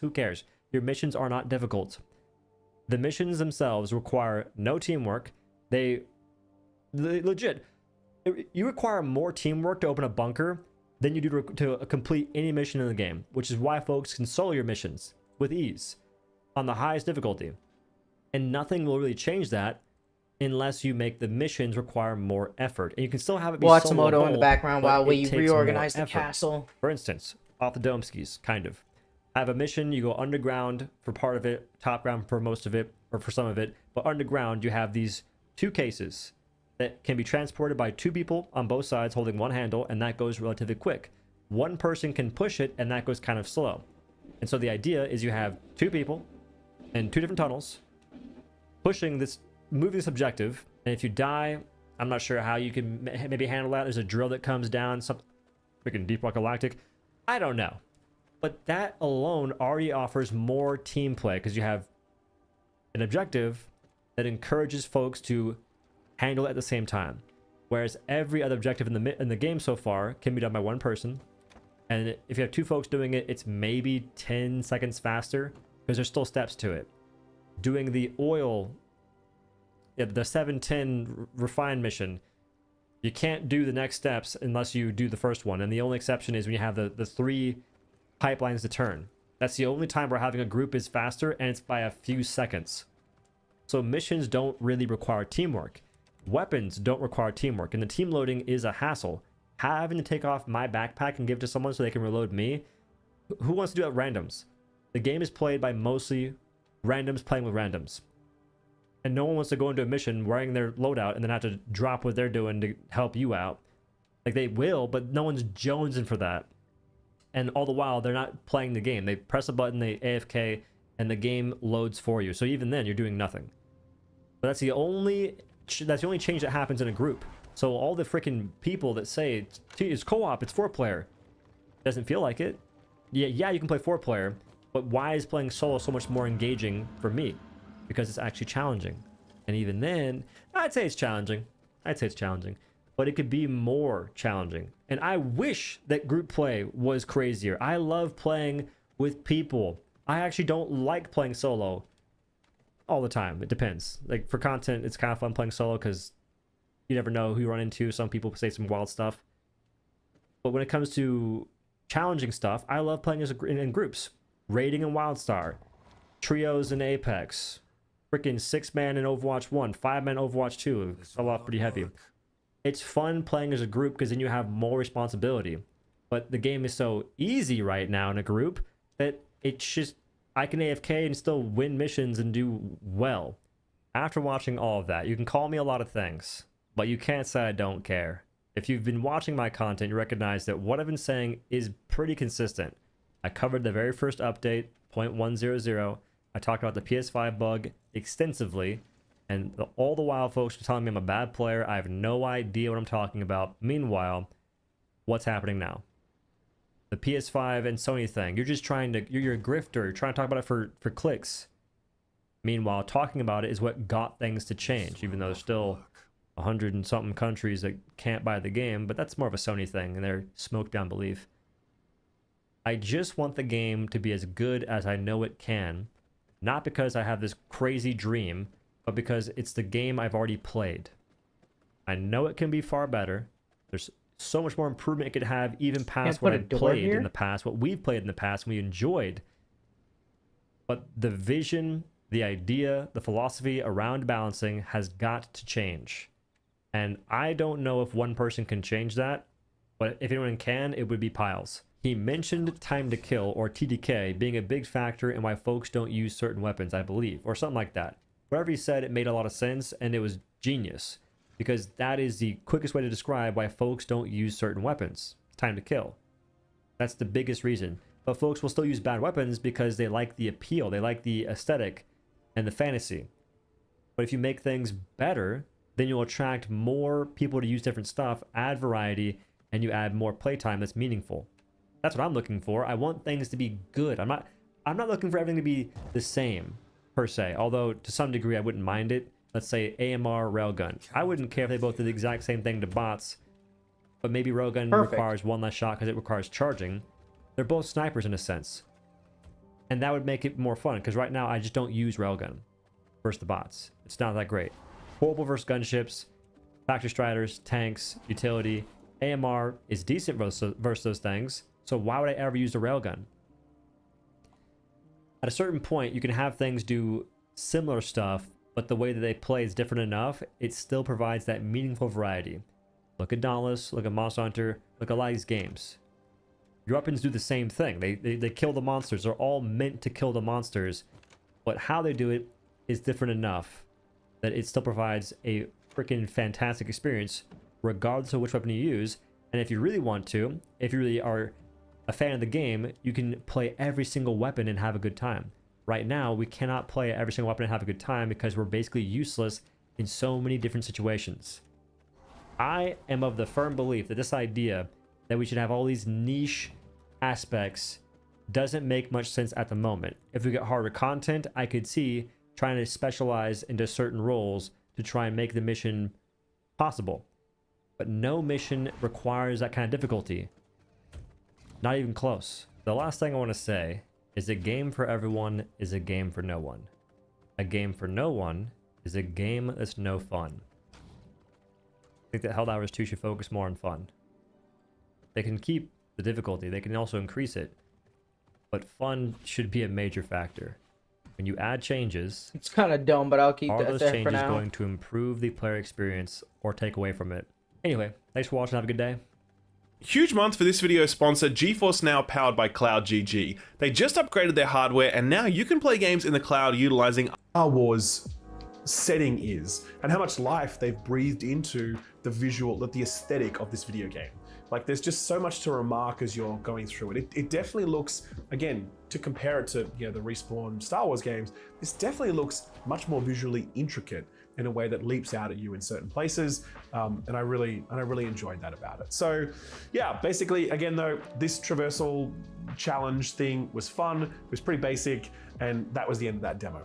Who cares? Your missions are not difficult. The missions themselves require no teamwork. They legit, you require more teamwork to open a bunker than you do to complete any mission in the game, which is why folks can solo your missions with ease on the highest difficulty. And nothing will really change that unless you make the missions require more effort. And you can still have it be Watsumoto in the background while we reorganize the effort. castle. For instance, off the dome skis, kind of. Have a mission, you go underground for part of it, top ground for most of it, or for some of it, but underground you have these two cases that can be transported by two people on both sides holding one handle, and that goes relatively quick. One person can push it, and that goes kind of slow. And so the idea is you have two people in two different tunnels pushing this, moving this objective, and if you die, I'm not sure how you can maybe handle that. There's a drill that comes down, some freaking Deep Rock Galactic. I don't know. But that alone already offers more team play because you have an objective that encourages folks to handle it at the same time. Whereas every other objective in the game so far can be done by one person. And if you have two folks doing it, it's maybe 10 seconds faster because there's still steps to it. Doing the oil, the 710 refine mission, you can't do the next steps unless you do the first one. And the only exception is when you have the three pipelines to turn. That's the only time where having a group is faster, and it's by a few seconds. So missions don't really require teamwork. Weapons don't require teamwork, and the team loading is a hassle. Having to take off my backpack and give it to someone so they can reload me, who wants to do that with randoms? The game is played by mostly randoms playing with randoms. And no one wants to go into a mission wearing their loadout and then have to drop what they're doing to help you out. Like, they will, but no one's jonesing for that. And all the while, they're not playing the game. They press a button, they AFK, and the game loads for you. So even then, you're doing nothing. But that's the only change that happens in a group. So all the freaking people that say it's co-op, it's 4-player, doesn't feel like it. Yeah, you can play 4-player, but why is playing solo so much more engaging for me? Because it's actually challenging. And even then, I'd say it's challenging. But it could be more challenging. And I wish that group play was crazier. I love playing with people. I actually don't like playing solo all the time. It depends. Like, for content, it's kind of fun playing solo because you never know who you run into. Some people say some wild stuff. But when it comes to challenging stuff, I love playing in groups. Raiding in WildStar. Trios in Apex. Freaking 6-man in Overwatch 1. 5-man Overwatch 2. It's a lot pretty heavy. It's fun playing as a group because then you have more responsibility. But the game is so easy right now in a group that it's just, I can AFK and still win missions and do well. After watching all of that, you can call me a lot of things, but you can't say I don't care. If you've been watching my content, you recognize that what I've been saying is pretty consistent. I covered the very first update, 0.100. I talked about the PS5 bug extensively. And all the while, folks are telling me I'm a bad player. I have no idea what I'm talking about. Meanwhile, what's happening now? The PS5 and Sony thing. You're just trying to... You're a grifter. You're trying to talk about it for clicks. Meanwhile, talking about it is what got things to change. Even though there's still 100 and something countries that can't buy the game. But that's more of a Sony thing. And they're smoked beyond belief. I just want the game to be as good as I know it can. Not because I have this crazy dream, but because it's the game I've already played. I know it can be far better. There's so much more improvement it could have, even past what I played in the past, what we've played in the past, and we enjoyed. But the vision, the idea, the philosophy around balancing has got to change. And I don't know if one person can change that, but if anyone can, it would be Piles. He mentioned time to kill, or TDK, being a big factor in why folks don't use certain weapons, I believe, or something like that. Whatever he said, it made a lot of sense, and it was genius. Because that is the quickest way to describe why folks don't use certain weapons. Time to kill. That's the biggest reason. But folks will still use bad weapons because they like the appeal, they like the aesthetic and the fantasy. But if you make things better, then you'll attract more people to use different stuff, add variety, and you add more playtime that's meaningful. That's what I'm looking for. I want things to be good. I'm not looking for everything to be the same, per se. Although, to some degree, I wouldn't mind it. Let's say AMR, Railgun. I wouldn't care if they both did the exact same thing to bots, but maybe Railgun requires one less shot because it requires charging. They're both snipers in a sense. And that would make it more fun, because right now I just don't use railgun versus the bots. It's not that great. Horrible versus gunships, factory striders, tanks, utility. AMR is decent versus those things, so why would I ever use the railgun? At a certain point, you can have things do similar stuff, but the way that they play is different enough, it still provides that meaningful variety. Look at Dauntless, look at Monster Hunter, look at a lot of these games. Your weapons do the same thing. They kill the monsters. They're all meant to kill the monsters, but how they do it is different enough that it still provides a freaking fantastic experience regardless of which weapon you use. And if you really want to, if you really are a fan of the game, you can play every single weapon and have a good time. Right now, we cannot play every single weapon and have a good time because we're basically useless in so many different situations. I am of the firm belief that this idea that we should have all these niche aspects doesn't make much sense at the moment. If we get harder content, I could see trying to specialize into certain roles to try and make the mission possible. But no mission requires that kind of difficulty. Not even close. The last thing I want to say is a game for everyone is a game for no one. A game for no one is a game that's no fun. I think that Helldivers 2 should focus more on fun. They can keep the difficulty, they can also increase it, but fun should be a major factor. When you add changes, it's kind of dumb, but I'll keep are that those there changes for now. going to improve the player experience or take away from it? Anyway, thanks for watching. Have a good day. Huge month for this video sponsor, GeForce Now, powered by Cloud GG. They just upgraded their hardware and now you can play games in the cloud utilizing Star Wars setting is and how much life they've breathed into the visual, the aesthetic of this video game. Like, there's just so much to remark as you're going through it. It definitely looks, again, to compare it to the Respawn Star Wars games, this definitely looks much more visually intricate in a way that leaps out at you in certain places, and I really enjoyed that about it. So, yeah, basically, again though, this traversal challenge thing was fun. It was pretty basic, and that was the end of that demo.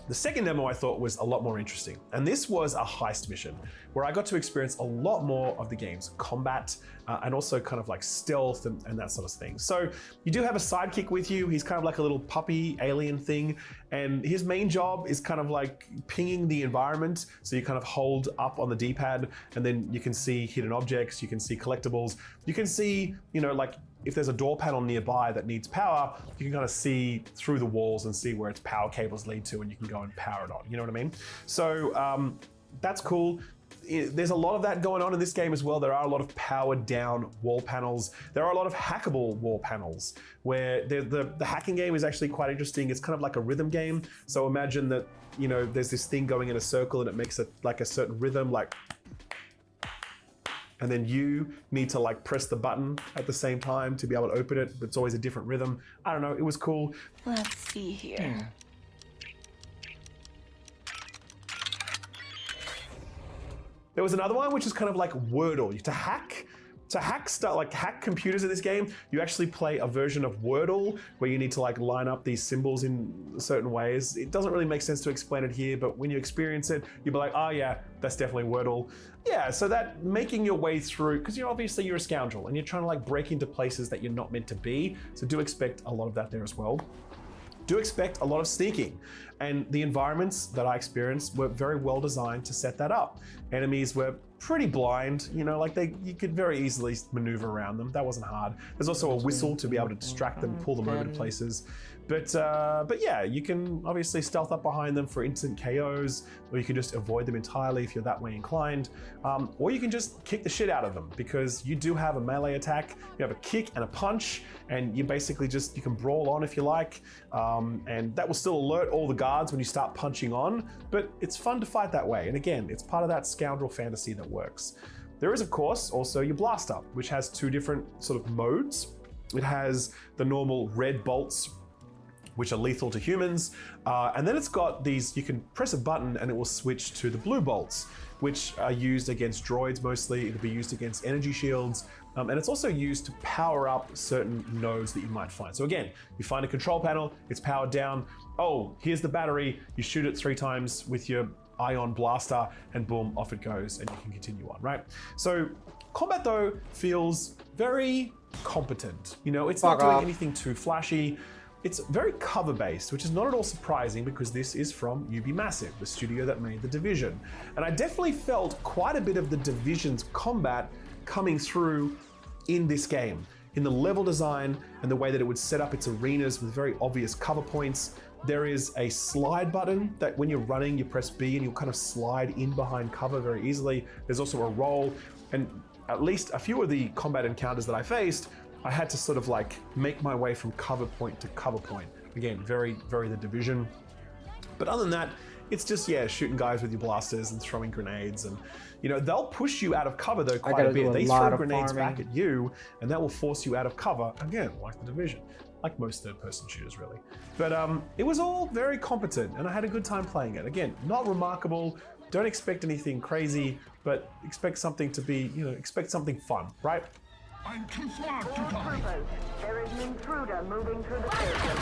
The second demo I thought was a lot more interesting, and this was a heist mission where I got to experience a lot more of the game's combat and also kind of like stealth and that sort of thing. So you do have a sidekick with you. He's kind of like a little puppy alien thing, and his main job is kind of like pinging the environment. So you kind of hold up on the D-pad and then you can see hidden objects, you can see collectibles, you can see, like if there's a door panel nearby that needs power, you can kind of see through the walls and see where its power cables lead to, and you can go and power it on. You know what I mean? So that's cool. There's a lot of that going on in this game as well. There are a lot of powered down wall panels. There are a lot of hackable wall panels where the hacking game is actually quite interesting. It's kind of like a rhythm game. So imagine that, there's this thing going in a circle and it makes it like a certain rhythm, like, and then you need to like press the button at the same time to be able to open it. But it's always a different rhythm. I don't know, it was cool. Let's see here. There was another one which is kind of like Wordle. To hack computers in this game, you actually play a version of Wordle where you need to like line up these symbols in certain ways. It doesn't really make sense to explain it here, but when you experience it, you'll be like, oh yeah, that's definitely Wordle. Yeah, so that making your way through, because obviously you're a scoundrel and you're trying to like break into places that you're not meant to be. So do expect a lot of that there as well. Do expect a lot of sneaking, and the environments that I experienced were very well designed to set that up. Enemies were pretty blind, you could very easily maneuver around them. That wasn't hard. There's also a whistle to be able to distract them, pull them over to places. But yeah, you can obviously stealth up behind them for instant KOs, or you can just avoid them entirely if you're that way inclined. Or you can just kick the shit out of them, because you do have a melee attack, you have a kick and a punch, and you basically you can brawl on if you like, and that will still alert all the guards when you start punching on, but it's fun to fight that way. And again, it's part of that scoundrel fantasy that works. There is, of course, also your blast up, which has two different sort of modes. It has the normal red bolts, which are lethal to humans. And then it's got these, you can press a button and it will switch to the blue bolts, which are used against droids mostly. It'll be used against energy shields. And it's also used to power up certain nodes that you might find. So again, you find a control panel, it's powered down. Oh, here's the battery. You shoot it 3 times with your ion blaster and boom, off it goes and you can continue on, right? So combat though feels very competent. It's not doing anything too flashy. It's very cover-based, which is not at all surprising because this is from Massive, the studio that made The Division. And I definitely felt quite a bit of The Division's combat coming through in this game, in the level design and the way that it would set up its arenas with very obvious cover points. There is a slide button that when you're running, you press B and you'll kind of slide in behind cover very easily. There's also a roll, and at least a few of the combat encounters that I faced, I had to sort of like make my way from cover point to cover point. Again, very, very The Division. But other than that, it's just, yeah, shooting guys with your blasters and throwing grenades. And, you know, they'll push you out of cover though quite a bit. They throw grenades back at you and that will force you out of cover, again, like The Division. Like most third-person shooters, really. But it was all very competent and I had a good time playing it. Again, not remarkable. Don't expect anything crazy, but expect something to be, you know, expect something fun, right? I'm too smart to die. There is an intruder moving through the station.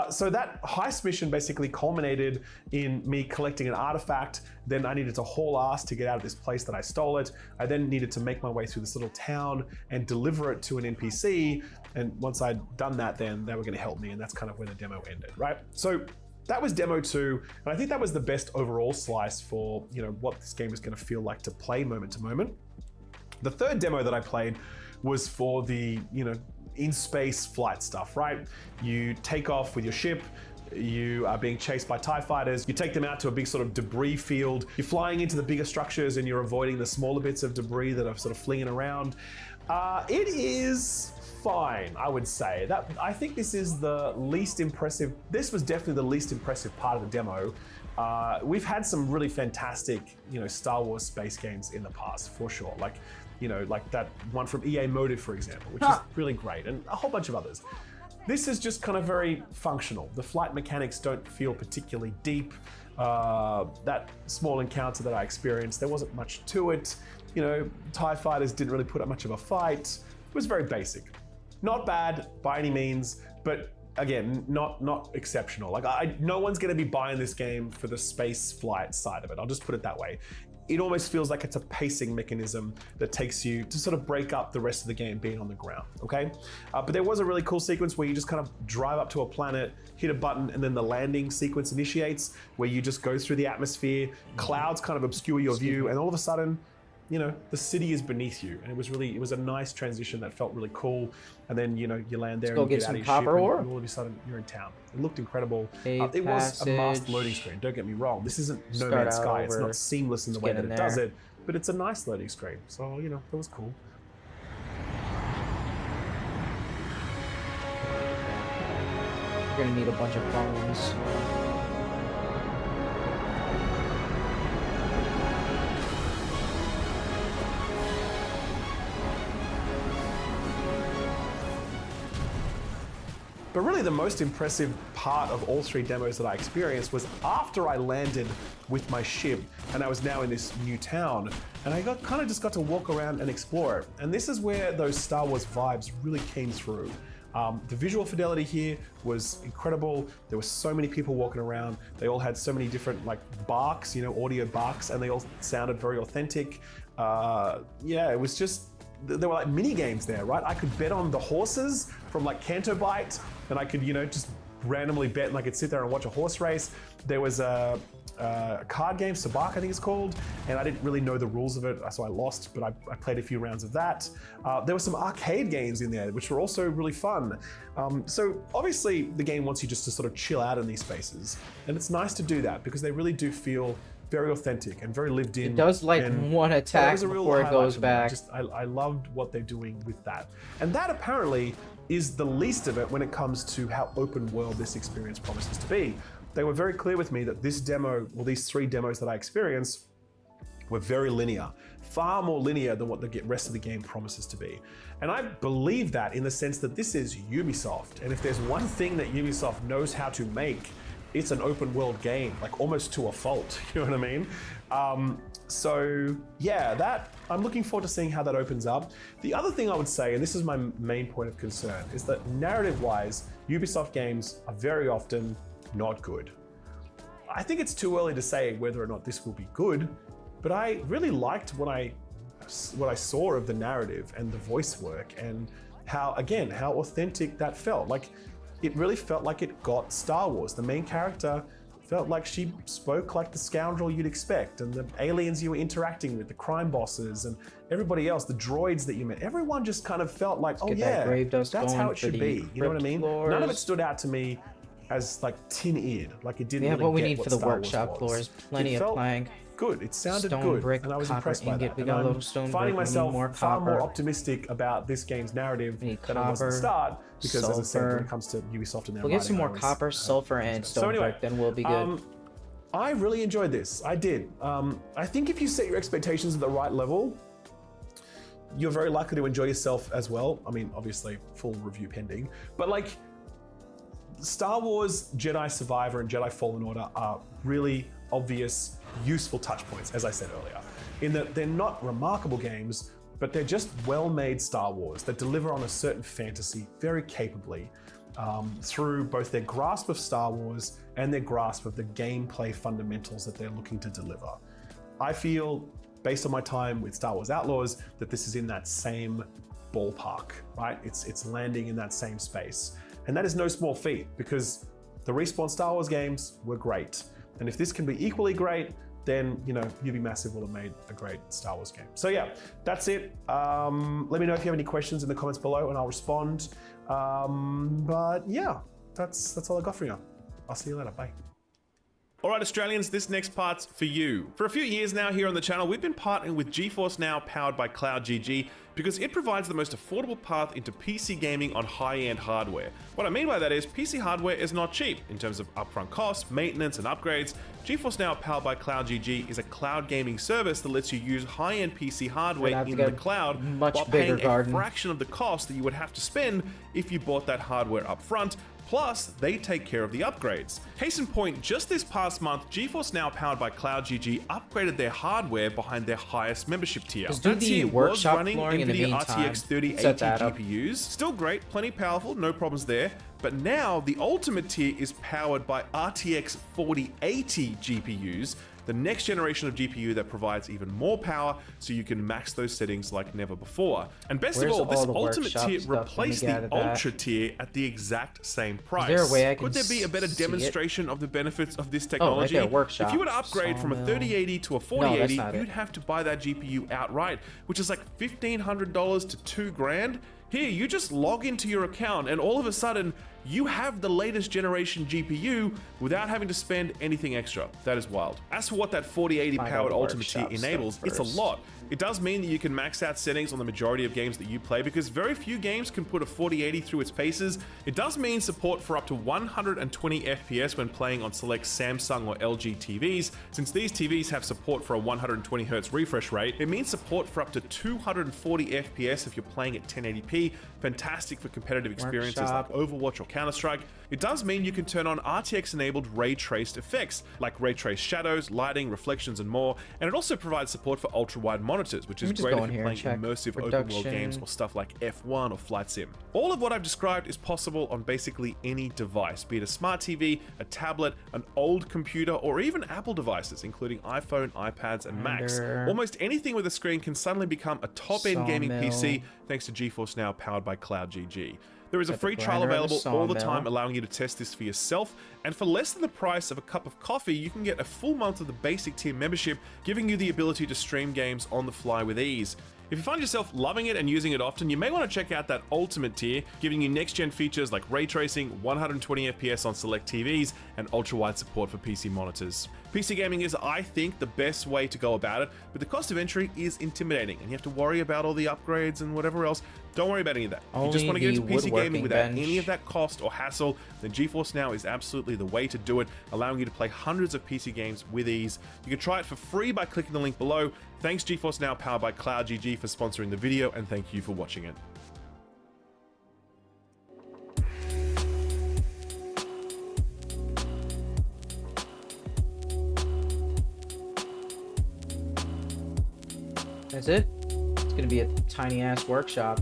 So that heist mission basically culminated in me collecting an artifact. Then I needed to haul ass to get out of this place that I stole it. I then needed to make my way through this little town and deliver it to an NPC. And once I'd done that, then they were going to help me. And that's kind of where the demo ended, right? So that was demo 2. And I think that was the best overall slice for, you know, what this game is going to feel like to play moment to moment. The third demo that I played was for the, you know, in-space flight stuff, right? You take off with your ship, you are being chased by TIE fighters, you take them out to a big sort of debris field, you're flying into the bigger structures and you're avoiding the smaller bits of debris that are sort of flinging around. It is fine, I would say. I think this is the least impressive, this was definitely the least impressive part of the demo. We've had some really fantastic, you know, Star Wars space games in the past, for sure. Like, you know, like that one from EA Motive, for example, which is really great, and a whole bunch of others. This is just kind of very functional. The flight mechanics don't feel particularly deep. That small encounter that I experienced, there wasn't much to it. You know, TIE fighters didn't really put up much of a fight. It was very basic. Not bad by any means, but again, not exceptional. Like no one's gonna be buying this game for the space flight side of it. I'll just put it that way. It almost feels like it's a pacing mechanism that takes you to sort of break up the rest of the game being on the ground, okay? But there was a really cool sequence where you just kind of drive up to a planet, hit a button, and then the landing sequence initiates, where you just go through the atmosphere, clouds kind of obscure your view, and all of a sudden, you know, the city is beneath you. And it was a nice transition that felt really cool. And then, you know, you land there and you get out of your ship and all of a sudden you're in town. It looked incredible. It was a masked loading screen, don't get me wrong. This isn't No Man's Sky. It's not seamless in the way that it does it, but it's a nice loading screen. So, you know, it was cool. You're gonna need a bunch of bones. But really the most impressive part of all 3 demos that I experienced was after I landed with my ship and I was now in this new town, and I kind of just got to walk around and explore it. And this is where those Star Wars vibes really came through. The visual fidelity here was incredible. There were so many people walking around. They all had so many different like barks, you know, audio barks, and they all sounded very authentic. Yeah, it was just, there were like mini games there, right? I could bet on the horses from like Canto Bite, and I could, you know, just randomly bet and I could sit there and watch a horse race. There was a card game, Sabak I think it's called, and I didn't really know the rules of it, so I lost, but I played a few rounds of that. There were some arcade games in there, which were also really fun. So obviously the game wants you just to sort of chill out in these spaces, and it's nice to do that because they really do feel very authentic and very lived in. It does like one attack before it goes back. I loved what they're doing with that. And that apparently is the least of it when it comes to how open world this experience promises to be. They were very clear with me that this demo, or these 3 demos that I experienced, were very linear, far more linear than what the rest of the game promises to be. And I believe that in the sense that this is Ubisoft. And if there's one thing that Ubisoft knows how to make, it's an open world game, like almost to a fault, you know what I mean? So yeah, I'm looking forward to seeing how that opens up. The other thing I would say, and this is my main point of concern, is that narrative-wise, Ubisoft games are very often not good. I think it's too early to say whether or not this will be good, but I really liked what I what I saw of the narrative and the voice work, and how authentic that felt. Like, it really felt like it got Star Wars. The main character felt like she spoke like the scoundrel you'd expect, and the aliens you were interacting with, the crime bosses, and everybody else, the droids that you met, everyone just kind of felt like, oh yeah, that's how it should be. You know what I mean? None of it stood out to me as like tin-eared, like it didn't. We have really what we get need what for the Star Wars workshop was. floors. Plenty It of felt plank. good. It sounded Stone good, brick, and I was copper impressed by ingot. that. We And got a I'm little stone finding brick. We need myself more far more copper. optimistic about this game's narrative We need than I was at the copper, start, because as I said, when sulfur. it comes to Ubisoft and their We'll get some writing, more I always, copper, sulfur, and so stone anyway, brick. Then we'll be good. I really enjoyed this. I did. I think if you set your expectations at the right level, you're very likely to enjoy yourself as well. I mean, obviously, full review pending. But like, Star Wars Jedi Survivor and Jedi Fallen Order are really obvious, useful touch points, as I said earlier, in that they're not remarkable games, but they're just well-made Star Wars that deliver on a certain fantasy very capably, through both their grasp of Star Wars and their grasp of the gameplay fundamentals that they're looking to deliver. I feel, based on my time with Star Wars Outlaws, that this is in that same ballpark, right? It's landing in that same space. And that is no small feat, because the Respawn Star Wars games were great. And if this can be equally great, then, you know, UB Massive will have made a great Star Wars game. So yeah, that's it. Let me know if you have any questions in the comments below and I'll respond. But yeah, that's all I got for you. I'll see you later. Bye. Alright Australians, this next part's for you. For a few years now here on the channel, we've been partnering with GeForce Now powered by Cloud GG because it provides the most affordable path into PC gaming on high-end hardware. What I mean by that is PC hardware is not cheap in terms of upfront costs, maintenance, and upgrades. GeForce Now powered by Cloud GG is a cloud gaming service that lets you use high-end PC hardware in the cloud while paying a fraction of the cost that you would have to spend if you bought that hardware upfront. Plus, they take care of the upgrades. Case in point, just this past month, GeForce Now powered by Cloud GG upgraded their hardware behind their highest membership tier. That tier was running NVIDIA RTX 3080 GPUs. Still great, plenty powerful, no problems there. But now the ultimate tier is powered by RTX 4080 GPUs, the next generation of GPU that provides even more power so you can max those settings like never before. And best of all, this ultimate tier replaced the ultra tier at the exact same price. Is there a way I can Could there be a better demonstration of the benefits of this Oh, technology? right there, workshop. If you were to upgrade from a Sawmill. 3080 to a 4080, No, you'd have to buy that GPU outright, which is like $1,500 to $2,000. Here, you just log into your account and all of a sudden, you have the latest generation GPU without having to spend anything extra. That is wild. As for what that 4080 powered Ultimate tier enables, it's a lot. It does mean that you can max out settings on the majority of games that you play because very few games can put a 4080 through its paces. It does mean support for up to 120 FPS when playing on select Samsung or LG TVs. Since these TVs have support for a 120Hz refresh rate, it means support for up to 240 FPS if you're playing at 1080p. Fantastic for competitive experiences like Overwatch or Counter-Strike. It does mean you can turn on RTX-enabled ray-traced effects, like ray-traced shadows, lighting, reflections, and more, and it also provides support for ultra-wide monitors, which is great if you're playing immersive open-world games or stuff like F1 or Flight Sim. All of what I've described is possible on basically any device, be it a smart TV, a tablet, an old computer, or even Apple devices, including iPhone, iPads, and Macs. Almost anything with a screen can suddenly become a top-end gaming PC thanks to GeForce Now powered by Cloud GG. There is a free trial available all the time, allowing you to test this for yourself, and for less than the price of a cup of coffee, you can get a full month of the basic tier membership, giving you the ability to stream games on the fly with ease. If you find yourself loving it and using it often, you may want to check out that ultimate tier, giving you next-gen features like ray tracing, 120 FPS on select TVs, and ultra-wide support for PC monitors. PC gaming is, I think, the best way to go about it, but the cost of entry is intimidating, and you have to worry about all the upgrades and whatever else. Don't worry about any of that. If you just want to get into PC gaming without any of that cost or hassle, then GeForce Now is absolutely the way to do it, allowing you to play hundreds of PC games with ease. You can try it for free by clicking the link below. Thanks GeForce Now powered by Cloud GG for sponsoring the video, and thank you for watching it. That's it? It's gonna be a tiny ass workshop.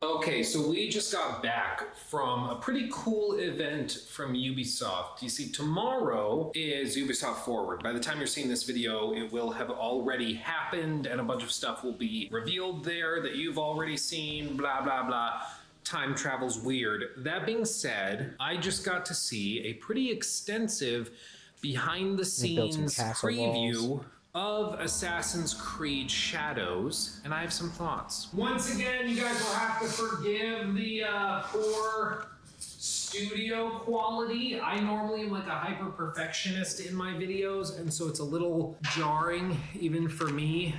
Okay, so we just got back from a pretty cool event from Ubisoft. You see, tomorrow is Ubisoft Forward. By the time you're seeing this video, it will have already happened and a bunch of stuff will be revealed there that you've already seen, blah, blah, blah. Time travel's weird. That being said, I just got to see a pretty extensive behind the scenes preview of Assassin's Creed Shadows, and I have some thoughts. Once again, you guys will have to forgive the poor studio quality. I normally am like a hyper perfectionist in my videos, and so it's a little jarring even for me.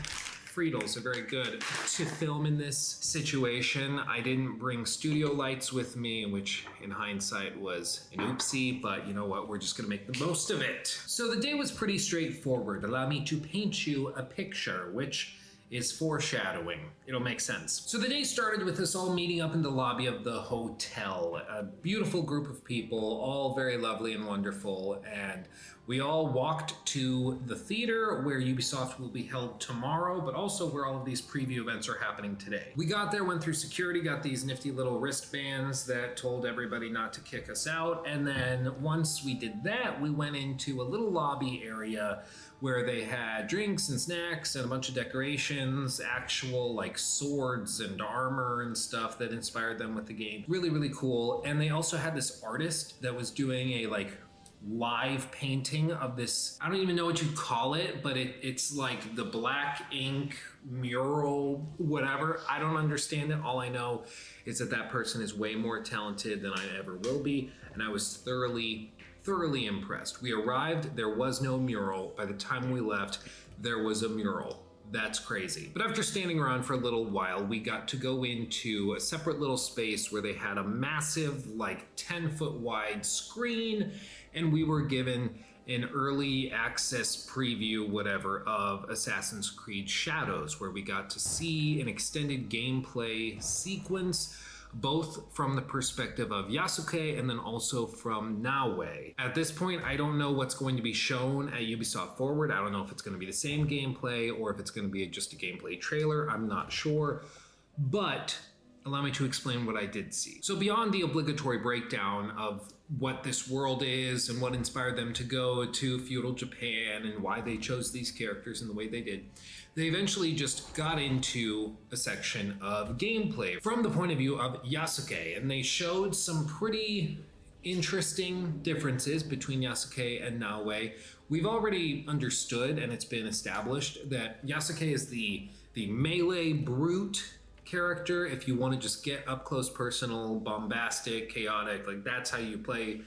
Friedels are very good to film in this situation. I didn't bring studio lights with me, which in hindsight was an oopsie, but you know what, we're just gonna make the most of it. So the day was pretty straightforward. Allow me to paint you a picture, which is foreshadowing. It'll make sense. So the day started with us all meeting up in the lobby of the hotel. A beautiful group of people, all very lovely and wonderful, and we all walked to the theater where Ubisoft will be held tomorrow, but also where all of these preview events are happening today. We got there, went through security, got these nifty little wristbands that told everybody not to kick us out, and then once we did that, we went into a little lobby area where they had drinks and snacks and a bunch of decorations, actual like swords and armor and stuff that inspired them with the game. Really, really cool. And they also had this artist that was doing a like live painting of this, I don't even know what you call it, but it's like the black ink mural, whatever. I don't understand it. All I know is that that person is way more talented than I ever will be. And I was thoroughly impressed. We arrived, there was no mural. By the time we left, there was a mural. That's crazy. But after standing around for a little while, we got to go into a separate little space where they had a massive, like 10-foot wide screen, and we were given an early access preview, whatever, of Assassin's Creed Shadows, where we got to see an extended gameplay sequence, both from the perspective of Yasuke and then also from Naoe. At this point, I don't know what's going to be shown at Ubisoft Forward. I don't know if it's going to be the same gameplay or if it's going to be just a gameplay trailer. I'm not sure, but allow me to explain what I did see. So beyond the obligatory breakdown of what this world is and what inspired them to go to feudal Japan and why they chose these characters in the way they did, they eventually just got into a section of gameplay from the point of view of Yasuke, and they showed some pretty interesting differences between Yasuke and Naoe. We've already understood, and it's been established, that Yasuke is the melee brute character. If you want to just get up close, personal, bombastic, chaotic, like that's how you play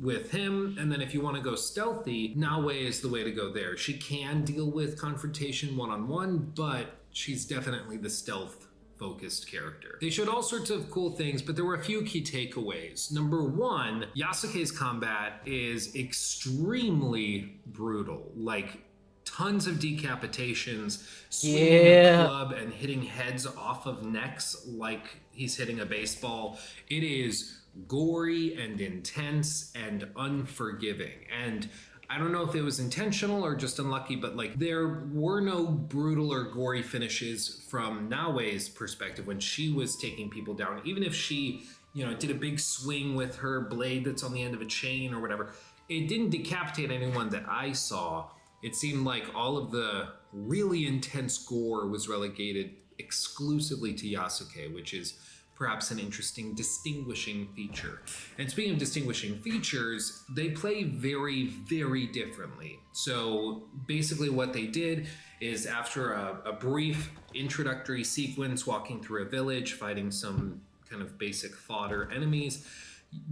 with him. And then if you want to go stealthy, Naoe is the way to go there. She can deal with confrontation one-on-one, but she's definitely the stealth focused character. They showed all sorts of cool things, but there were a few key takeaways. Number one, Yasuke's combat is extremely brutal. Like tons of decapitations, swinging a club and hitting heads off of necks like he's hitting a baseball. It is gory and intense and unforgiving. And I don't know if it was intentional or just unlucky, but like there were no brutal or gory finishes from Naoe's perspective when she was taking people down. Even if she, you know, did a big swing with her blade that's on the end of a chain or whatever, it didn't decapitate anyone that I saw. It seemed like all of the really intense gore was relegated exclusively to Yasuke, which is perhaps an interesting distinguishing feature. And speaking of distinguishing features, they play very, very differently. So basically what they did is after a brief introductory sequence walking through a village, fighting some kind of basic fodder enemies,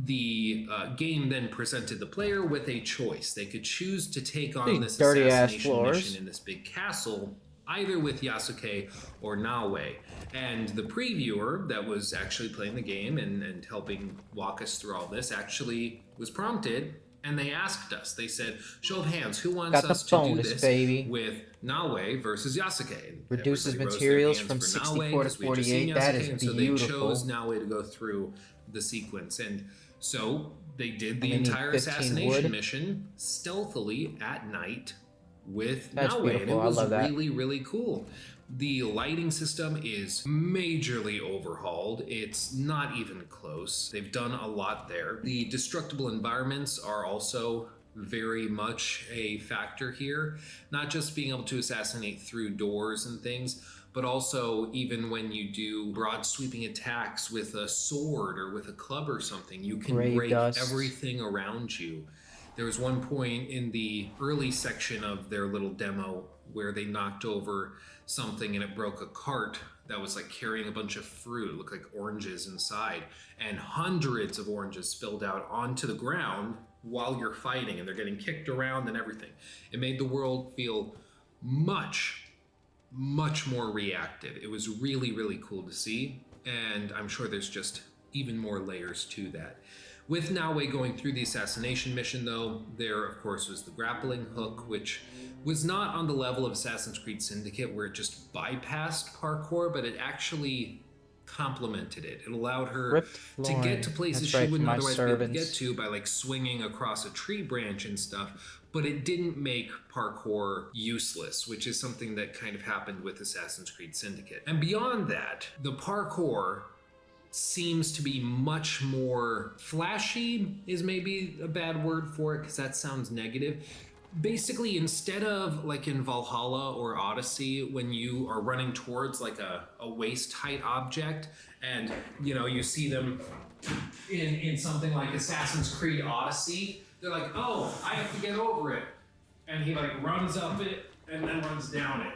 the game then presented the player with a choice. They could choose to take on this assassination mission in this big castle, either with Yasuke or Naoe. And the previewer that was actually playing the game and helping walk us through all this actually was prompted, and they asked us, they said, show of hands, who wants us to do this with Naoe versus Yasuke? And reduces materials from 64 to 48. That is beautiful. So they chose Naoe to go through the sequence. And so they did the entire assassination mission stealthily at night with That's Naue, and it beautiful. I was love that. really, really cool. The lighting system is majorly overhauled. It's not even close. They've done a lot there. The destructible environments are also very much a factor here. Not just being able to assassinate through doors and things, but also even when you do broad sweeping attacks with a sword or with a club or something, you can Grave break dust. everything around you. There was one point in the early section of their little demo where they knocked over something and it broke a cart that was like carrying a bunch of fruit. It looked like oranges inside, and hundreds of oranges spilled out onto the ground while you're fighting, and they're getting kicked around and everything. It made the world feel much more reactive. It was really, really cool to see, and I'm sure there's just even more layers to that. With Naue going through the assassination mission, though, there, of course, was the grappling hook, which was not on the level of Assassin's Creed Syndicate, where it just bypassed parkour, but it actually complemented it. It allowed her Ripped to get to places That's she right, wouldn't my otherwise be able to servants. get to by like swinging across a tree branch and stuff, but it didn't make parkour useless, which is something that kind of happened with Assassin's Creed Syndicate. And beyond that, the parkour seems to be much more flashy, is maybe a bad word for it because that sounds negative. Basically, instead of like in Valhalla or Odyssey, when you are running towards like a waist height object, and you know, you see them in something like Assassin's Creed Odyssey, they're like, oh, I have to get over it. And he like runs up it and then runs down it.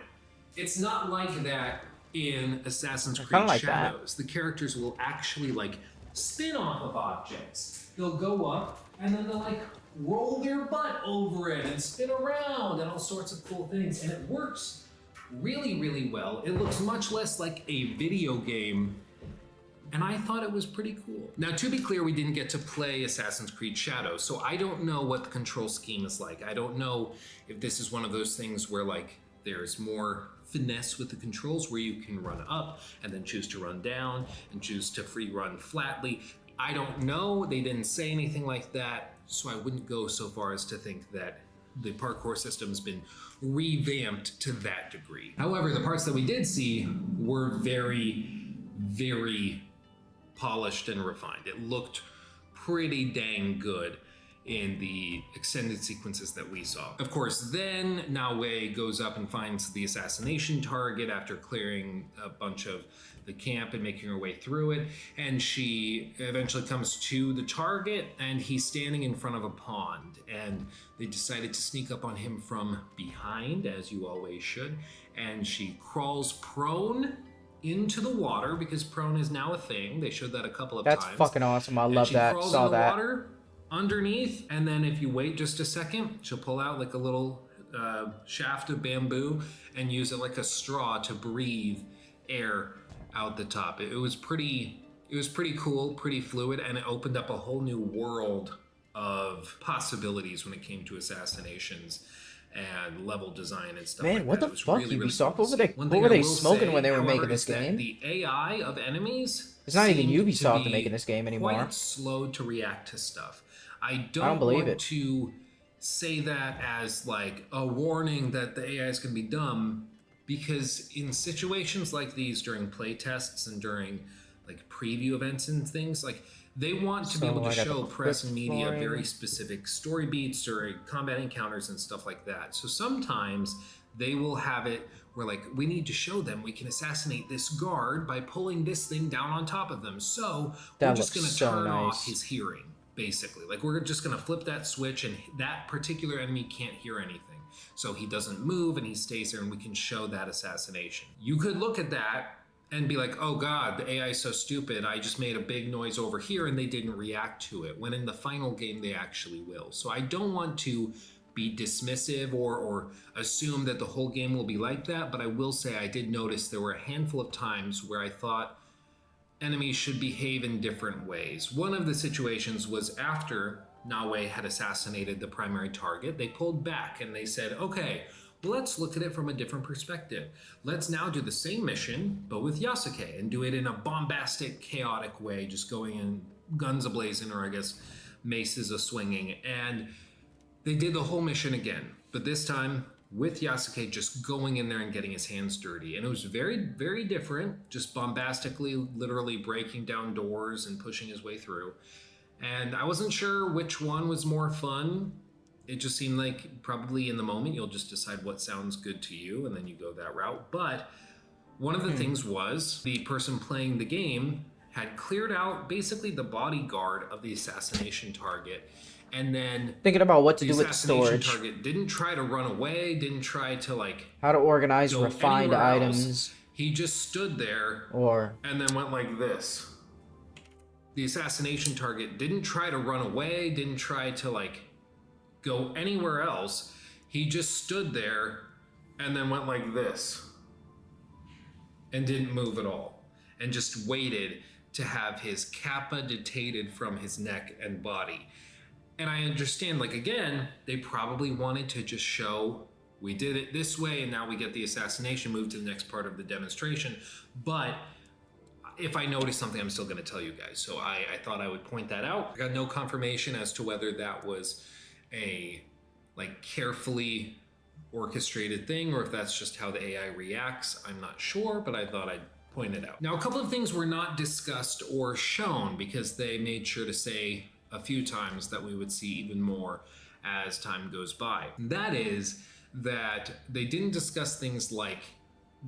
It's not like that in Assassin's Creed like that. Shadows. The characters will actually like spin off of objects. They'll go up and then they'll like roll their butt over it and spin around and all sorts of cool things. And it works really, really well. It looks much less like a video game, and I thought it was pretty cool. Now, to be clear, we didn't get to play Assassin's Creed Shadows, so I don't know what the control scheme is like. I don't know if this is one of those things where like there's more finesse with the controls where you can run up and then choose to run down and choose to free run flatly. I don't know. They didn't say anything like that, so I wouldn't go so far as to think that the parkour system's been revamped to that degree. However, the parts that we did see were very, very polished and refined. It looked pretty dang good in the extended sequences that we saw. Of course, then Naue goes up and finds the assassination target after clearing a bunch of the camp and making her way through it, and she eventually comes to the target, and he's standing in front of a pond, and they decided to sneak up on him from behind, as you always should, and she crawls prone into the water, because prone is now a thing. They showed that a couple of That's times. fucking awesome. I And love she that. crawls Saw in the that. water underneath, and then if you wait just a second, she'll pull out like a little shaft of bamboo and use it like a straw to breathe air out the top. It was pretty cool, pretty fluid, and it opened up a whole new world of possibilities when it came to assassinations and level design and stuff. Man, like what that. the It was fuck, really, really Ubisoft? cool What to were see. they- One what thing were I they will smoking say, when they were however, making this is that game? The AI of enemies It's not even seemed to Ubisoft be making this game anymore. Quite slow to react to stuff. I don't, don't believe want it. to say that as like a warning that the AI is going to be dumb, because in situations like these, during play tests and during like preview events and things, like they want to be So able to I got the show press and media flooring. very specific story beats or combat encounters and stuff like that. So sometimes they will have it where like, we need to show them we can assassinate this guard by pulling this thing down on top of them. So That we're just going looks to so turn off nice. his hearing, basically. Like, we're just going to flip that switch and that particular enemy can't hear anything. So he doesn't move and he stays there, and we can show that assassination. You could look at that and be like, oh God, the AI is so stupid. I just made a big noise over here and they didn't react to it. When in the final game, they actually will. So I don't want to be dismissive or assume that the whole game will be like that, but I will say I did notice there were a handful of times where I thought enemies should behave in different ways. One of the situations was after Naue had assassinated the primary target, they pulled back and they said, okay, let's look at it from a different perspective. Let's now do the same mission, but with Yasuke, and do it in a bombastic, chaotic way, just going in guns a-blazing, or I guess maces a-swinging. And they did the whole mission again, but this time with Yasuke just going in there and getting his hands dirty. And it was very, very different, just bombastically, literally breaking down doors and pushing his way through. And I wasn't sure which one was more fun. It just seemed like probably in the moment, you'll just decide what sounds good to you and then you go that route. But one of the things was the person playing the game had cleared out basically the bodyguard of the assassination target. And then Thinking about what to the do with assassination storage, target didn't try to run away, didn't try to like how to organize go refined anywhere items, else. He just stood there or and then went like this. The assassination target didn't try to run away, didn't try to like go anywhere else. He just stood there and then went like this and didn't move at all and just waited to have his kappa detated from his neck and body. And I understand, like, again, they probably wanted to just show we did it this way and now we get the assassination, move to the next part of the demonstration. But if I notice something, I'm still going to tell you guys. So I thought I would point that out. I got no confirmation as to whether that was a like carefully orchestrated thing or if that's just how the AI reacts. I'm not sure, but I thought I'd point it out. Now, a couple of things were not discussed or shown because they made sure to say a few times that we would see even more as time goes by. That is that they didn't discuss things like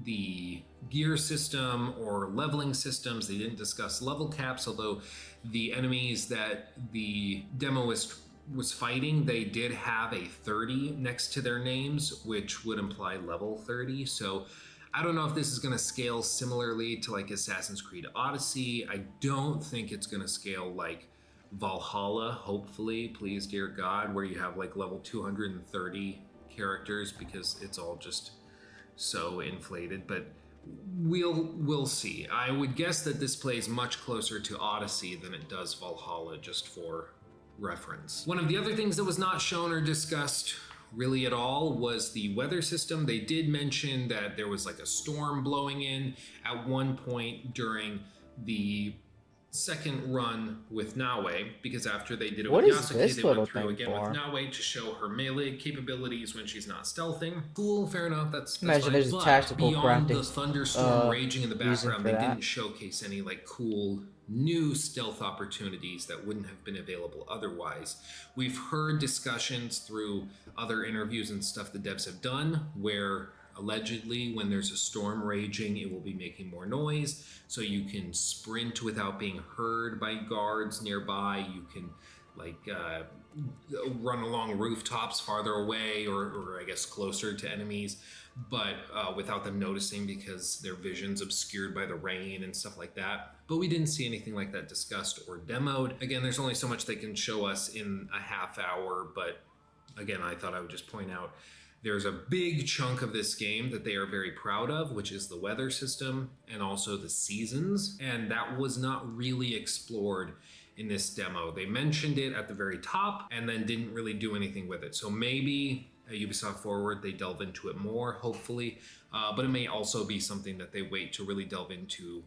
the gear system or leveling systems. They didn't discuss level caps, although the enemies that the demoist was fighting, they did have a 30 next to their names, which would imply level 30. So I don't know if this is going to scale similarly to like Assassin's Creed Odyssey. I don't think it's going to scale like Valhalla, hopefully, please dear God, where you have like level 230 characters because it's all just so inflated, but we'll see. I would guess that this plays much closer to Odyssey than it does Valhalla, just for reference. One of the other things that was not shown or discussed really at all was the weather system. They did mention that there was like a storm blowing in at one point during the second run with Nawe, because after they did it What with is Yasuke, this they little went through thing again for? with Nawe to show her melee capabilities when she's not stealthing. Cool, fair enough, that's Imagine fine. there's a But tactical beyond the crafting, thunderstorm raging in the reason background, for they that. didn't showcase any like cool new stealth opportunities that wouldn't have been available otherwise. We've heard discussions through other interviews and stuff the devs have done where allegedly when there's a storm raging, it will be making more noise, so you can sprint without being heard by guards nearby. You can like run along rooftops farther away or I guess closer to enemies, but without them noticing because their vision's obscured by the rain and stuff like that. But we didn't see anything like that discussed or demoed. Again, there's only so much they can show us in a half hour, but again, I thought I would just point out there's a big chunk of this game that they are very proud of, which is the weather system and also the seasons. And that was not really explored in this demo. They mentioned it at the very top and then didn't really do anything with it. So maybe at Ubisoft Forward, they delve into it more, hopefully. But it may also be something that they wait to really delve into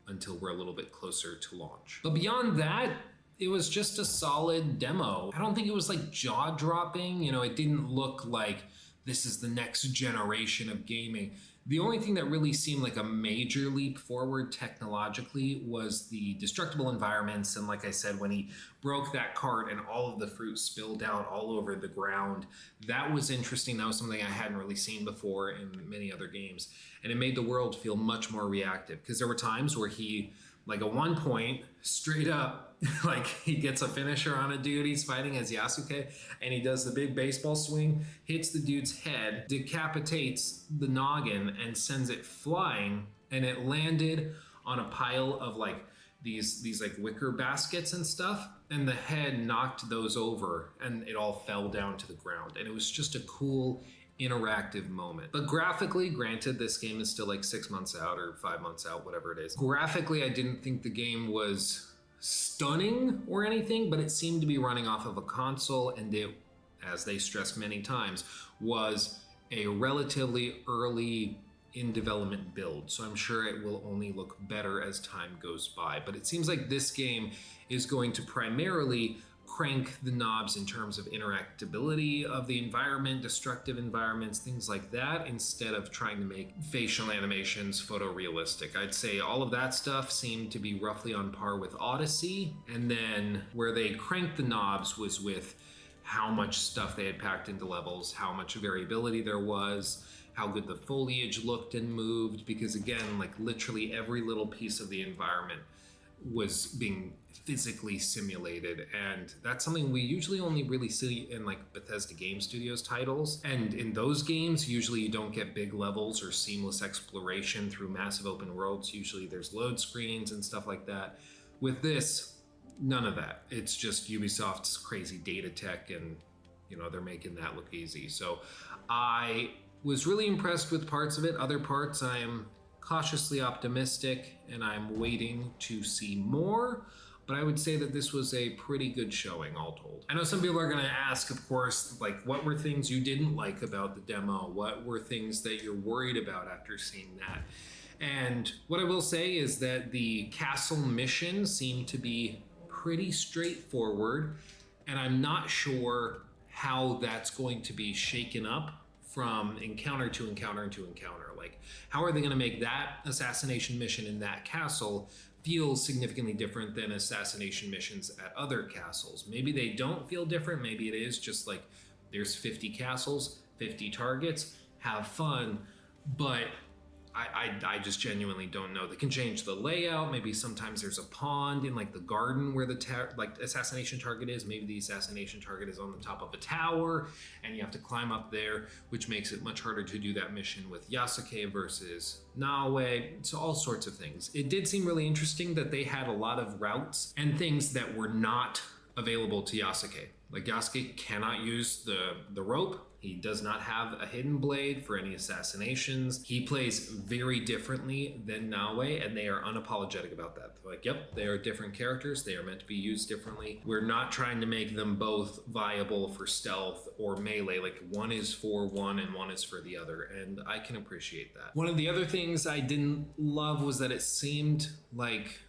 until we're a little bit closer to launch. But beyond that, it was just a solid demo. I don't think it was like jaw-dropping. You know, it didn't look like this is the next generation of gaming. The only thing that really seemed like a major leap forward technologically was the destructible environments. And like I said, when he broke that cart and all of the fruit spilled out all over the ground, that was interesting. That was something I hadn't really seen before in many other games. And it made the world feel much more reactive because there were times where he, like at one point, straight up, like he gets a finisher on a dude he's fighting as Yasuke, and he does the big baseball swing, hits the dude's head, decapitates the noggin, and sends it flying, and it landed on a pile of like these like wicker baskets and stuff, and the head knocked those over, and it all fell down to the ground, and it was just a cool interactive moment. But graphically, granted, this game is still like 6 months out or 5 months out, whatever it is. Graphically, I didn't think the game was stunning or anything, but it seemed to be running off of a console, and it, as they stressed many times, was a relatively early in development build. So I'm sure it will only look better as time goes by. But it seems like this game is going to primarily crank the knobs in terms of interactability of the environment, destructive environments, things like that, instead of trying to make facial animations photorealistic. I'd say all of that stuff seemed to be roughly on par with Odyssey, and then where they cranked the knobs was with how much stuff they had packed into levels, how much variability there was, how good the foliage looked and moved, because again, like literally every little piece of the environment was being physically simulated, and that's something we usually only really see in like Bethesda Game Studios titles. And in those games, usually you don't get big levels or seamless exploration through massive open worlds. Usually there's load screens and stuff like that. With this, none of that. It's just Ubisoft's crazy data tech, and you know, they're making that look easy. So I was really impressed with parts of it. Other parts I am cautiously optimistic, and I'm waiting to see more. But I would say that this was a pretty good showing, all told. I know some people are going to ask, of course, like, what were things you didn't like about the demo? What were things that you're worried about after seeing that? And what I will say is that the castle mission seemed to be pretty straightforward, and I'm not sure how that's going to be shaken up from encounter to encounter to encounter. Like, how are they going to make that assassination mission in that castle feel significantly different than assassination missions at other castles? Maybe they don't feel different. Maybe it is just like, there's 50 castles, 50 targets, have fun. But I just genuinely don't know. They can change the layout. Maybe sometimes there's a pond in like the garden where the assassination target is. Maybe the assassination target is on the top of a tower and you have to climb up there, which makes it much harder to do that mission with Yasuke versus Naoe. So all sorts of things. It did seem really interesting that they had a lot of routes and things that were not available to Yasuke. Like, Yasuke cannot use the rope. He does not have a hidden blade for any assassinations. He plays very differently than Naoe, and they are unapologetic about that. They're like, yep, they are different characters. They are meant to be used differently. We're not trying to make them both viable for stealth or melee. Like, one is for one and one is for the other, and I can appreciate that. One of the other things I didn't love was that it seemed like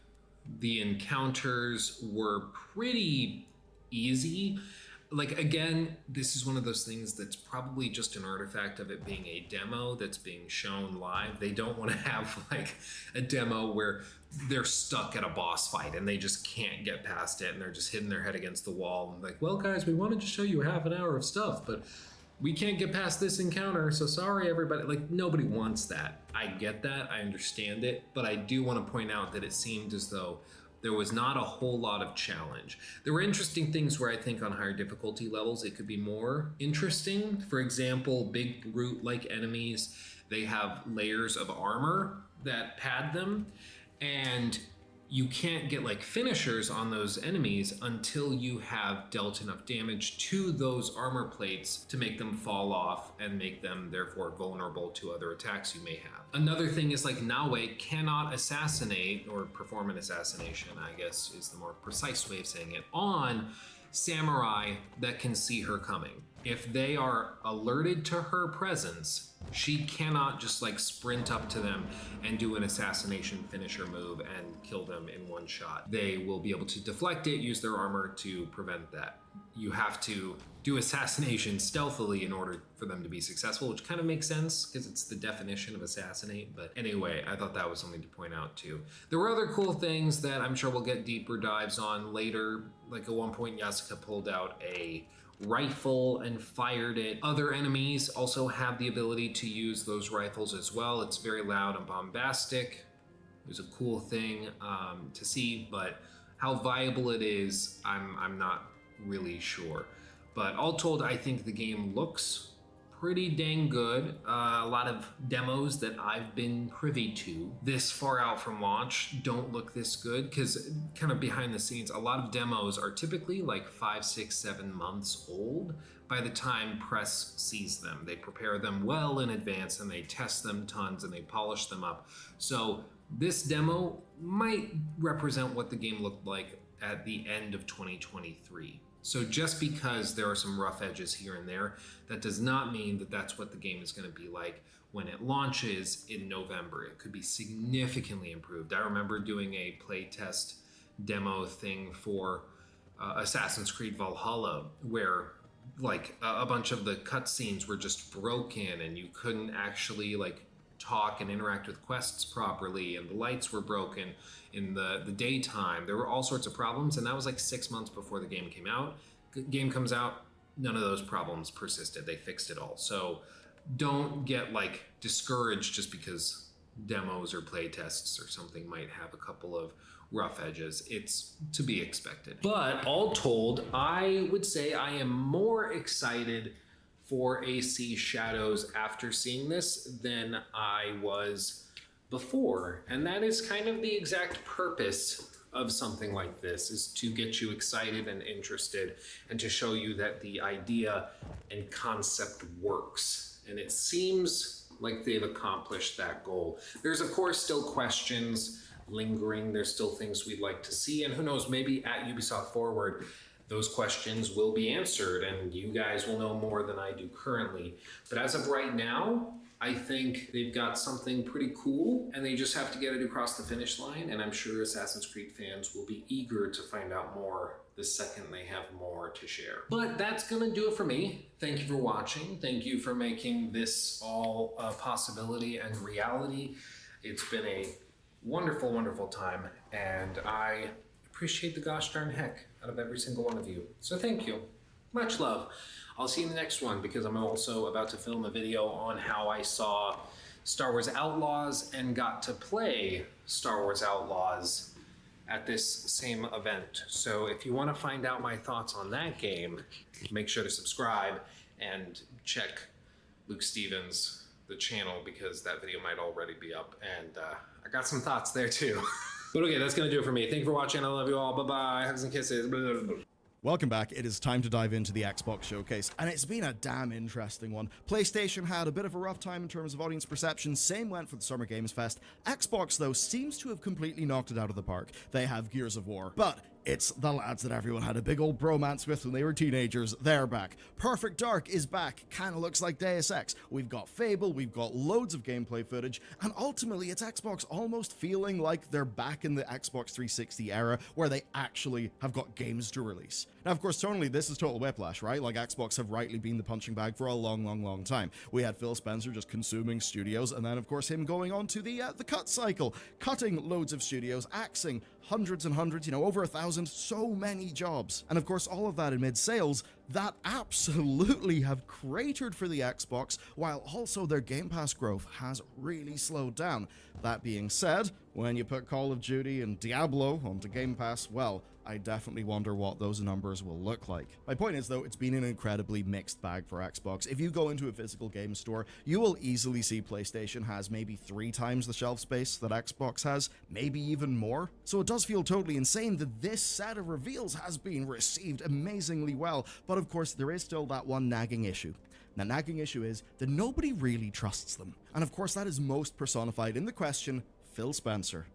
the encounters were pretty easy. Like, again, this is one of those things that's probably just an artifact of it being a demo that's being shown live. They don't want to have like a demo where they're stuck at a boss fight and they just can't get past it and they're just hitting their head against the wall and like, well guys, we wanted to show you half an hour of stuff, but we can't get past this encounter, so sorry everybody. Like, nobody wants that. I get that, I understand it, but I do want to point out that it seemed as though there was not a whole lot of challenge. There were interesting things where I think on higher difficulty levels it could be more interesting. For example, big brute-like enemies, they have layers of armor that pad them, and you can't get like finishers on those enemies until you have dealt enough damage to those armor plates to make them fall off and make them therefore vulnerable to other attacks you may have. Another thing is like Naoe cannot assassinate or perform an assassination, I guess is the more precise way of saying it, on samurai that can see her coming. If they are alerted to her presence, she cannot just like sprint up to them and do an assassination finisher move and kill them in one shot. They will be able to deflect it, use their armor to prevent that. You have to do assassination stealthily in order for them to be successful, which kind of makes sense because it's the definition of assassinate. But anyway, I thought that was something to point out too. There were other cool things that I'm sure we'll get deeper dives on later. Like at one point, Yasuka pulled out a rifle and fired it. Other enemies also have the ability to use those rifles as well. It's very loud and bombastic. It was a cool thing to see, but how viable it is, I'm not really sure. But all told, I think the game looks pretty dang good. A lot of demos that I've been privy to this far out from launch don't look this good, because kind of behind the scenes, a lot of demos are typically like 5, 6, 7 months old by the time press sees them. They prepare them well in advance and they test them tons and they polish them up. So this demo might represent what the game looked like at the end of 2023. So just because there are some rough edges here and there, that does not mean that that's what the game is going to be like when it launches in November. It could be significantly improved. I remember doing a playtest demo thing for Assassin's Creed Valhalla, where like a bunch of the cutscenes were just broken and you couldn't actually like talk and interact with quests properly, and the lights were broken in the daytime. There were all sorts of problems, and that was like 6 months before the game came out. Game comes out, none of those problems persisted. They fixed it all. So don't get like discouraged just because demos or play tests or something might have a couple of rough edges. It's to be expected. But all told, I would say I am more excited for AC Shadows after seeing this than I was before. And that is kind of the exact purpose of something like this, is to get you excited and interested and to show you that the idea and concept works. And it seems like they've accomplished that goal. There's of course still questions lingering. There's still things we'd like to see, and who knows, maybe at Ubisoft Forward those questions will be answered and you guys will know more than I do currently. But as of right now, I think they've got something pretty cool and they just have to get it across the finish line, and I'm sure Assassin's Creed fans will be eager to find out more the second they have more to share. But that's gonna do it for me. Thank you for watching. Thank you for making this all a possibility and reality. It's been a wonderful, wonderful time, and I appreciate the gosh darn heck out of every single one of you. So thank you. Much love. I'll see you in the next one, because I'm also about to film a video on how I saw Star Wars Outlaws and got to play Star Wars Outlaws at this same event. So if you want to find out my thoughts on that game, make sure to subscribe and check Luke Stevens, the channel, because that video might already be up, and I got some thoughts there too. But okay, that's gonna do it for me. Thank you for watching. I love you all. Bye-bye. Hugs and kisses. Blah, blah, blah. Welcome back. It is time to dive into the Xbox showcase, and it's been a damn interesting one. PlayStation had a bit of a rough time in terms of audience perception. Same went for the Summer Games Fest. Xbox, though, seems to have completely knocked it out of the park. They have Gears of War, but it's the lads that everyone had a big old bromance with when they were teenagers. They're back. Perfect Dark is back. Kinda looks like Deus Ex. We've got Fable, we've got loads of gameplay footage, and ultimately it's Xbox almost feeling like they're back in the Xbox 360 era, where they actually have got games to release. Now, of course, tonally, this is total whiplash, right? Like, Xbox have rightly been the punching bag for a long time. We had Phil Spencer just consuming studios, and then, of course, him going on to the cut cycle, cutting loads of studios, axing hundreds and hundreds, over 1,000, so many jobs. And of course, all of that amid sales that absolutely have cratered for the Xbox, while also their Game Pass growth has really slowed down. That being said, when you put Call of Duty and Diablo onto Game Pass, well, I definitely wonder what those numbers will look like. My point is, though, it's been an incredibly mixed bag for Xbox. If you go into a physical game store, you will easily see PlayStation has maybe 3 times the shelf space that Xbox has, maybe even more. So it does feel totally insane that this set of reveals has been received amazingly well, but of course there is still that one nagging issue. The nagging issue is that nobody really trusts them. And of course that is most personified in the question, Phil Spencer.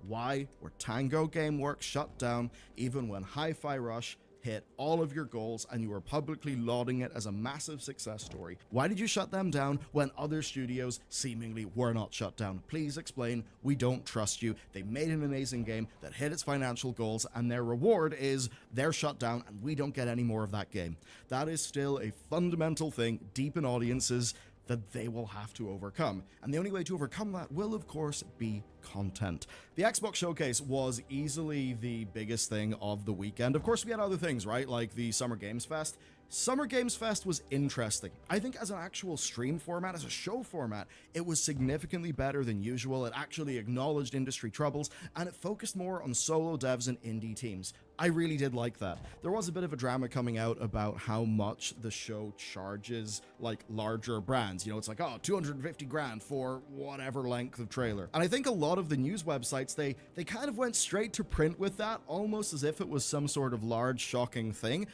Why were Tango Gameworks shut down even when Hi-Fi Rush hit all of your goals and you were publicly lauding it as a massive success story? Why did you shut them down when other studios seemingly were not shut down? Please explain. We don't trust you. They made an amazing game that hit its financial goals, and their reward is they're shut down and we don't get any more of that game. That is still a fundamental thing deep in audiences that they will have to overcome. And the only way to overcome that will, of course, be content. The Xbox Showcase was easily the biggest thing of the weekend. Of course, we had other things, right? Like the Summer Games Fest. Summer Games Fest was interesting. I think as an actual stream format, as a show format, it was significantly better than usual. It actually acknowledged industry troubles, and it focused more on solo devs and indie teams. I really did like that. There was a bit of a drama coming out about how much the show charges, like, larger brands. It's like, oh, 250 grand for whatever length of trailer. And I think a lot of the news websites, they kind of went straight to print with that, almost as if it was some sort of large, shocking thing.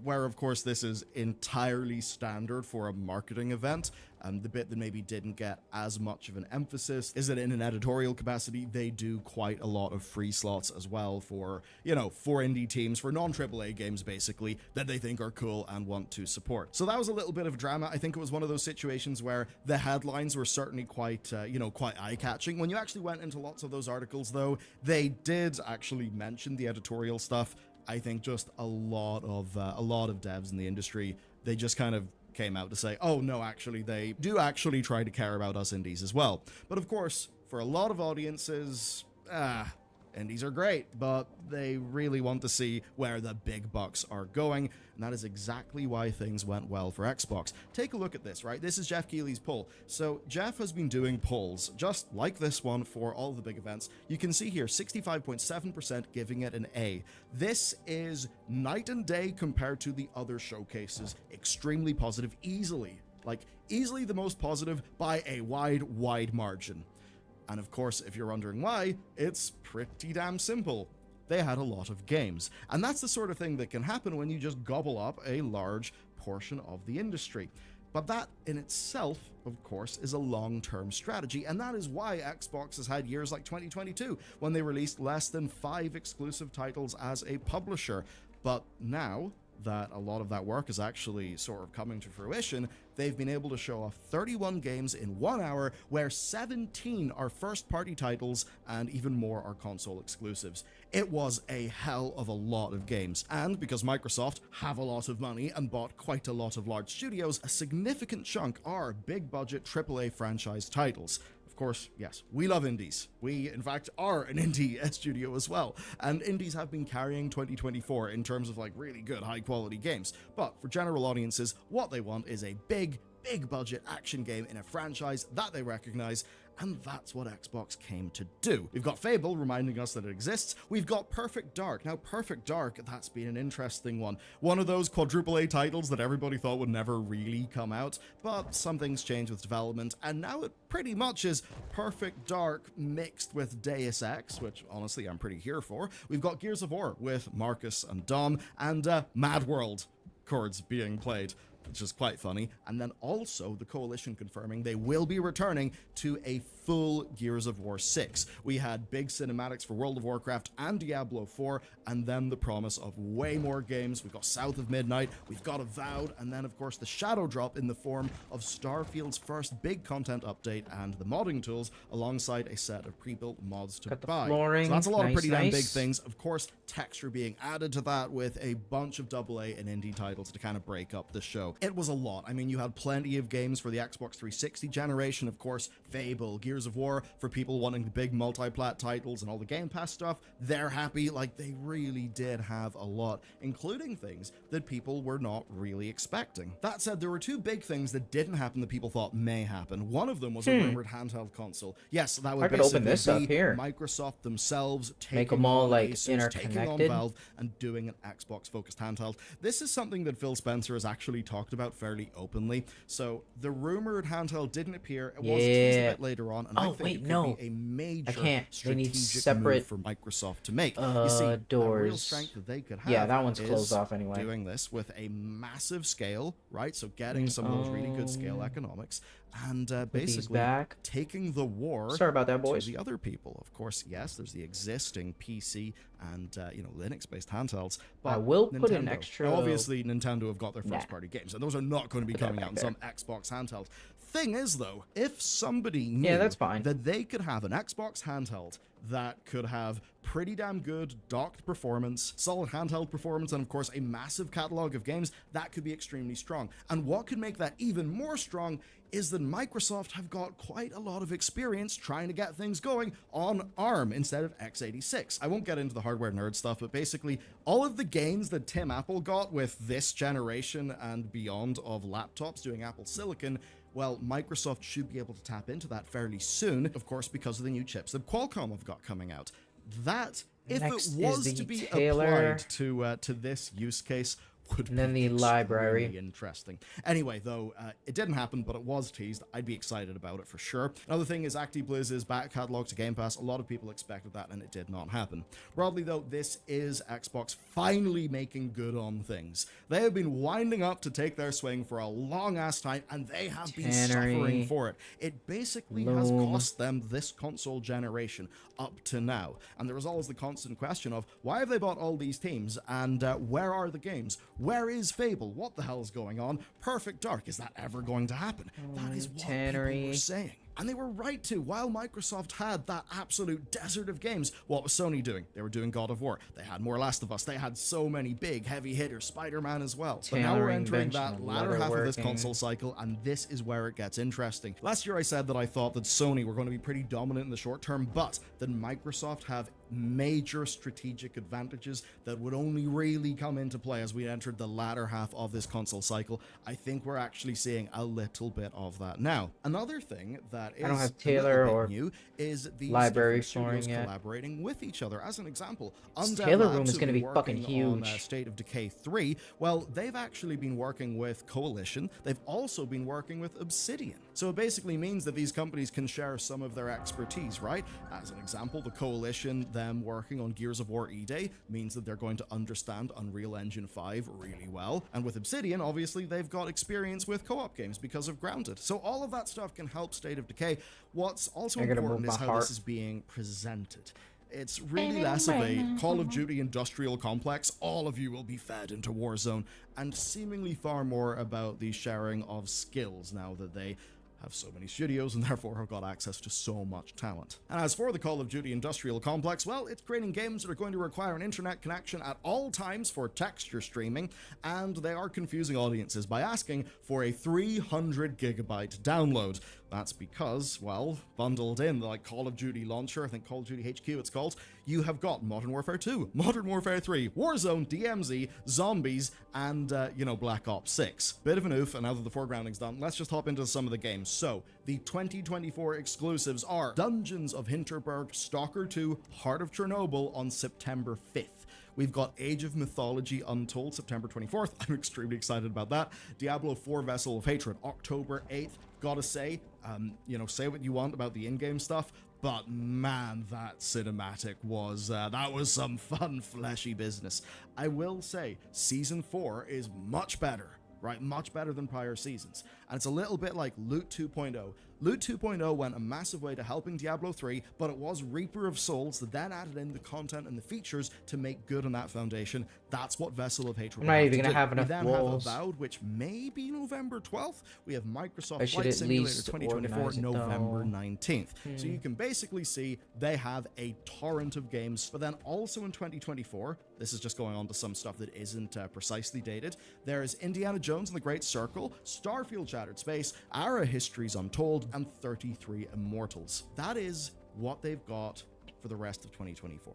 Where, of course, this is entirely standard for a marketing event. The bit that maybe didn't get as much of an emphasis is that in an editorial capacity, they do quite a lot of free slots as well for, for indie teams, for non-AAA games, basically, that they think are cool and want to support. So that was a little bit of drama. I think it was one of those situations where the headlines were certainly quite, quite eye-catching. When you actually went into lots of those articles, though, they did actually mention the editorial stuff I think just a lot of devs in the industry, they just kind of came out to say, oh no, actually they do actually try to care about us indies as well. But of course, for a lot of audiences, indies are great, but they really want to see where the big bucks are going, and that is exactly why things went well for Xbox. Take a look at this, right? This is Jeff Keighley's poll. So Jeff has been doing polls, just like this one, for all the big events. You can see here, 65.7% giving it an A. This is night and day compared to the other showcases. Extremely positive, easily the most positive by a wide margin. And of course, if you're wondering why, it's pretty damn simple. They had a lot of games. And that's the sort of thing that can happen when you just gobble up a large portion of the industry. But that in itself, of course, is a long-term strategy, and that is why Xbox has had years like 2022, when they released less than 5 exclusive titles as a publisher. But now that a lot of that work is actually sort of coming to fruition, they've been able to show off 31 games in 1 hour, where 17 are first-party titles and even more are console exclusives. It was a hell of a lot of games, and because Microsoft have a lot of money and bought quite a lot of large studios, a significant chunk are big-budget AAA franchise titles. Of course, yes, we love indies. We, in fact, are an indie studio as well. And indies have been carrying 2024 in terms of really good, high-quality games. But for general audiences, what they want is a big budget action game in a franchise that they recognize, and that's what Xbox came to do. We've got Fable reminding us that it exists. We've got Perfect Dark. Now, Perfect Dark, that's been an interesting one. One of those quadruple A titles that everybody thought would never really come out, but some things changed with development, and now it pretty much is Perfect Dark mixed with Deus Ex, which honestly I'm pretty here for. We've got Gears of War with Marcus and Dom, and Mad World chords being played, which is quite funny. And then also the Coalition confirming they will be returning to a full Gears of War 6. We had big cinematics for World of Warcraft and Diablo 4, and then the promise of way more games. We've got South of Midnight, we've got Avowed, and then of course the shadow drop in the form of Starfield's first big content update and the modding tools, alongside a set of pre-built mods to buy. Flooring. So that's a lot of pretty damn Nice. big things. Of course, texture being added to that with a bunch of AA and indie titles to kind of break up the show. It was a lot. I mean, you had plenty of games for the Xbox 360 generation, of course, Fable, Gears of War, for people wanting the big multi-plat titles and all the Game Pass stuff. They're happy. They really did have a lot, including things that people were not really expecting. That said, there were 2 big things that didn't happen that people thought may happen. One of them was a rumored handheld console. Yes, that would I could basically open this up be here. Microsoft themselves taking Make them all, on like, Asus, taking on interconnected. Valve, and doing an Xbox-focused handheld. This is something that Phil Spencer has actually talked about fairly openly. So the rumored handheld didn't appear. It was teased a bit later on, and I think it could be a major They need strategic separate move for Microsoft to make. You see, a real doors. strength that they could have. Yeah, that one's is closed off anyway. Doing this with a massive scale, right? So getting some of those really good scale economics, and basically back. taking the war Sorry about that, boys. to the other people. Of course, yes, there's the existing PC and Linux-based handhelds. But I will put an Nintendo- extra- Now, obviously, Nintendo have got their first-party games, and those are not going to be Put that coming back out in there. some Xbox handheld. Thing is, though, if somebody knew Yeah, that's fine. that they could have an Xbox handheld that could have pretty damn good docked performance, solid handheld performance, and of course a massive catalog of games, that could be extremely strong. And what could make that even more strong is that Microsoft have got quite a lot of experience trying to get things going on ARM instead of x86. I won't get into the hardware nerd stuff, but basically all of the gains that Tim Apple got with this generation and beyond of laptops doing Apple Silicon, well, Microsoft should be able to tap into that fairly soon, of course, because of the new chips that Qualcomm have got coming out. That, if Next it is was the to be Taylor. applied to this use case, would And then be the library. extremely interesting. Anyway, though, it didn't happen, but it was teased. I'd be excited about it for sure. Another thing is ActiBlizz's back catalog to Game Pass. A lot of people expected that, and it did not happen. Broadly, though, this is Xbox finally making good on things. They have been winding up to take their swing for a long-ass time, and they have been suffering for it. It basically has cost them this console generation up to now. And there is always the constant question of, why have they bought all these teams, and where are the games? Where is Fable? What the hell is going on? Perfect Dark, is that ever going to happen? That is what people were saying. And they were right to. While Microsoft had that absolute desert of games, what was Sony doing? They were doing God of War. They had more Last of Us. They had so many big, heavy hitters, Spider-Man as well. But now we're entering that latter half of this console cycle, and this is where it gets interesting. Last year I said that I thought that Sony were going to be pretty dominant in the short term, but that Microsoft have major strategic advantages that would only really come into play as we entered the latter half of this console cycle. I think we're actually seeing a little bit of that now. Another thing that is I don't have Taylor or new is these library studios flooring yet. collaborating with each other. As an example, Taylor room Labs, is who going to have be been fucking working on, huge. State of Decay 3, well, they've actually been working with Coalition. They've also been working with Obsidian. So it basically means that these companies can share some of their expertise, right? As an example, the Coalition, them working on Gears of War E-Day, means that they're going to understand Unreal Engine 5 really well. And with Obsidian, obviously, they've got experience with co-op games because of Grounded. So all of that stuff can help State of Decay. What's also important is how this is being presented. It's really less of a Call of Duty industrial complex, all of you will be fed into Warzone, and seemingly far more about the sharing of skills now that they have so many studios and therefore have got access to so much talent. And as for the Call of Duty industrial complex, well, it's creating games that are going to require an internet connection at all times for texture streaming, and they are confusing audiences by asking for a 300 gigabyte download. That's because, well, bundled in the Call of Duty launcher, I think Call of Duty HQ it's called, you have got Modern Warfare 2, Modern Warfare 3, Warzone, DMZ, Zombies, and, Black Ops 6. Bit of an oof, and now that the foregrounding's done, let's just hop into some of the games. So, the 2024 exclusives are Dungeons of Hinterberg, Stalker 2, Heart of Chernobyl on September 5th. We've got Age of Mythology Untold, September 24th. I'm extremely excited about that. Diablo 4 Vessel of Hatred, October 8th. Gotta say, say what you want about the in-game stuff, but man, that cinematic was, that was some fun, fleshy business. I will say, Season 4 is much better, right? Much better than prior seasons. And it's a little bit like Loot 2.0. Loot 2.0 went a massive way to helping Diablo 3, but it was Reaper of Souls that then added in the content and the features to make good on that foundation. That's what Vessel of Hatred I'm not even gonna have enough We then walls. have Avowed, which may be November 12th. We have Microsoft I should Flight at Simulator least 2024, organize it, November though. 19th. So you can basically see they have a torrent of games. But then also in 2024, this is just going on to some stuff that isn't precisely dated, there's Indiana Jones and the Great Circle, Starfield Shattered Space, Ara Histories Untold, and 33 Immortals. That is what they've got for the rest of 2024.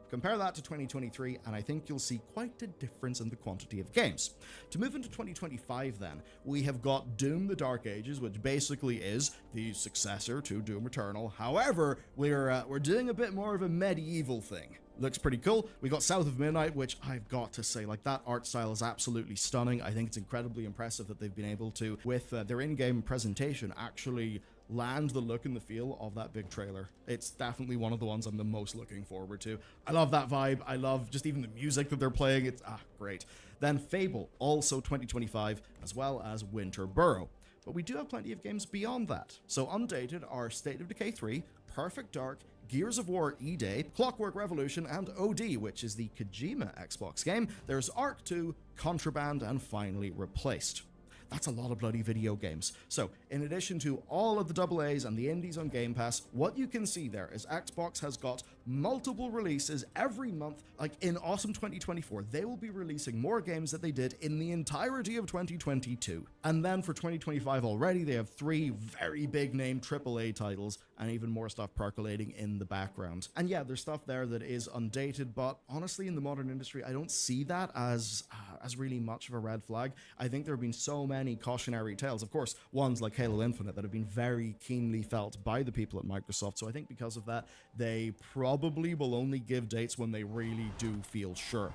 Compare that to 2023, and I think you'll see quite a difference in the quantity of games. To move into 2025 then, we have got Doom the Dark Ages, which basically is the successor to Doom Eternal. However, we're doing a bit more of a medieval thing. Looks pretty cool. We got South of Midnight, which I've got to say, that art style is absolutely stunning. I think it's incredibly impressive that they've been able to, with their in-game presentation, actually land the look and the feel of that big trailer. It's definitely one of the ones I'm the most looking forward to. I love that vibe. I love just even the music that they're playing. It's great. Then Fable, also 2025, as well as Winter Burrow. But we do have plenty of games beyond that. So undated are State of Decay 3, Perfect Dark, Gears of War E-Day, Clockwork Revolution, and OD, which is the Kojima Xbox game. There's Ark 2, Contraband, and finally Replaced. That's a lot of bloody video games. So, in addition to all of the AA's and the indies on Game Pass, what you can see there is Xbox has got multiple releases every month. In Awesome 2024, they will be releasing more games than they did in the entirety of 2022. And then for 2025 already, they have 3 very big name AAA titles and even more stuff percolating in the background. And yeah, there's stuff there that is undated, but honestly, in the modern industry, I don't see that as really much of a red flag. I think there have been so many cautionary tales, of course, ones like Halo Infinite that have been very keenly felt by the people at Microsoft. So I think because of that, they probably will only give dates when they really do feel sure.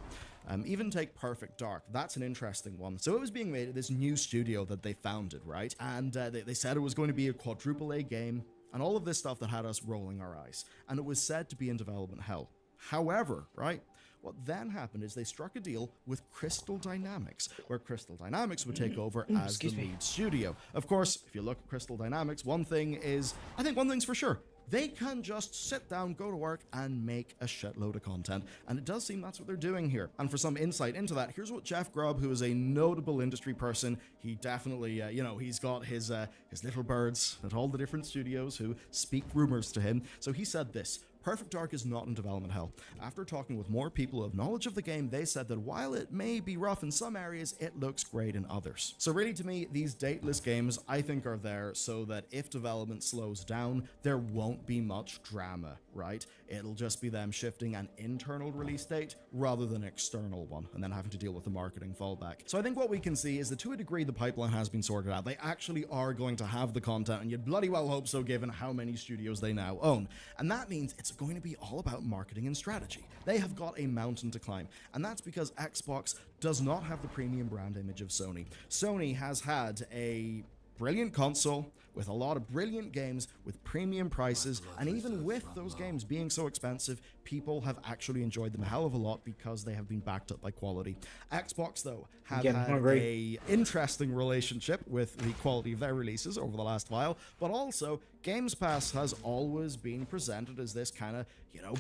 Even take Perfect Dark. That's an interesting one. So it was being made at this new studio that they founded, right? And they said it was going to be a quadruple A game and all of this stuff that had us rolling our eyes. And it was said to be in development hell. However, right? What then happened is they struck a deal with Crystal Dynamics, where Crystal Dynamics would take over as the lead studio. Of course, if you look at Crystal Dynamics, I think one thing's for sure, they can just sit down, go to work, and make a shitload of content. And it does seem that's what they're doing here. And for some insight into that, here's what Jeff Grubb, who is a notable industry person, he definitely, he's got his little birds at all the different studios who speak rumors to him. So he said this: Perfect Dark is not in development hell. After talking with more people who have knowledge of the game, they said that while it may be rough in some areas, it looks great in others. So really, to me, these dateless games, I think, are there so that if development slows down, there won't be much drama, right? It'll just be them shifting an internal release date rather than an external one, and then having to deal with the marketing fallback. So I think what we can see is that to a degree, the pipeline has been sorted out. They actually are going to have the content, and you'd bloody well hope so given how many studios they now own. And that means it's going to be all about marketing and strategy. They have got a mountain to climb, and that's because Xbox does not have the premium brand image of Sony. Sony has had a brilliant console with a lot of brilliant games with premium prices, and even with those games being so expensive, people have actually enjoyed them a hell of a lot because they have been backed up by quality. Xbox, though, have had a interesting relationship with the quality of their releases over the last while, but also Games Pass has always been presented as this kind of,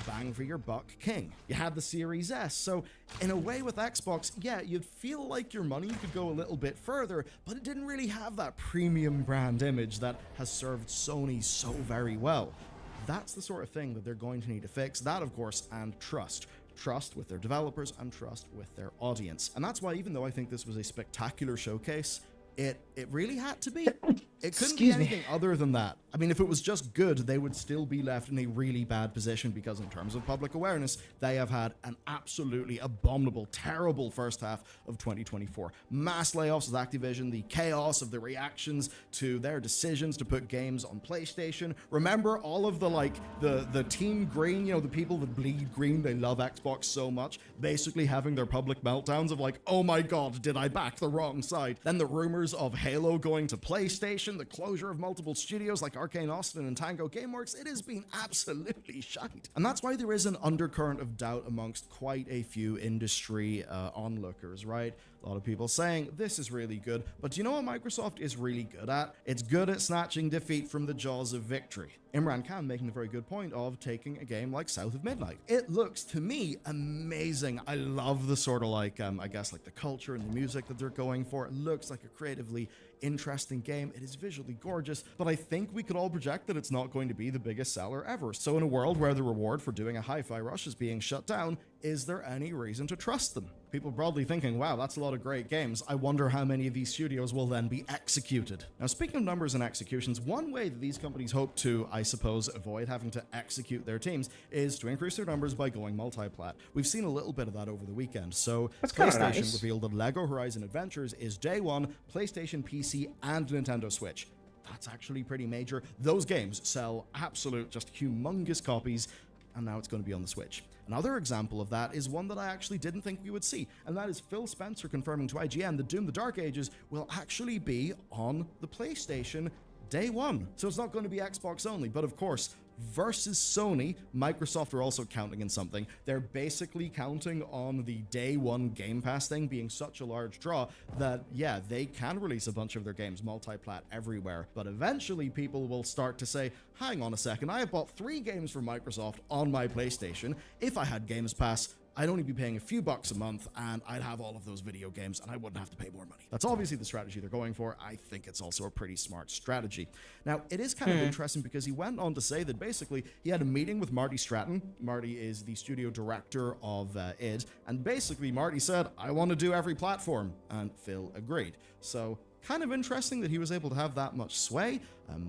bang for your buck king. You had the Series S, so in a way with Xbox, yeah, you'd feel like your money could go a little bit further, but it didn't really have that premium brand image that has served Sony so very well. That's the sort of thing that they're going to need to fix. That, of course, and trust. Trust with their developers and trust with their audience. And that's why, even though I think this was a spectacular showcase, it really had to be. It couldn't be anything other than that. I mean, if it was just good, they would still be left in a really bad position because in terms of public awareness, they have had an absolutely abominable, terrible first half of 2024. Mass layoffs with Activision, the chaos of the reactions to their decisions to put games on PlayStation. Remember all of the Team Green, the people that bleed green, they love Xbox so much, basically having their public meltdowns of like, oh my god, did I back the wrong side? Then the rumors of Halo going to PlayStation, the closure of multiple studios like Arcane Austin and Tango Gameworks, it has been absolutely shite. And that's why there is an undercurrent of doubt amongst quite a few industry onlookers, right? A lot of people saying this is really good, but do you know what Microsoft is really good at? It's good at snatching defeat from the jaws of victory. Imran Khan making the very good point of taking a game like South of Midnight. It looks to me amazing. I love the sort of the culture and the music that they're going for. It looks like a creatively interesting game. It is visually gorgeous, but I think we could all project that it's not going to be the biggest seller ever. So in a world where the reward for doing a hi-fi rush is being shut down, is there any reason to trust them? People are probably thinking, wow, that's a lot of great games. I wonder how many of these studios will then be executed. Now, speaking of numbers and executions, one way that these companies hope to, I suppose, avoid having to execute their teams is to increase their numbers by going multi-plat. We've seen a little bit of that over the weekend. So PlayStation revealed that LEGO Horizon Adventures is day one, PlayStation, PC, and Nintendo Switch. That's actually pretty major. Those games sell absolute, just humongous copies, and now it's going to be on the Switch. Another example of that is one that I actually didn't think we would see, and that is Phil Spencer confirming to IGN that Doom: The Dark Ages will actually be on the PlayStation day one. So it's not going to be Xbox only, but of course, versus Sony, Microsoft are also counting in something. They're basically counting on the day one Game Pass thing being such a large draw that, yeah, they can release a bunch of their games multi-plat everywhere. But eventually people will start to say, hang on a second, I have bought 3 games from Microsoft on my PlayStation. If I had Games Pass, I'd only be paying a few bucks a month and I'd have all of those video games and I wouldn't have to pay more money. That's obviously the strategy they're going for. I think it's also a pretty smart strategy. Now, it is kind of interesting because he went on to say that basically he had a meeting with Marty Stratton. Marty is the studio director of id, and basically Marty said, I want to do every platform, and Phil agreed. So kind of interesting that he was able to have that much sway.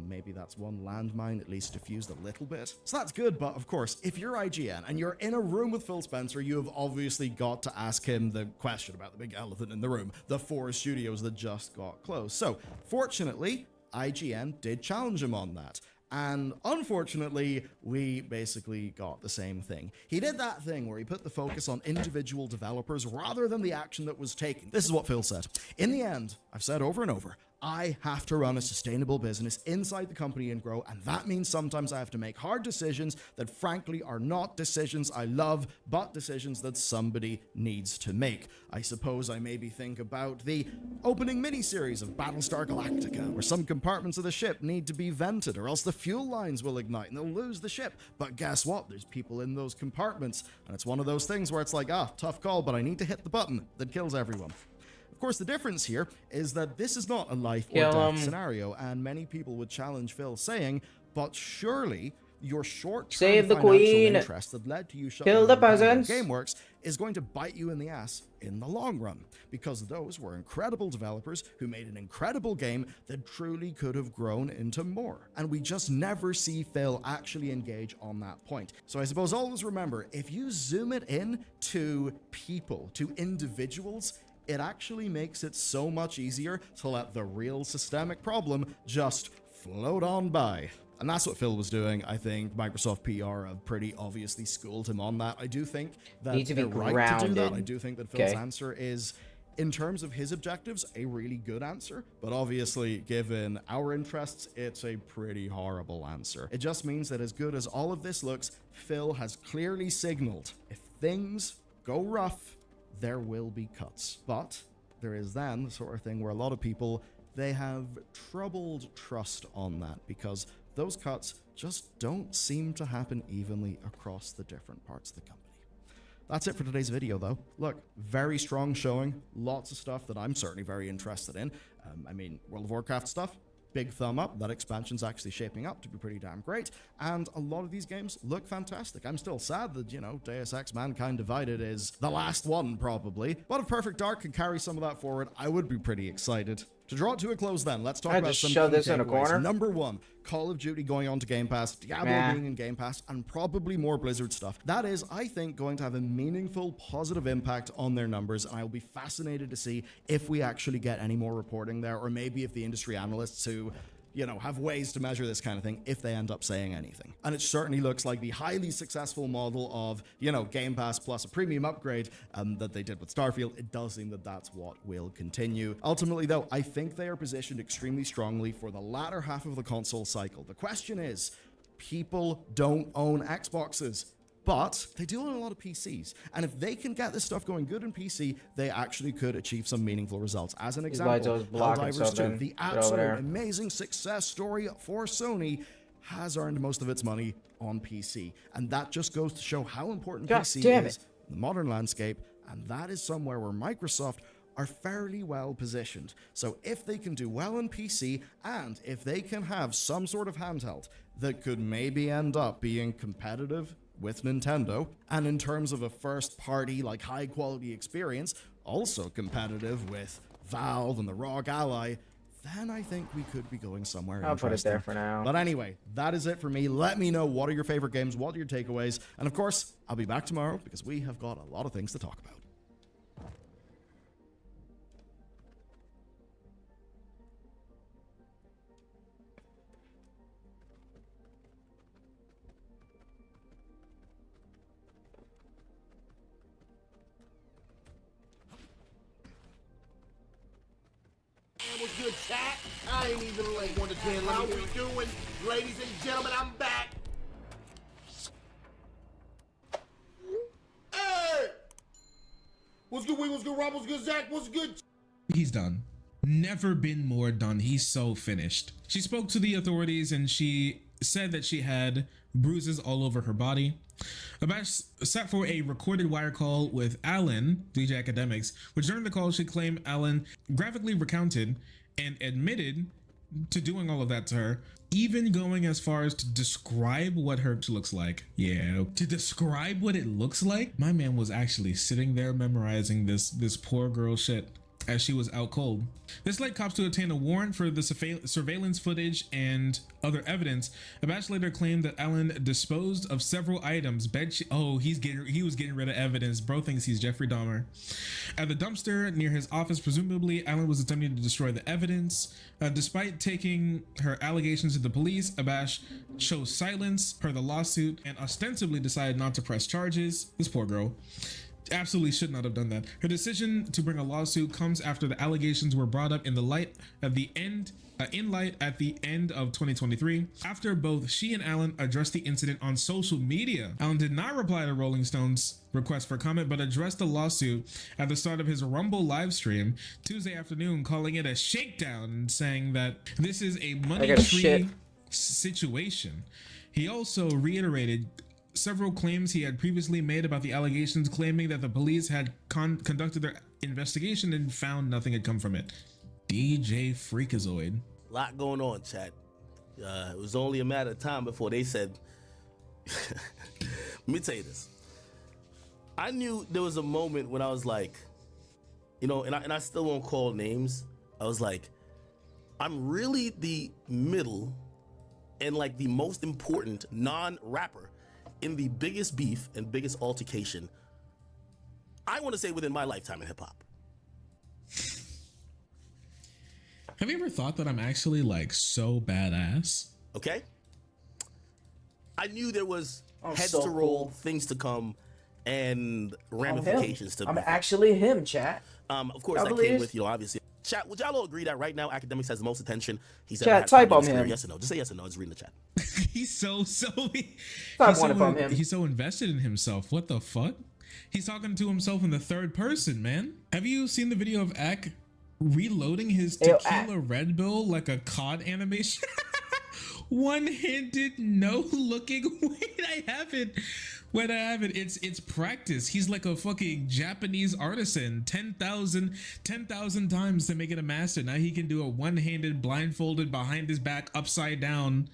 Maybe that's one landmine at least diffused a little bit. So that's good, but of course, if you're IGN and you're in a room with Phil Spencer, you have obviously got to ask him the question about the big elephant in the room, the 4 studios that just got closed. So fortunately, IGN did challenge him on that. And unfortunately, we basically got the same thing. He did that thing where he put the focus on individual developers rather than the action that was taken. This is what Phil said. In the end, I've said over and over, I have to run a sustainable business inside the company and grow, and that means sometimes I have to make hard decisions that frankly are not decisions I love, but decisions that somebody needs to make. I suppose I maybe think about the opening miniseries of Battlestar Galactica, where some compartments of the ship need to be vented or else the fuel lines will ignite and they'll lose the ship. But guess what? There's people in those compartments, and it's one of those things where it's like, tough call, but I need to hit the button that kills everyone. Of course, the difference here is that this is not a life or death scenario, and many people would challenge Phil saying, but surely your short-term Save the financial queen. interest that led to you Kill the shutting down peasants. GameWorks is going to bite you in the ass in the long run, because those were incredible developers who made an incredible game that truly could have grown into more. And we just never see Phil actually engage on that point. So I suppose always remember, if you zoom it in to people, to individuals, it actually makes it so much easier to let the real systemic problem just float on by. And that's what Phil was doing. I think Microsoft PR have pretty obviously schooled him on that. I do think that Need to be they're right to do that. grounded. I do think that Phil's Okay. answer is, in terms of his objectives, a really good answer. But obviously, given our interests, it's a pretty horrible answer. It just means that as good as all of this looks, Phil has clearly signaled, if things go rough, there will be cuts. But there is then the sort of thing where a lot of people, they have troubled trust on that, because those cuts just don't seem to happen evenly across the different parts of the company. That's it for today's video, though. Look, very strong showing, lots of stuff that I'm certainly very interested in. I mean, World of Warcraft stuff, big thumb up. That expansion's actually shaping up to be pretty damn great, and a lot of these games look fantastic. I'm still sad that, Deus Ex Mankind Divided is the last one, probably, but if Perfect Dark can carry some of that forward, I would be pretty excited. To draw it to a close then, let's talk I about just some shove key this in a takeaways. corner. Number one, Call of Duty going on to Game Pass, Diablo being in Game Pass, and probably more Blizzard stuff. That is, I think, going to have a meaningful, positive impact on their numbers, and I'll be fascinated to see if we actually get any more reporting there, or maybe if the industry analysts who have ways to measure this kind of thing, if they end up saying anything. And it certainly looks like the highly successful model of, Game Pass plus a premium upgrade that they did with Starfield. It does seem that that's what will continue. Ultimately, though, I think they are positioned extremely strongly for the latter half of the console cycle. The question is, people don't own Xboxes, but they do own a lot of PCs. And if they can get this stuff going good in PC, they actually could achieve some meaningful results. As an example, Helldivers 2, the absolute amazing success story for Sony, has earned most of its money on PC. And that just goes to show how important PC is in the modern landscape. And that is somewhere where Microsoft are fairly well positioned. So if they can do well on PC, and if they can have some sort of handheld that could maybe end up being competitive with Nintendo, and in terms of a first-party, high-quality experience, also competitive with Valve and the ROG Ally, then I think we could be going somewhere I'll put it there for now. But anyway, that is it for me. Let me know, what are your favorite games, what are your takeaways, and of course, I'll be back tomorrow because we have got a lot of things to talk about. What's good, chat? I ain't even late. 1 to 10. How we doing, ladies and gentlemen? I'm back. Hey! What's good, Wing? What's good, Rob? What's good, Zach? What's good? He's done. Never been more done. He's so finished. She spoke to the authorities and she said that she had bruises all over her body. Abash sat for a recorded wire call with Alan, DJ Academics, which during the call she claimed Alan graphically recounted and admitted to doing all of that to her, even going as far as to describe what her looks like. Yeah, to describe what it looks like. My man was actually sitting there memorizing this poor girl shit as she was out cold. This led cops to obtain a warrant for the surveillance footage and other evidence. Abash later claimed that Alan disposed of several items. He was getting rid of evidence. Bro thinks he's Jeffrey Dahmer. At the dumpster near his office, presumably, Alan was attempting to destroy the evidence. Despite taking her allegations to the police, Abash chose silence, heard the lawsuit, and ostensibly decided not to press charges. This poor girl. absolutely should not have done that. Her decision to bring a lawsuit comes after the allegations were brought up in light at the end of 2023. After both she and Allen addressed the incident on social media, Allen did not reply to Rolling Stone's request for comment, but addressed the lawsuit at the start of his Rumble live stream Tuesday afternoon, calling it a shakedown and saying that this is a money tree situation. He also reiterated several claims he had previously made about the allegations, claiming that the police had conducted their investigation and found nothing had come from it. DJ Freakazoid. Lot going on, chat. It was only a matter of time before they said, let me tell you this. I knew there was a moment when I was like, you know, and I still won't call names. I was like, I'm really the middle and like the most important non-rapper in the biggest beef and biggest altercation, I want to say, within my lifetime in hip hop. Have you ever thought that I'm actually like so badass? Okay. I knew there was heads so to roll, cool. things to come, and ramifications to. I'm actually him, chat. Of course, that came with, you know, obviously. Chat, would y'all all agree that right now academics has the most attention he's ever had? Type on him. Yes or no? Just say yes or no. Just read in the chat. He's so him. He's so invested in himself. What the fuck? He's talking to himself in the third person, man. Have you seen the video of Ak reloading his tequila Red Bull like a COD animation? One-handed, no looking. Wait, I have it. When I have it, it's practice. He's like a fucking Japanese artisan. 10,000 times to make it a master. Now he can do a one-handed, blindfolded, behind his back, upside down,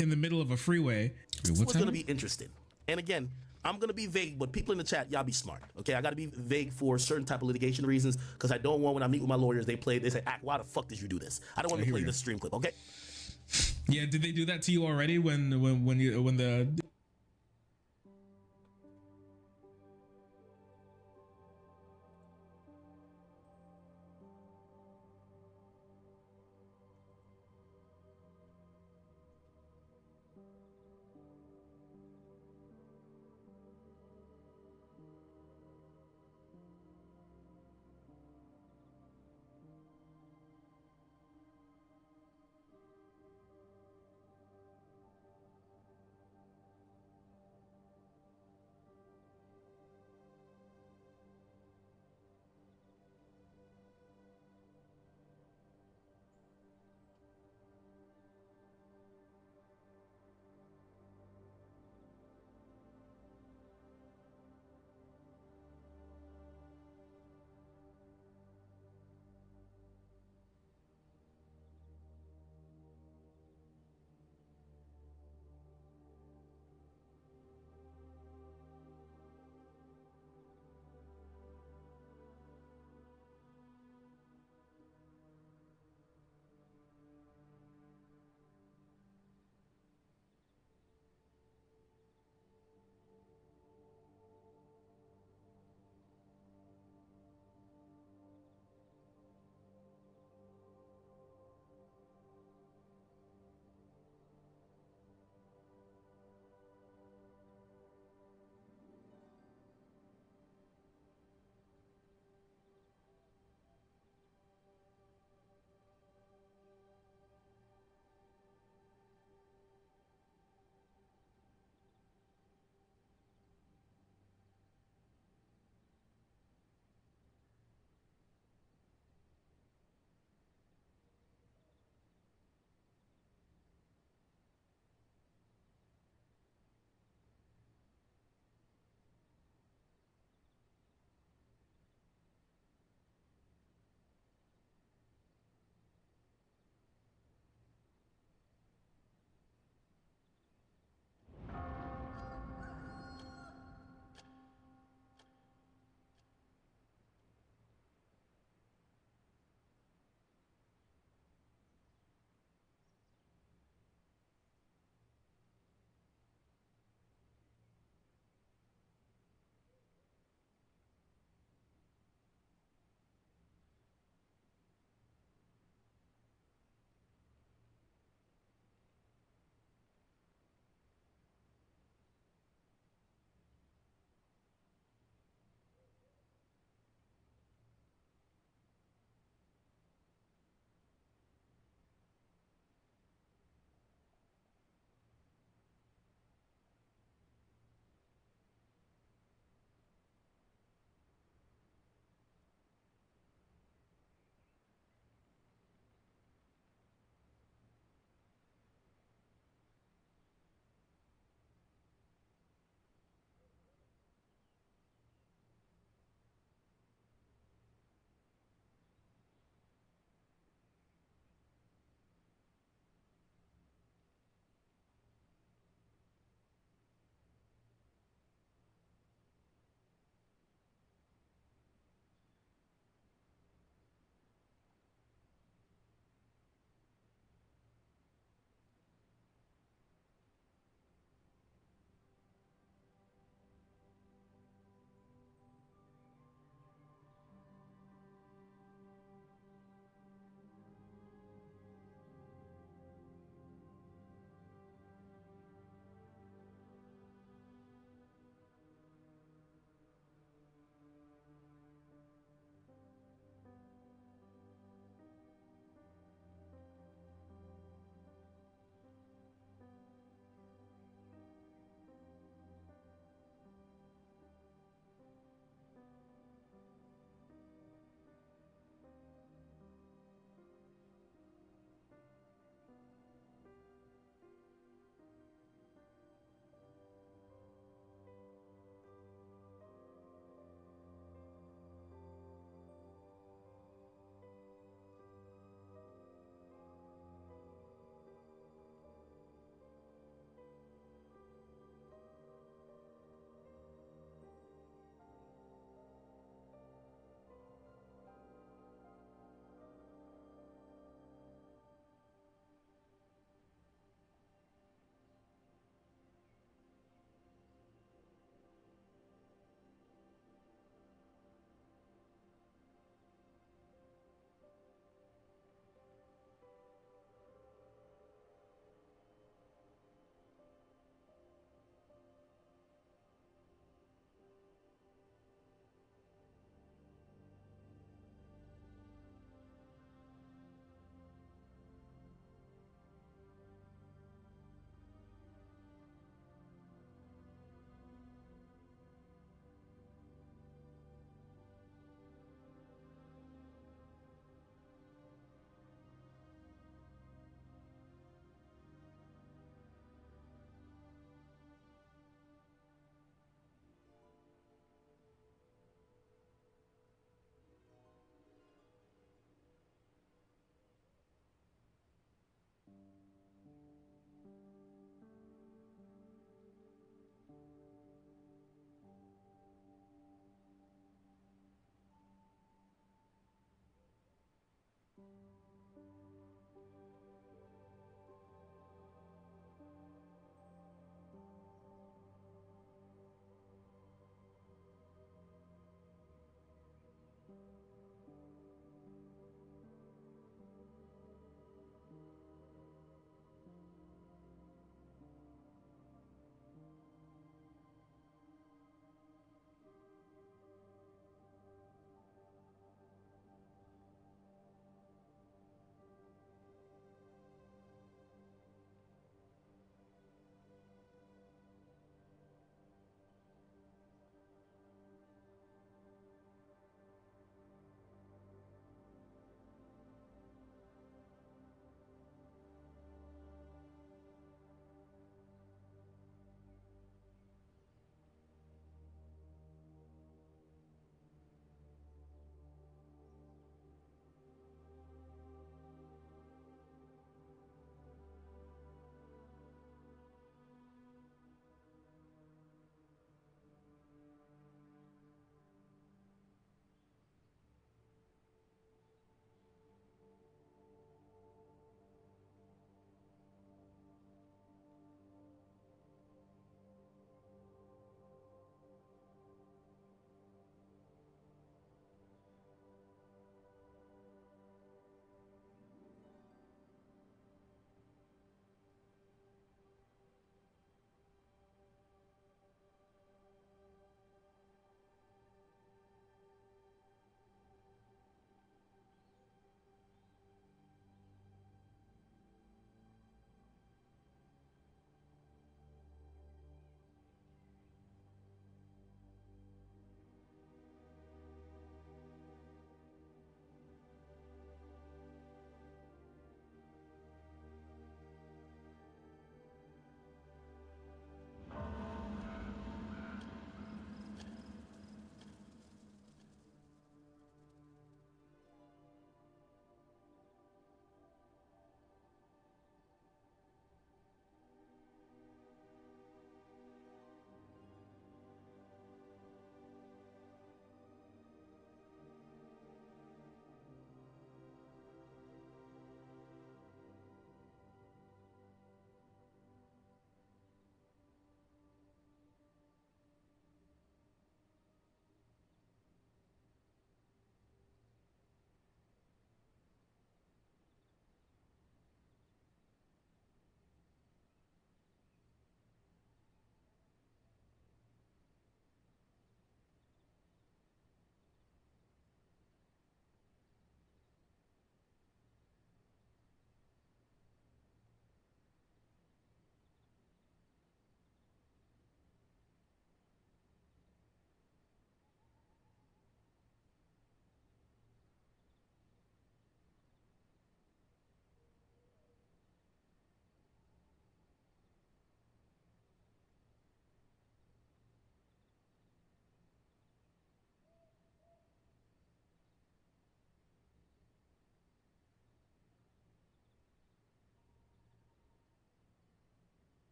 in the middle of a freeway. What's going to be interesting? And again, I'm going to be vague, but people in the chat, y'all be smart. Okay, I got to be vague for certain type of litigation reasons, because I don't want, when I meet with my lawyers, they say, why the fuck did you do this? I don't want to play this stream clip. Okay. Yeah, did they do that to you already when the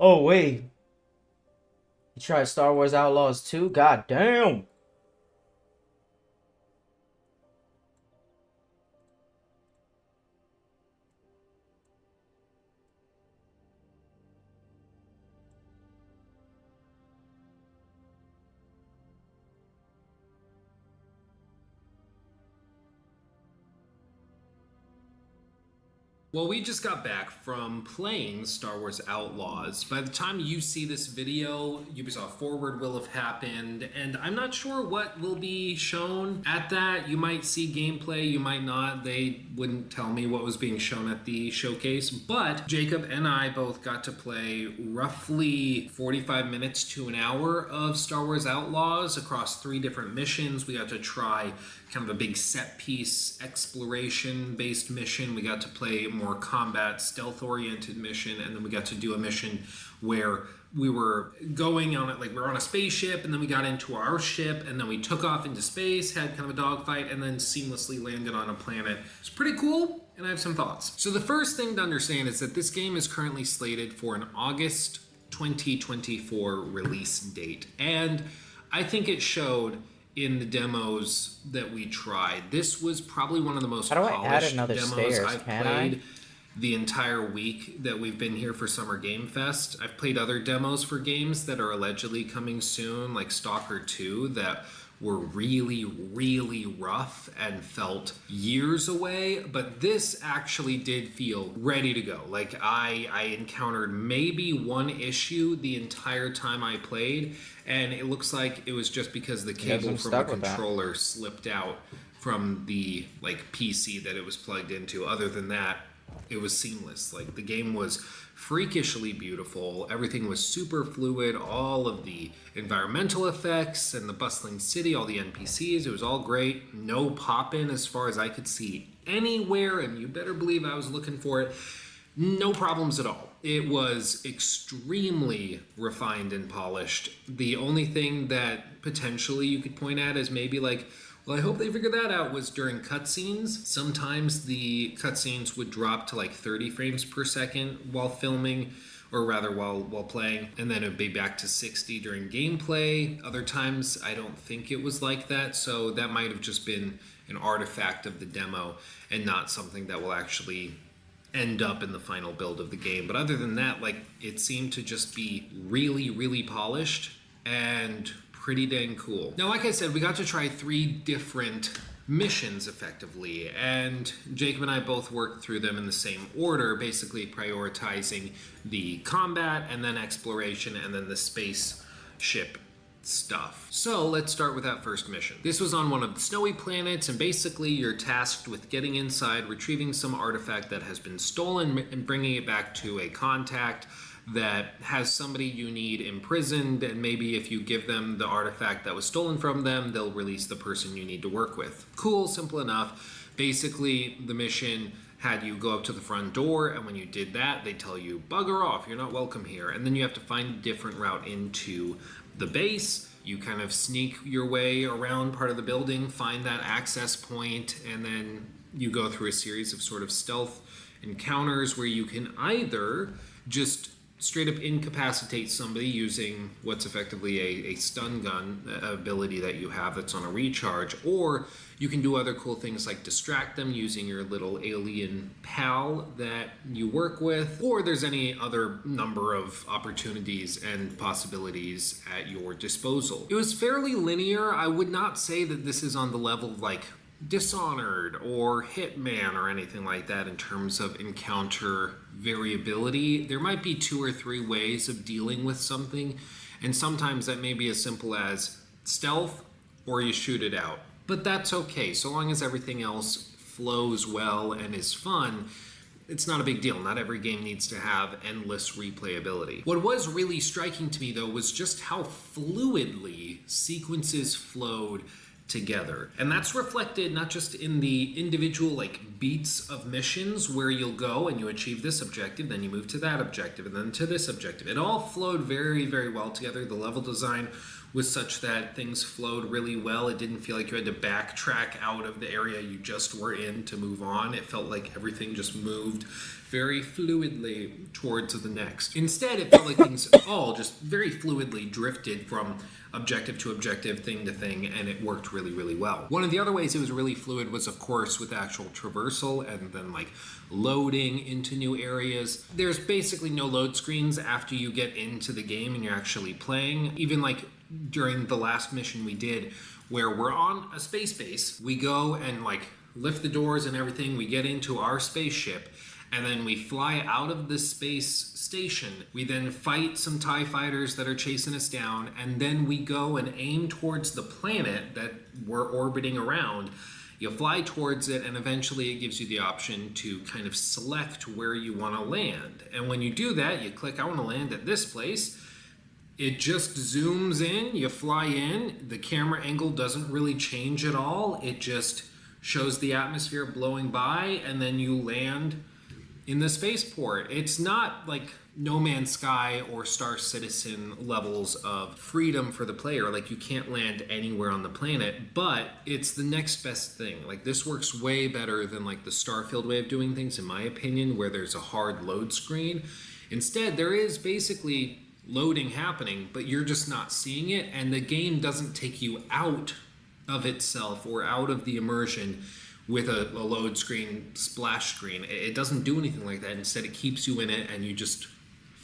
Oh, wait. You tried Star Wars Outlaws 2? God damn. Well, we just got back from playing Star Wars Outlaws. By the time you see this video, Ubisoft Forward will have happened, and I'm not sure what will be shown at that. You might see gameplay, you might not. They wouldn't tell me what was being shown at the showcase, but Jacob and I both got to play roughly 45 minutes to an hour of Star Wars Outlaws across 3 different missions. We got to try kind of a big set piece exploration based mission. We got to play more combat stealth oriented mission, and then we got to do a mission where we were going on it, like we were on a spaceship, and then we got into our ship, and then we took off into space, had kind of a dogfight, and then seamlessly landed on a planet. It's pretty cool, and I have some thoughts. So the first thing to understand is that this game is currently slated for an August 2024 release date, and I think it showed in the demos that we tried. This was probably one of the most polished demos I've played the entire week that we've been here for Summer Game Fest. I've played other demos for games that are allegedly coming soon, like Stalker 2, that were really, really rough and felt years away, but this actually did feel ready to go. Like I encountered maybe one issue the entire time I played, and it looks like it was just because the cable from the controller slipped out from the like PC that it was plugged into. Other than that, it was seamless. Like the game was freakishly beautiful. Everything was super fluid. All of the environmental effects and the bustling city, all the NPCs, it was all great. No pop-in as far as I could see anywhere, and you better believe I was looking for it. No problems at all. It was extremely refined and polished. The only thing that potentially you could point at is maybe like, well, I hope they figured that out, was during cutscenes. Sometimes the cutscenes would drop to like 30 frames per second while filming, or rather while playing, and then it would be back to 60 during gameplay. Other times, I don't think it was like that, so that might have just been an artifact of the demo and not something that will actually end up in the final build of the game. But other than that, like, it seemed to just be really, really polished and pretty dang cool. Now, like I said, we got to try 3 different missions effectively, and Jacob and I both worked through them in the same order, basically prioritizing the combat and then exploration and then the spaceship stuff. So let's start with that first mission. This was on one of the snowy planets, and basically you're tasked with getting inside, retrieving some artifact that has been stolen, and bringing it back to a contact that has somebody you need imprisoned, and maybe if you give them the artifact that was stolen from them, they'll release the person you need to work with. Cool, simple enough. Basically, the mission had you go up to the front door, and when you did that, they tell you, bugger off, you're not welcome here. And then you have to find a different route into the base. You kind of sneak your way around part of the building, find that access point, and then you go through a series of sort of stealth encounters where you can either just straight up incapacitate somebody using what's effectively a stun gun ability that you have that's on a recharge, or you can do other cool things like distract them using your little alien pal that you work with, or there's any other number of opportunities and possibilities at your disposal. It was fairly linear. I would not say that this is on the level of like Dishonored or Hitman or anything like that in terms of encounter variability. There might be 2 or 3 ways of dealing with something, and sometimes that may be as simple as stealth or you shoot it out. But that's okay, so long as everything else flows well and is fun. It's not a big deal. Not every game needs to have endless replayability. What was really striking to me though was just how fluidly sequences flowed together. And that's reflected not just in the individual like beats of missions where you'll go and you achieve this objective, then you move to that objective, and then to this objective. It all flowed very, very well together. The level design was such that things flowed really well. It didn't feel like you had to backtrack out of the area you just were in to move on. It felt like everything just moved very fluidly towards the next. Instead, it felt like things all just very fluidly drifted from objective to objective, thing to thing, and it worked really, really well. One of the other ways it was really fluid was, of course, with actual traversal and then like loading into new areas. There's basically no load screens after you get into the game and you're actually playing. Even like during the last mission we did, where we're on a space base, we go and like lift the doors and everything, we get into our spaceship, and then we fly out of the space station. We then fight some TIE fighters that are chasing us down, and then we go and aim towards the planet that we're orbiting around. You fly towards it, and eventually it gives you the option to kind of select where you want to land. And when you do that, you click, I want to land at this place. It just zooms in, you fly in, the camera angle doesn't really change at all. It just shows the atmosphere blowing by, and then you land in the spaceport. It's not like No Man's Sky or Star Citizen levels of freedom for the player. Like, you can't land anywhere on the planet, but it's the next best thing. Like, this works way better than like the Starfield way of doing things, in my opinion, where there's a hard load screen. Instead, there is basically loading happening, but you're just not seeing it, and the game doesn't take you out of itself or out of the immersion with a load screen, splash screen. It doesn't do anything like that. Instead, it keeps you in it, and you just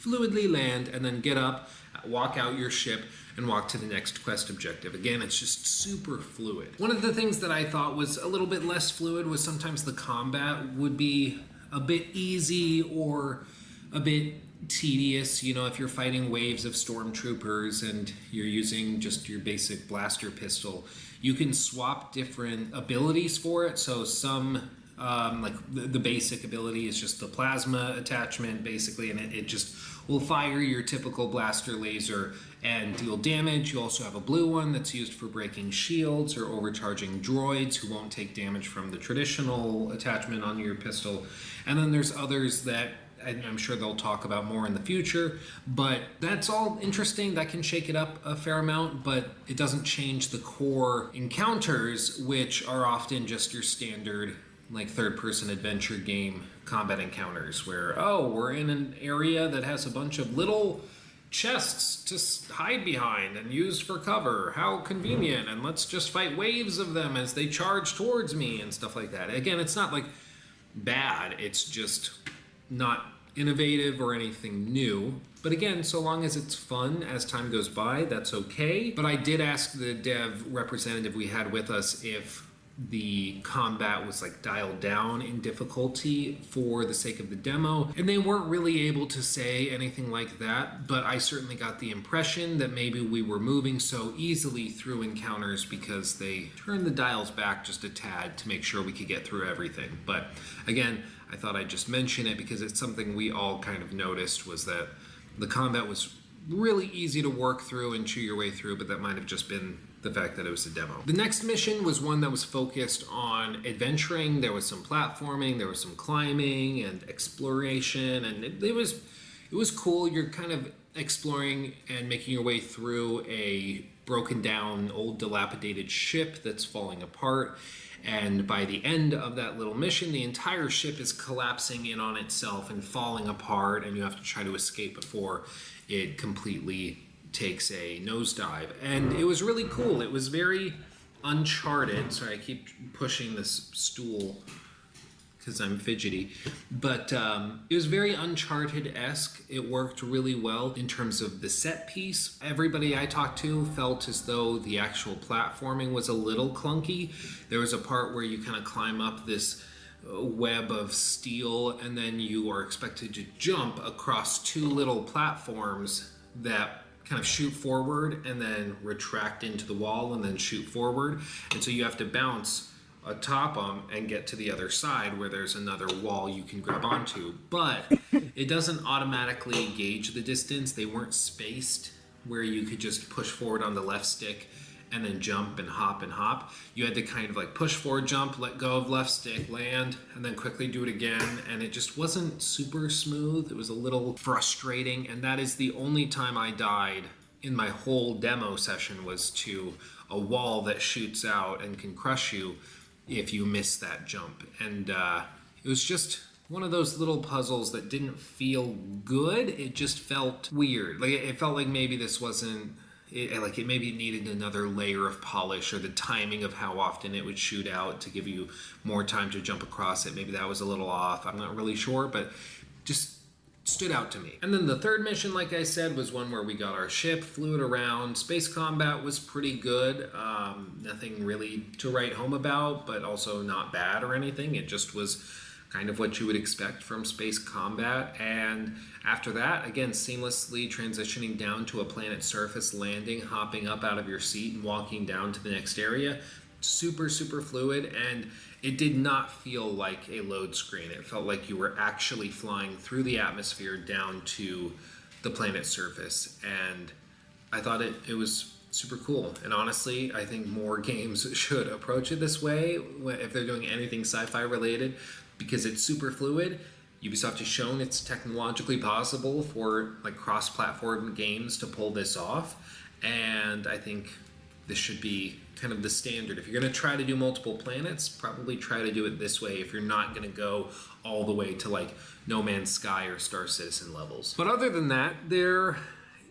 fluidly land and then get up, walk out your ship, and walk to the next quest objective. Again, it's just super fluid. One of the things that I thought was a little bit less fluid was sometimes the combat would be a bit easy or a bit tedious. You know, if you're fighting waves of stormtroopers and you're using just your basic blaster pistol, you can swap different abilities for it. So some like the basic ability is just the plasma attachment basically, and it just will fire your typical blaster laser and deal damage. You also have a blue one that's used for breaking shields or overcharging droids who won't take damage from the traditional attachment on your pistol. And then there's others that I'm sure they'll talk about more in the future, but that's all interesting. That can shake it up a fair amount, but it doesn't change the core encounters, which are often just your standard like third-person adventure game combat encounters where, oh, we're in an area that has a bunch of little chests to hide behind and use for cover. How convenient, and let's just fight waves of them as they charge towards me and stuff like that. Again, it's not like bad, it's just not innovative or anything new. But again, so long as it's fun as time goes by, that's okay. But I did ask the dev representative we had with us if the combat was like dialed down in difficulty for the sake of the demo, and they weren't really able to say anything like that, but I certainly got the impression that maybe we were moving so easily through encounters because they turned the dials back just a tad to make sure we could get through everything. But again, I thought I'd just mention it because it's something we all kind of noticed, was that the combat was really easy to work through and chew your way through, but that might have just been the fact that it was a demo. The next mission was one that was focused on adventuring. There was some platforming, there was some climbing and exploration, and it was cool. You're kind of exploring and making your way through a broken down, old dilapidated ship that's falling apart. And by the end of that little mission, the entire ship is collapsing in on itself and falling apart, and you have to try to escape before it completely takes a nosedive. And it was really cool. It was very Uncharted. Sorry, I keep pushing this stool because I'm fidgety. But it was very Uncharted-esque. It worked really well in terms of the set piece. Everybody I talked to felt as though the actual platforming was a little clunky. There was a part where you kind of climb up this web of steel, and then you are expected to jump across two little platforms that kind of shoot forward and then retract into the wall and then shoot forward. And so you have to bounce atop them and get to the other side where there's another wall you can grab onto. But it doesn't automatically gauge the distance. They weren't spaced where you could just push forward on the left stick and then jump and hop and hop. You had to kind of like push forward, jump, let go of left stick, land, and then quickly do it again. And it just wasn't super smooth. It was a little frustrating. And that is the only time I died in my whole demo session, was to a wall that shoots out and can crush you if you miss that jump. And it was just one of those little puzzles that didn't feel good. It just felt weird. Like it felt like maybe this wasn't it maybe needed another layer of polish, or the timing of how often it would shoot out to give you more time to jump across it. Maybe that was a little off. I'm not really sure, but just stood out to me. And then the third mission, like I said, was one where we got our ship, flew it around. Space combat was pretty good. Nothing really to write home about, but also not bad or anything. It just was kind of what you would expect from space combat. And after that, again, seamlessly transitioning down to a planet surface, landing, hopping up out of your seat and walking down to the next area. Super, super fluid, and it did not feel like a load screen. It felt like you were actually flying through the atmosphere down to the planet surface, and I thought it was super cool. And honestly, I think more games should approach it this way if they're doing anything sci-fi related, because it's super fluid. Ubisoft has shown it's technologically possible for like cross-platform games to pull this off, and I think this should be kind of the standard. If you're going to try to do multiple planets, probably try to do it this way if you're not going to go all the way to like No Man's Sky or Star Citizen levels. But other than that, there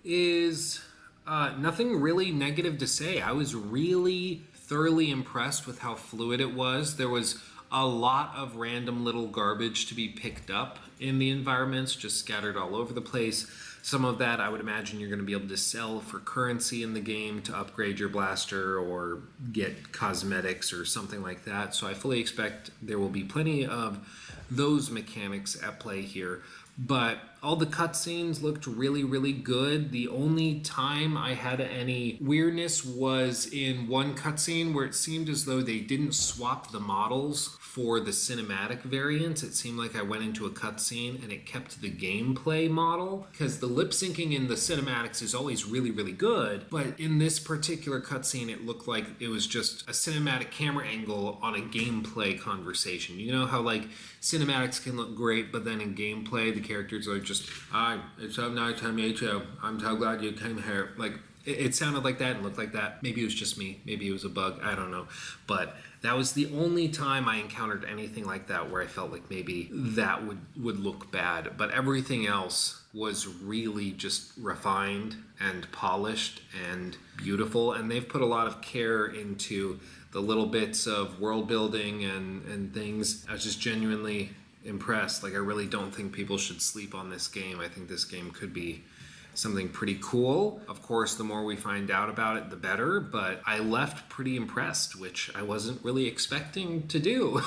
is nothing really negative to say. I was really thoroughly impressed with how fluid it was. There was a lot of random little garbage to be picked up in the environments, just scattered all over the place. Some of that I would imagine you're going to be able to sell for currency in the game to upgrade your blaster or get cosmetics or something like that. So I fully expect there will be plenty of those mechanics at play here. But all the cutscenes looked really, really good. The only time I had any weirdness was in one cutscene where it seemed as though they didn't swap the models for the cinematic variants. It seemed like I went into a cutscene and it kept the gameplay model, because the lip syncing in the cinematics is always really, really good. But in this particular cutscene, it looked like it was just a cinematic camera angle on a gameplay conversation. You know how like cinematics can look great, but then in gameplay, the characters are just, "Hi, it's so nice to meet you. I'm so glad you came here." Like, it sounded like that and looked like that. Maybe it was just me. Maybe it was a bug. I don't know. But that was the only time I encountered anything like that where I felt like maybe that would look bad. But everything else was really just refined and polished and beautiful. And they've put a lot of care into the little bits of world building and things. I was just genuinely impressed. Like, I really don't think people should sleep on this game. I think this game could be something pretty cool. Of course, the more we find out about it, the better, but I left pretty impressed, which I wasn't really expecting to do.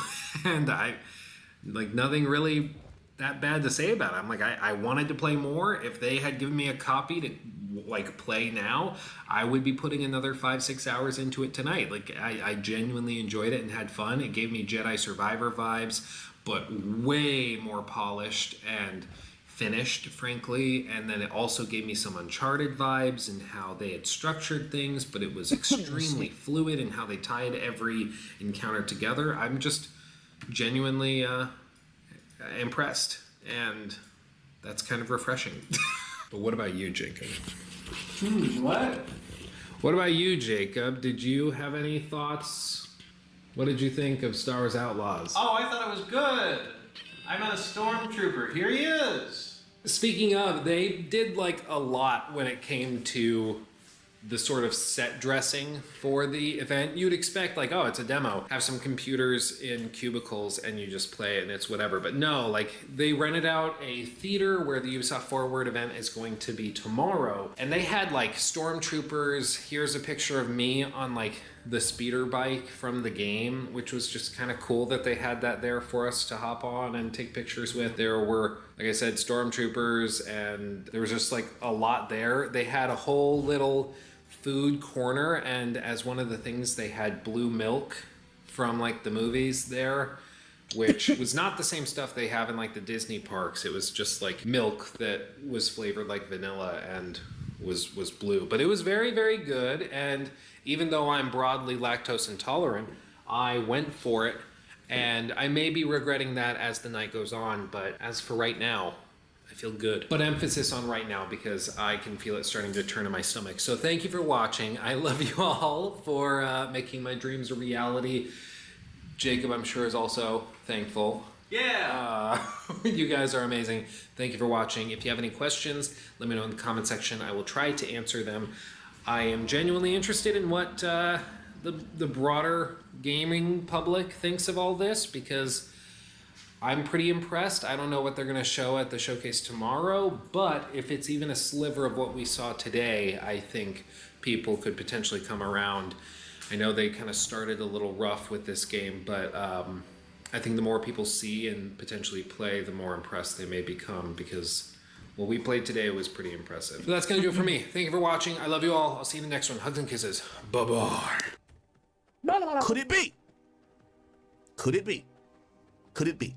And I, like, nothing really that bad to say about it. I'm like, I wanted to play more. If they had given me a copy to like play now, I would be putting another 5-6 hours into it tonight. Like, I genuinely enjoyed it and had fun. It gave me Jedi Survivor vibes, but way more polished and finished, frankly. And then it also gave me some Uncharted vibes and how they had structured things, but it was extremely fluid in how they tied every encounter together. I'm just genuinely impressed, and that's kind of refreshing. But what about you, Jacob? What? What about you, Jacob? Did you have any thoughts? What did you think of Star Wars Outlaws? Oh, I thought it was good. I met a stormtrooper. Here he is. Speaking of, they did like a lot when it came to the sort of set dressing for the event. You'd expect like, oh, it's a demo. Have some computers in cubicles and you just play it and it's whatever. But no, like they rented out a theater where the Ubisoft Forward event is going to be tomorrow. And they had like stormtroopers. Here's a picture of me on like the speeder bike from the game, which was just kind of cool that they had that there for us to hop on and take pictures with. There were, like I said, stormtroopers, and there was just like a lot there. They had a whole little food corner, and as one of the things, they had blue milk from like the movies there, which was not the same stuff they have in like the Disney parks. It was just like milk that was flavored like vanilla and was blue. But it was very, very good, and even though I'm broadly lactose intolerant, I went for it, and I may be regretting that as the night goes on, but as for right now, I feel good. But emphasis on right now, because I can feel it starting to turn in my stomach. So thank you for watching. I love you all for making my dreams a reality. Jacob, I'm sure, is also thankful. Yeah. You guys are amazing. Thank you for watching. If you have any questions, let me know in the comment section. I will try to answer them. I am genuinely interested in what the broader gaming public thinks of all this, because I'm pretty impressed. I don't know what they're going to show at the showcase tomorrow, but if it's even a sliver of what we saw today, I think people could potentially come around. I know they kind of started a little rough with this game, but I think the more people see and potentially play, the more impressed they may become, because what we played today was pretty impressive. But that's going to do it for me. Thank you for watching. I love you all. I'll see you in the next one. Hugs and kisses. Bye-bye. Could it be? Could it be? Could it be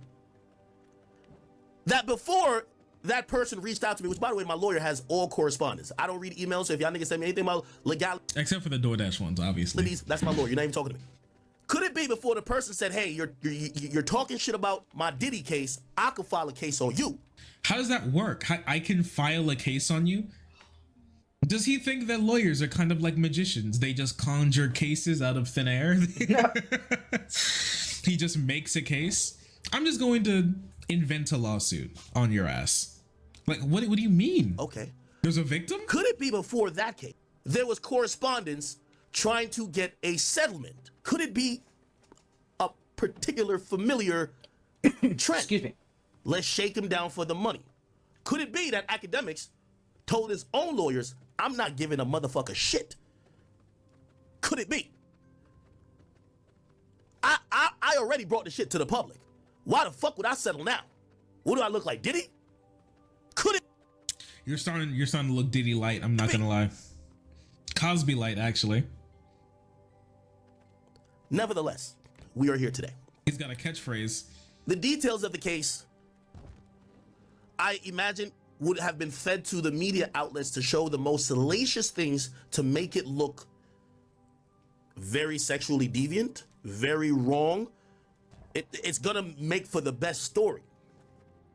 that before that person reached out to me, which by the way, my lawyer has all correspondence. I don't read emails, so if y'all niggas send me anything about legality, except for the DoorDash ones, obviously. That's my lawyer. You're not even talking to me. Could it be before the person said, "Hey, you're talking shit about my Diddy case. I could file a case on you"? How does that work? I can file a case on you? Does he think that lawyers are kind of like magicians? They just conjure cases out of thin air? He just makes a case? I'm just going to invent a lawsuit on your ass. Like, what do you mean? Okay. There's a victim? Could it be before that case there was correspondence trying to get a settlement? Could it be a particular familiar trend? Excuse me. Let's shake him down for the money. Could it be that academics told his own lawyers, "I'm not giving a motherfucker shit"? Could it be? I already brought the shit to the public. Why the fuck would I settle now? What do I look like, Diddy? Could it? You're starting to look Diddy light. I'm not gonna lie. Cosby light, actually. Nevertheless, we are here today. He's got a catchphrase. The details of the case, I imagine, would have been fed to the media outlets to show the most salacious things to make it look very sexually deviant, very wrong. It's gonna make for the best story.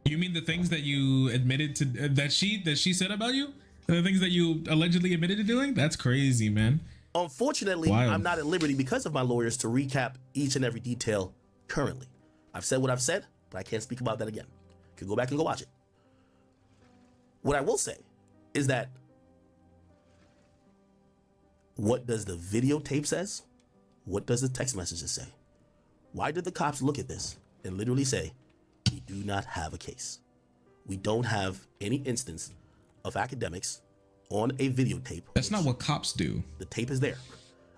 You mean the things that you admitted to, that she said about you? The things that you allegedly admitted to doing? That's crazy, man. Unfortunately, Wild. I'm not at liberty because of my lawyers to recap each and every detail currently. I've said what I've said, but I can't speak about that again. You can go back and go watch it. What I will say is that what does the videotape says? What does the text messages say? Why did the cops look at this and literally say, "We do not have a case. We don't have any instance of academics on a videotape"? That's not what cops do. The tape is there.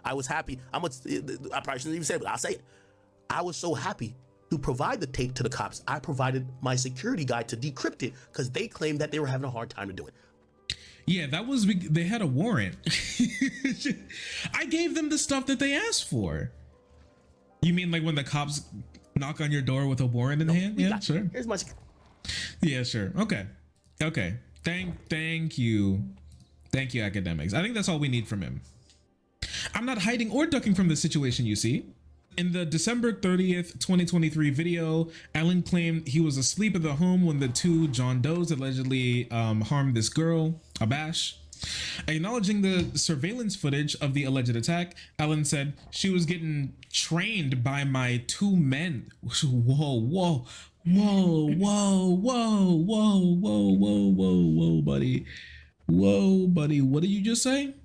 I was happy. I probably shouldn't even say it, but I'll say it. I was so happy to provide the tape to the cops. I provided my security guy to decrypt it because they claimed that they were having a hard time to do it. Yeah, that was, they had a warrant. I gave them the stuff that they asked for. You mean like when the cops knock on your door with a warrant in hand? Yeah, sure. Here's my. Yeah, sure. Okay. Thank you, academics. I think that's all we need from him. I'm not hiding or ducking from the situation, you see. In the December 30th, 2023 video, Allen claimed he was asleep at the home when the two John Does allegedly harmed this girl, Abash. Acknowledging the surveillance footage of the alleged attack, Allen said, "She was getting trained by my two men." Whoa, buddy. Whoa, buddy. What did you just say?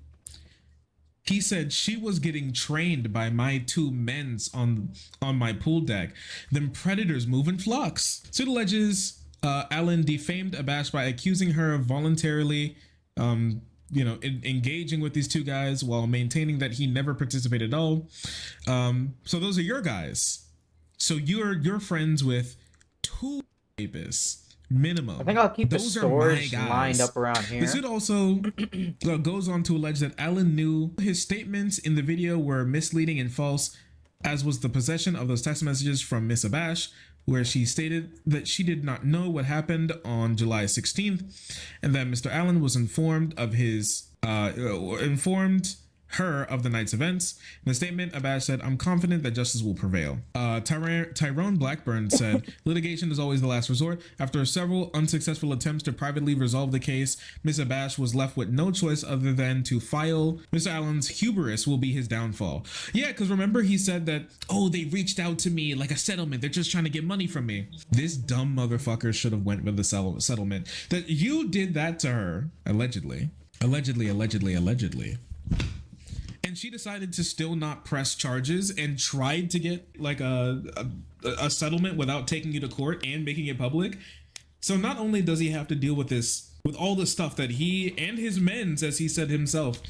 He said she was getting trained by my two men's on my pool deck. Them predators move in flocks. Suit alleges Allen defamed Abash by accusing her of voluntarily engaging with these two guys while maintaining that he never participated at all. So those are your guys. So you're friends with two rapists. Minimum. I think I'll keep Those the are my stores guys. lined up around here. This also goes on to allege that Allen knew his statements in the video were misleading and false, as was the possession of those text messages from Miss Abash, where she stated that she did not know what happened on July 16th, and that Mr. Allen was informed her of the night's events. In a statement, Abash said, "I'm confident that justice will prevail." Tyrone Blackburn said, "Litigation is always the last resort. After several unsuccessful attempts to privately resolve the case, Ms. Abash was left with no choice other than to file. Mr. Allen's hubris will be his downfall." Yeah, because remember he said that, "Oh, they reached out to me like a settlement. They're just trying to get money from me." This dumb motherfucker should have went with the settlement. That you did that to her, allegedly. And she decided to still not press charges and tried to get like a settlement without taking you to court and making it public. So not only does he have to deal with this, with all the stuff that he and his men's, as he said himself,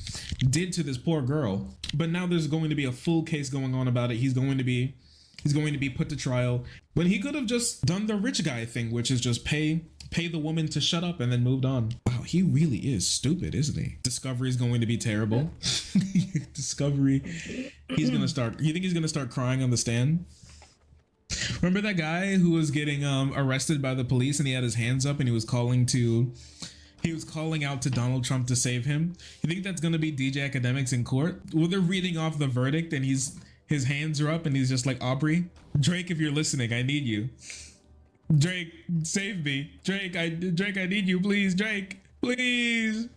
did to this poor girl, but now there's going to be a full case going on about it. He's going to be put to trial when he could have just done the rich guy thing, which is just pay the woman to shut up and then moved on. Wow, he really is stupid, isn't he? Discovery is going to be terrible. Discovery, you think he's gonna start crying on the stand? Remember that guy who was getting arrested by the police and he had his hands up and he was calling out to Donald Trump to save him? You think that's gonna be DJ Academics in court? Well, they're reading off the verdict and his hands are up and he's just like, "Aubrey, Drake, if you're listening, I need you. Drake, save me. Drake, I need you, please. Drake, please."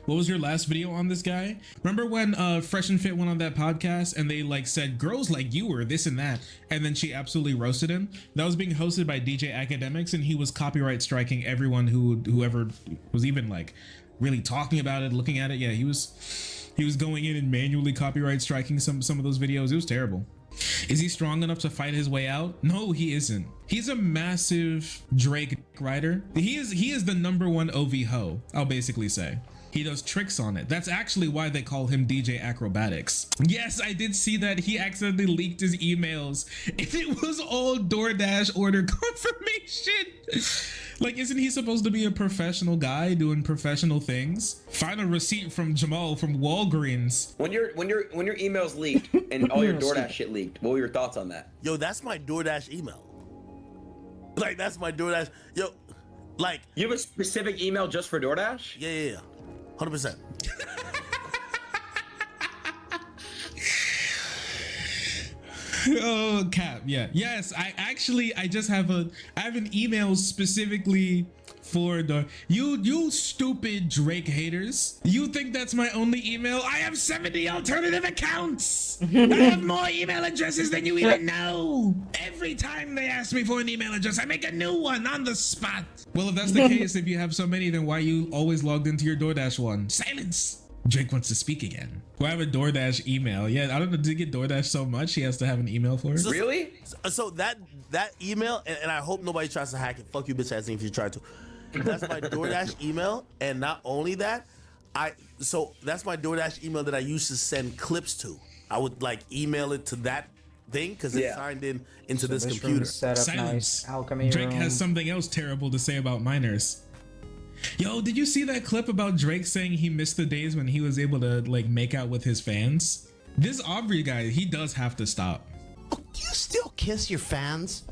What was your last video on this guy? Remember when Fresh and Fit went on that podcast and they like said girls like you or this and that, and then she absolutely roasted him? That was being hosted by DJ Academics, and he was copyright striking everyone whoever was even like really talking about it, looking at it. Yeah, he was going in and manually copyright striking some of those videos. It was terrible. Is he strong enough to fight his way out? No, he isn't. He's a massive Drake writer. He is the #1 OV ho, I'll basically say. He does tricks on it. That's actually why they call him DJ Acrobatics. Yes, I did see that he accidentally leaked his emails and it was all DoorDash order confirmation. Like, isn't he supposed to be a professional guy doing professional things? Find a receipt from Jamal from Walgreens. When your emails leaked and all your DoorDash shit leaked, what were your thoughts on that? Yo, that's my DoorDash email. Like, that's my DoorDash. Yo, like, you have a specific email just for DoorDash? Yeah. 100%. Oh, cap. Yeah. Yes, I just have an email specifically for the you stupid Drake haters. You think that's my only email? I have 70 alternative accounts. I have more email addresses than you even know. Every time they ask me for an email address, I make a new one on the spot. Well, if that's the case, if you have so many, then why are you always logged into your DoorDash one? Silence. Drake wants to speak again. Well, I have a DoorDash email. Yeah, I don't know. Did he get DoorDash so much he has to have an email for it? Really? So that email, and I hope nobody tries to hack it. Fuck you, bitch ass, if you try to. That's my DoorDash email, and not only that, that's my DoorDash email that I used to send clips to. I would like email it to that thing because it's signed into this computer. Silence. Nice alchemy Drake room. has something else terrible to say about minors. Yo, did you see that clip about Drake saying he missed the days when he was able to like make out with his fans? This Aubrey guy, he does have to stop. Do you still kiss your fans?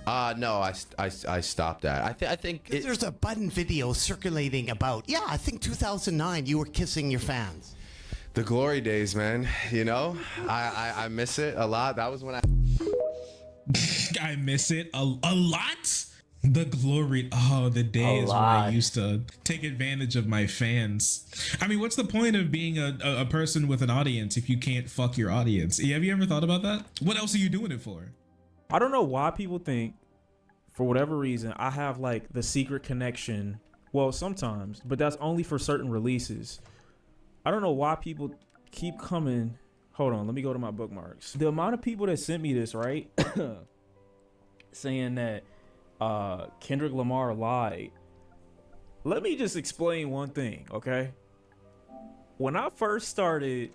No, I stopped that. I think there's a button video circulating about. Yeah, I think 2009 you were kissing your fans. The glory days, man. You know, I miss it a lot. That was when I miss it a lot. The glory, the days when I used to take advantage of my fans. I mean, what's the point of being a person with an audience if you can't fuck your audience? Have you ever thought about that? What else are you doing it for? I don't know why people think, for whatever reason, I have like the secret connection. Well, sometimes, but that's only for certain releases. I don't know why people keep coming. Hold on, let me go to my bookmarks. The amount of people that sent me this, right? Saying that Kendrick Lamar lied. Let me just explain one thing, okay? When I first started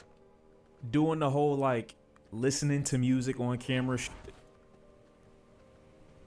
doing the whole like listening to music on camera,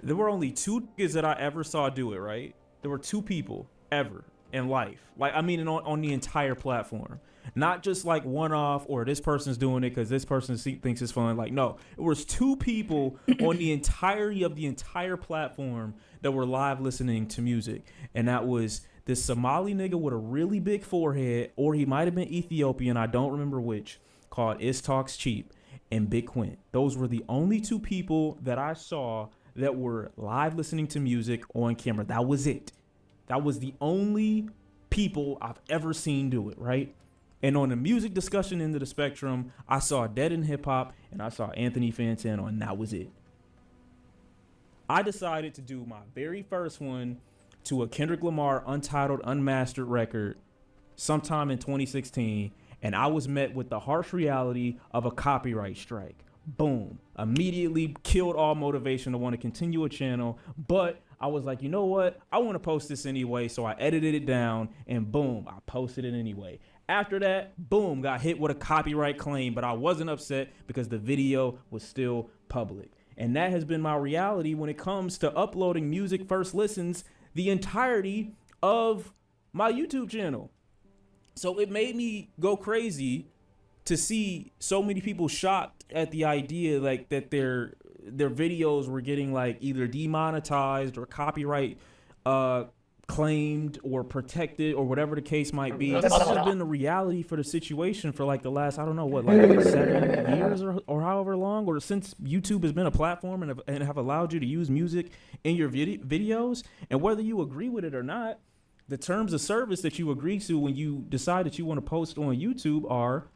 there were only 2 niggas that I ever saw do it, right? There were 2 people ever in life. Like, I mean, on the entire platform. Not just like one off or this person's doing it because this person thinks it's fun. Like, no, it was 2 people on the entirety of the entire platform that were live listening to music. And that was this Somali nigga with a really big forehead, or he might have been Ethiopian, I don't remember which, called Is Talks Cheap, and Big Quint. Those were the only two people that I saw that were live listening to music on camera. That was it. That was the only people I've ever seen do it, right? And on the music discussion end of the spectrum, I saw Dead in Hip Hop and I saw Anthony Fantano, and that was it. I decided to do my very first one to a Kendrick Lamar untitled, unmastered record sometime in 2016, and I was met with the harsh reality of a copyright strike. Boom. Immediately killed all motivation to want to continue a channel, but I was like, you know what? I want to post this anyway, so I edited it down, and boom, I posted it anyway. After that, boom, got hit with a copyright claim, but I wasn't upset because the video was still public. And that has been my reality when it comes to uploading music first listens the entirety of my YouTube channel. So it made me go crazy to see so many people shocked at the idea like that their videos were getting like either demonetized or copyright claimed or protected or whatever the case might be. This has just been the reality for the situation for like the last, I don't know what, like 7 years or however long, or since YouTube has been a platform and have allowed you to use music in your videos. And whether you agree with it or not, the terms of service that you agree to when you decide that you want to post on YouTube are,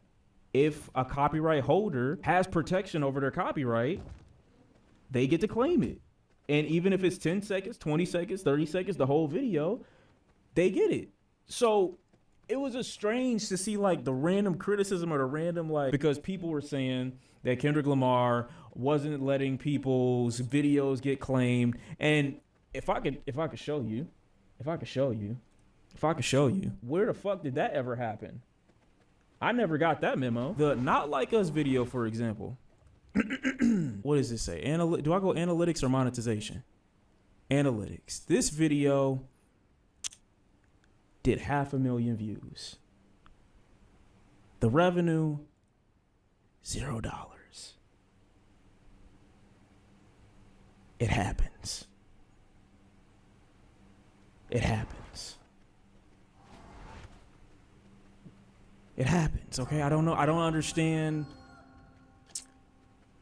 if a copyright holder has protection over their copyright, they get to claim it. And even if it's 10 seconds, 20 seconds, 30 seconds, the whole video, they get it. So it was just strange to see like the random criticism or the random like, because people were saying that Kendrick Lamar wasn't letting people's videos get claimed. And if I could show you, where the fuck did that ever happen? I never got that memo. The Not Like Us video, for example. What does it say? Do I go analytics or monetization? Analytics. This video did 500,000 views. The revenue, $0. It happens. It happens. It happens, okay? I don't know. I don't understand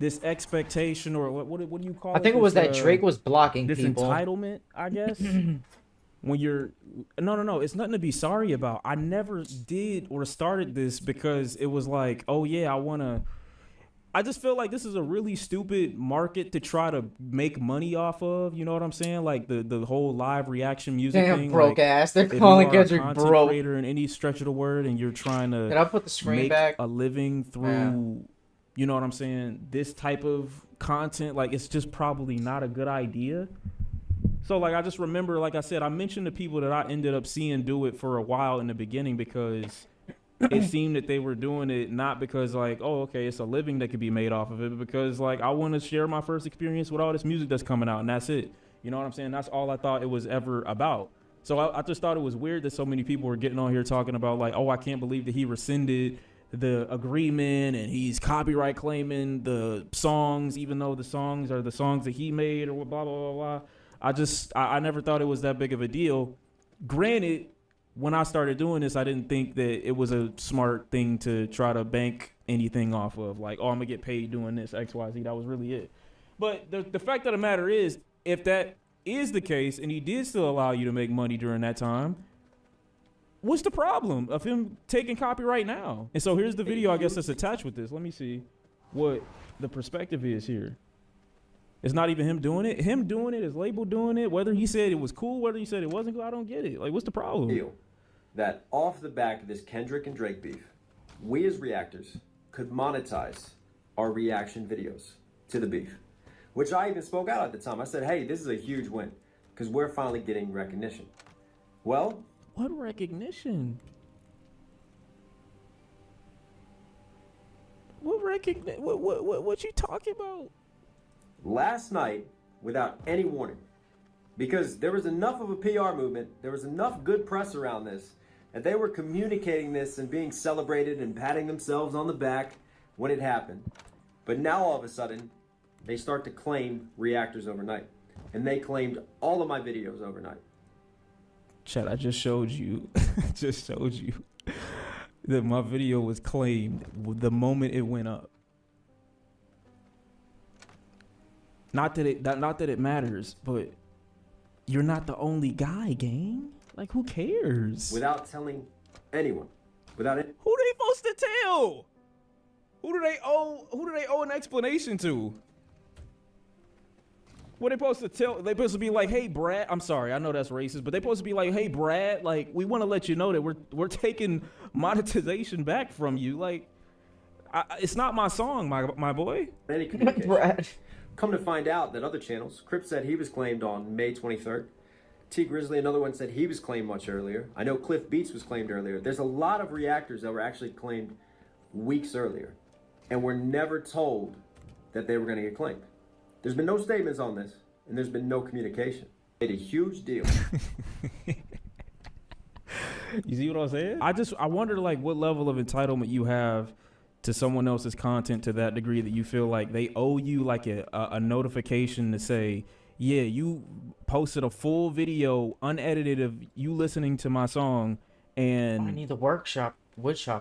this expectation, or what do you call it? I think it was that Drake was blocking this people. Entitlement, I guess. When you're no, it's nothing to be sorry about. I never did or started this because it was like, oh yeah, I just feel like this is a really stupid market to try to make money off of. You know what I'm saying? Like the whole live reaction music Damn, thing. broke like, ass. They're calling Kendrick broke. Creator in any stretch of the word, and you're trying to Did I put the screen make back? a living through, you know what I'm saying, this type of content. Like, it's just probably not a good idea. So like, I just remember, like I said, I mentioned the people that I ended up seeing do it for a while in the beginning because it seemed that they were doing it not because like, oh, okay, it's a living that could be made off of it, but because like I want to share my first experience with all this music that's coming out, and that's it. You know what I'm saying? That's all I thought it was ever about. So I just thought it was weird that so many people were getting on here talking about like, oh, I can't believe that he rescinded the agreement and he's copyright claiming the songs, even though the songs are the songs that he made, or blah, blah, blah, blah. I never thought it was that big of a deal. Granted, when I started doing this, I didn't think that it was a smart thing to try to bank anything off of. Like, oh, I'm going to get paid doing this, X, Y, Z. That was really it. But the fact of the matter is, if that is the case and he did still allow you to make money during that time, what's the problem of him taking copyright now? And so here's the video, I guess, that's attached with this. Let me see what the perspective is here. It's not even him doing it. Him doing it, his label doing it, whether he said it was cool, whether he said it wasn't cool, I don't get it. Like, what's the problem? Feel that off the back of this Kendrick and Drake beef, we as reactors could monetize our reaction videos to the beef, which I even spoke out at the time. I said, hey, this is a huge win because we're finally getting recognition. Well, what recognition? What recognition? What you talking about? Last night, without any warning, because there was enough of a PR movement, there was enough good press around this, that they were communicating this and being celebrated and patting themselves on the back when it happened. But now all of a sudden, they start to claim reactors overnight. And they claimed all of my videos overnight. Chat, I just showed you. Just showed you that my video was claimed the moment it went up. Not that it matters, but you're not the only guy, gang. Like, who cares? Without telling anyone. Without it. Who they supposed to tell? Who do they owe an explanation to? What they supposed to tell? They supposed to be like, hey, Brad. I'm sorry, I know that's racist, but they supposed to be like, hey, Brad. Like, we want to let you know that we're taking monetization back from you. Like, it's not my song, my boy. Any communication. Brad. Come to find out that other channels, Crip said he was claimed on May 23rd. T Grizzly, another one, said he was claimed much earlier. I know Cliff Beats was claimed earlier. There's a lot of reactors that were actually claimed weeks earlier, and were never told that they were going to get claimed. There's been no statements on this, and there's been no communication. Made a huge deal. You see what I'm saying? I wonder, like, what level of entitlement you have to someone else's content to that degree that you feel like they owe you like a notification to say, yeah, you posted a full video unedited of you listening to my song, and I need the woodshop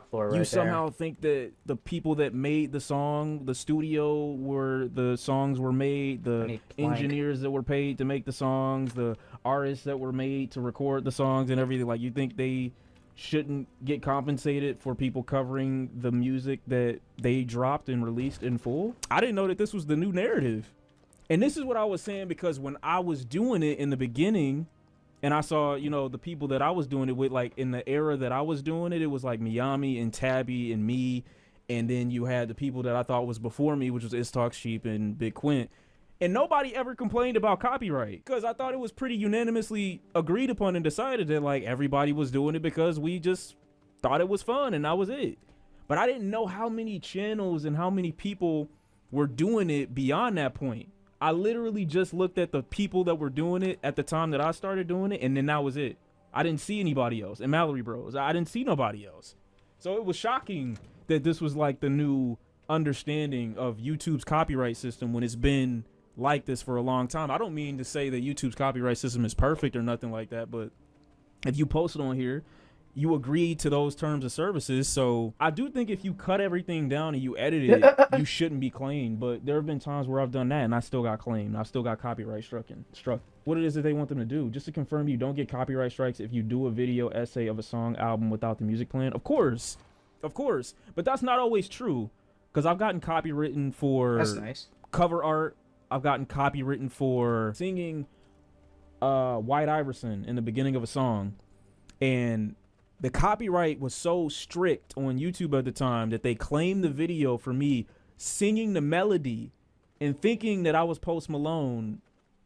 floor right there. You somehow think that the people that made the song, the studio where the songs were made, the engineers that were paid to make the songs, the artists that were made to record the songs and everything, like, you think they shouldn't get compensated for people covering the music that they dropped and released in full? I didn't know that this was the new narrative. And this is what I was saying, because when I was doing it in the beginning and I saw, you know, the people that I was doing it with, like in the era that I was doing it, it was like Miami and Tabby and me. And then you had the people that I thought was before me, which was Istalk Sheep and Big Quint. And nobody ever complained about copyright, because I thought it was pretty unanimously agreed upon and decided that, like, everybody was doing it because we just thought it was fun and that was it. But I didn't know how many channels and how many people were doing it beyond that point. I literally just looked at the people that were doing it at the time that I started doing it, and then that was it. I didn't see anybody else. And Mallory Bros, I didn't see nobody else. So it was shocking that this was like the new understanding of YouTube's copyright system when it's been like this for a long time. I don't mean to say that YouTube's copyright system is perfect or nothing like that, but if you post it on here, you agreed to those terms of services. So I do think if you cut everything down and you edit it, you shouldn't be claimed. But there have been times where I've done that and I still got claimed. I still got copyright struck. What it is that they want them to do, just to confirm you don't get copyright strikes if you do a video essay of a song album without the music plan. Of course, but that's not always true, because I've gotten copywritten for That's nice. Cover art. I've gotten copywritten for singing White Iverson in the beginning of a song, and the copyright was so strict on YouTube at the time that they claimed the video for me singing the melody and thinking that I was Post Malone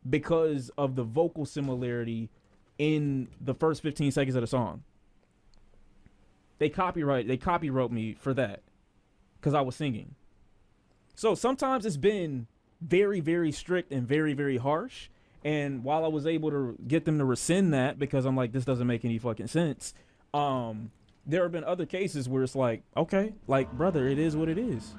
because of the vocal similarity in the first 15 seconds of the song. They copyright me for that because I was singing. So sometimes it's been very, very strict and very, very harsh. And while I was able to get them to rescind that because I'm like, this doesn't make any fucking sense, there have been other cases where it's like, okay, like, brother, it is what it is.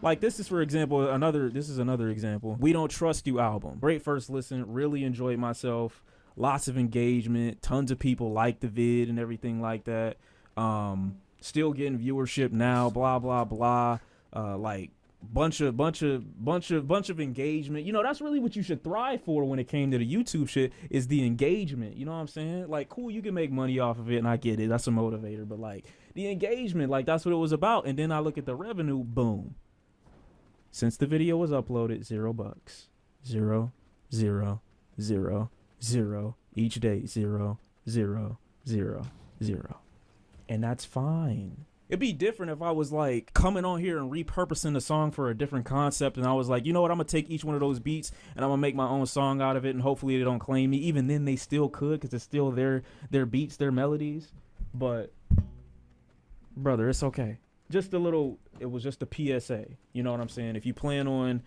Like, this is, for example, another example. We Don't Trust You album. Great first listen, really enjoyed myself. Lots of engagement, tons of people like the vid and everything like that. Still getting viewership now, blah, blah, blah. Like, bunch of engagement. You know, that's really what you should thrive for when it came to the YouTube shit, is the engagement. You know what I'm saying? Like, cool, you can make money off of it, and I get it, that's a motivator, but like the engagement, like, that's what it was about. And then I look at the revenue, boom, since the video was uploaded, $0, 0, 0, 0, 0 each day, 0, 0, 0, 0, and that's fine. It'd be different if I was like coming on here and repurposing the song for a different concept, and I was like, you know what, I'm gonna take each one of those beats and I'm gonna make my own song out of it, and hopefully they don't claim me. Even then they still could, because it's still their beats, their melodies. But brother, it's okay. It was just a PSA. You know what I'm saying? If you plan on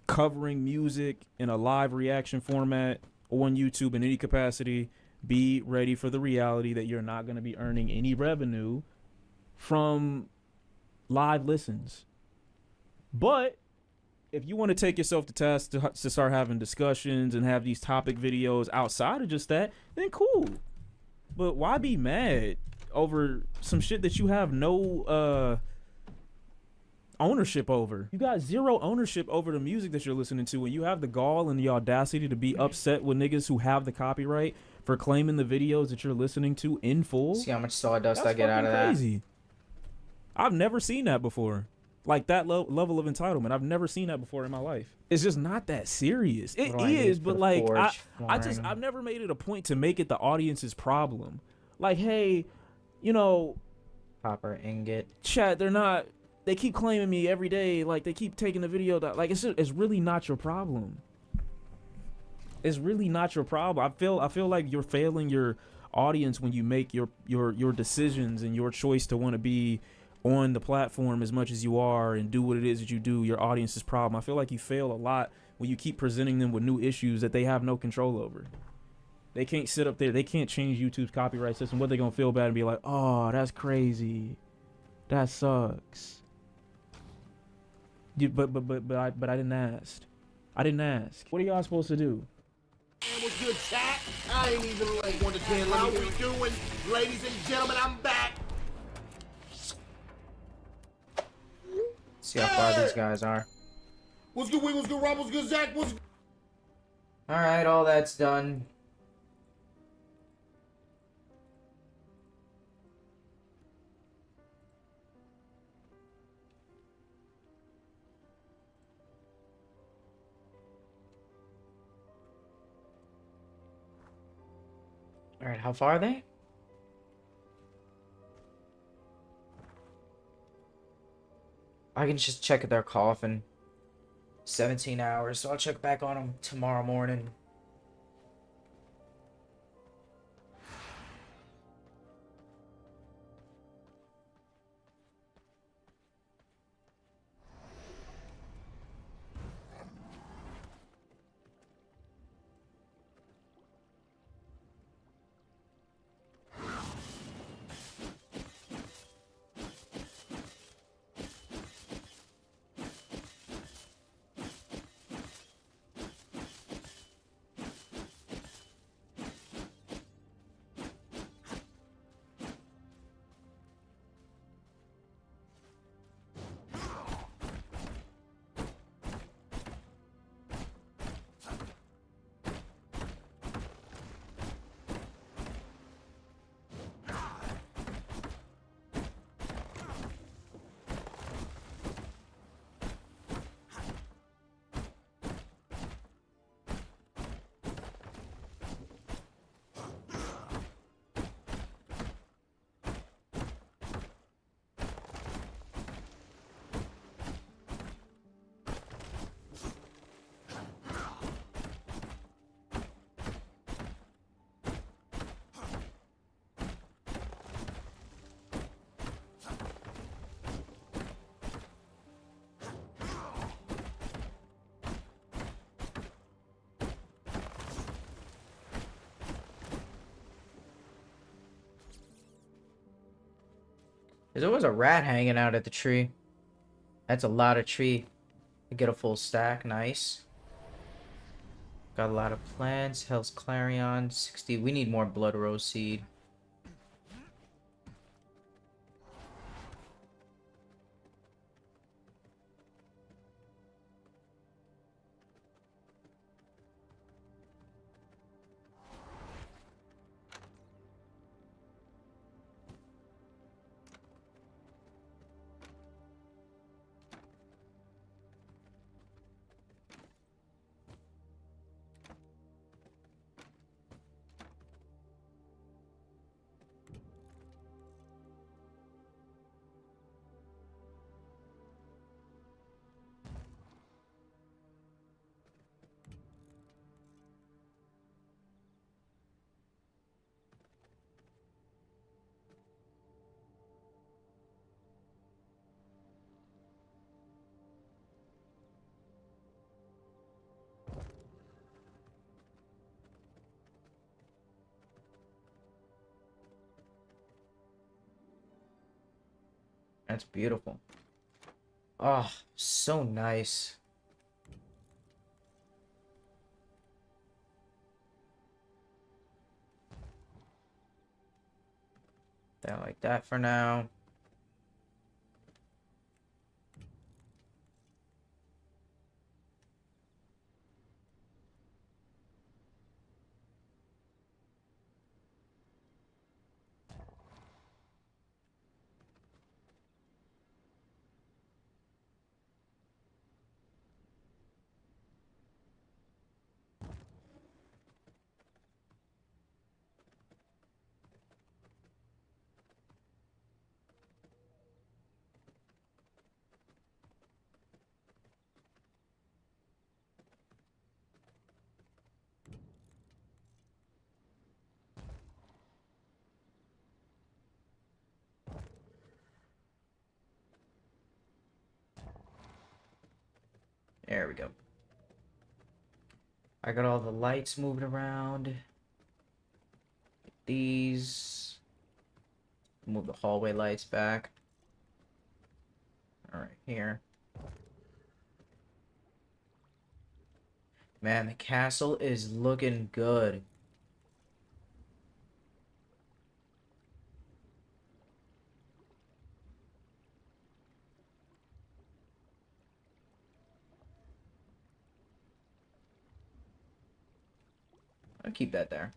covering music in a live reaction format on YouTube in any capacity, be ready for the reality that you're not gonna be earning any revenue from live listens. But if you want to take yourself to task to start having discussions and have these topic videos outside of just that, then cool. But why be mad over some shit that you have no ownership over? You got zero ownership over the music that you're listening to, and you have the gall and the audacity to be upset with niggas who have the copyright for claiming the videos that you're listening to in full. See how much sawdust That's I get out of that. crazy. I've never seen that before. Like that level of entitlement. I've never seen that before in my life. It's just not that serious. It is, but like I've never made it a point to make it the audience's problem. Like, hey, you know, copper ingot. Chat, they keep claiming me every day. Like they keep taking the video that it's really not your problem. It's really not your problem. I feel like you're failing your audience when you make your decisions and your choice to want to be on the platform as much as you are and do what it is that you do. Your audience's problem. I feel like you fail a lot when you keep presenting them with new issues that they have no control over. They can't sit up there. They can't change YouTube's copyright system. What, they gonna feel bad and be like, oh, that's crazy. That sucks. But I didn't ask. I didn't ask. What are y'all supposed to do? Man, what's good, chat? I ain't even late. 1 to 10. How we doing? Ladies and gentlemen, I'm back. See how far these guys are. What's good, Wing? What's good, Rob? What's good, Zach? What's good? Alright, all that's done. Alright, how far are they? I can just check their coffin. 17 hours, so I'll check back on them tomorrow morning. There's always a rat hanging out at the tree. That's a lot of tree. I get a full stack, nice. Got a lot of plants, Hell's Clarion, 60. We need more Blood Rose Seed. That's beautiful. Oh, so nice. That like that for now. There we go. I got all the lights moving around. These. Move the hallway lights back. Alright, here. Man, the castle is looking good. I'll keep that there.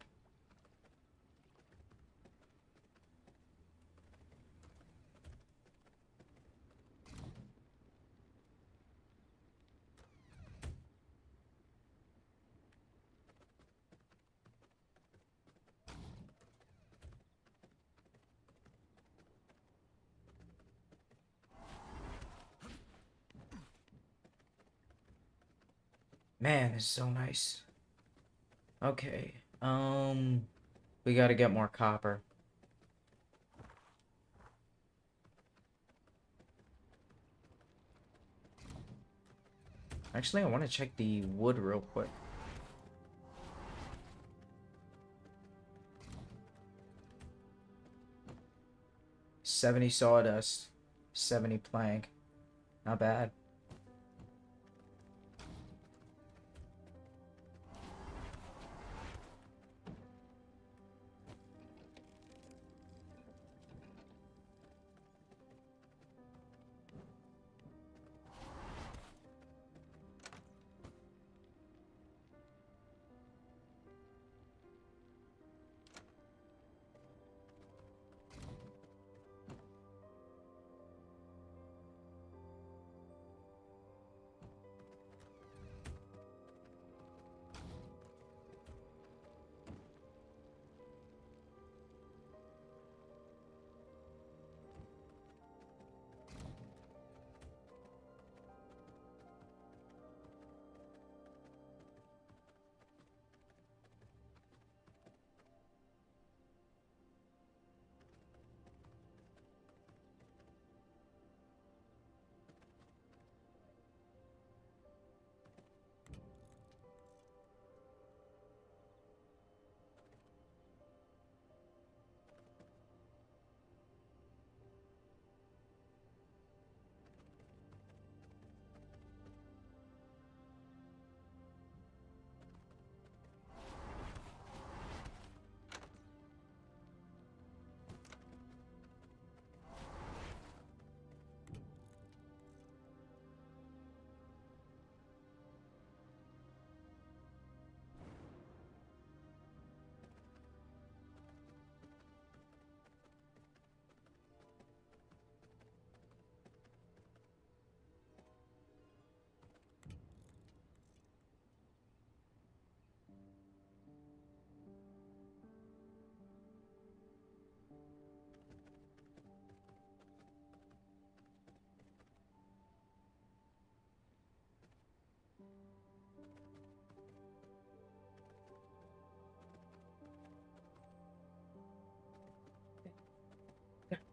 Man, this is so nice. Okay, we gotta get more copper. Actually, I want to check the wood real quick. 70 sawdust, 70 plank. Not bad.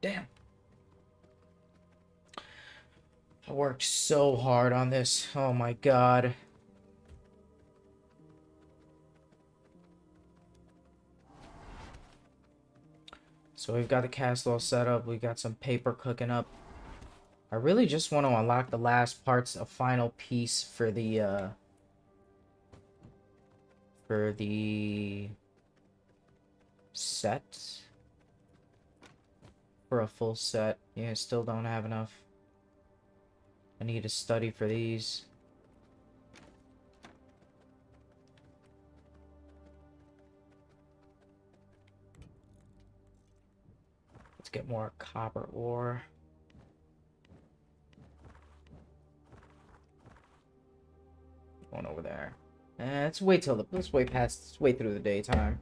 Damn. I worked so hard on this. Oh my god. So we've got the castle all set up. We got some paper cooking up. I really just want to unlock the last parts, a final piece for the set. for a full set. Yeah, I still don't have enough. I need to study for these. Let's get more copper ore. Going over there. Let's wait through the daytime.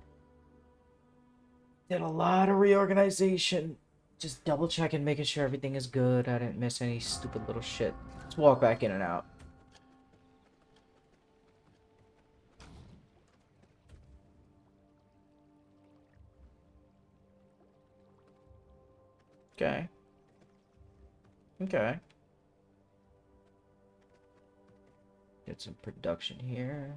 Did a lot of reorganization. Just double checking, making sure everything is good. I didn't miss any stupid little shit. Let's walk back in and out. Okay. Okay. Get some production here.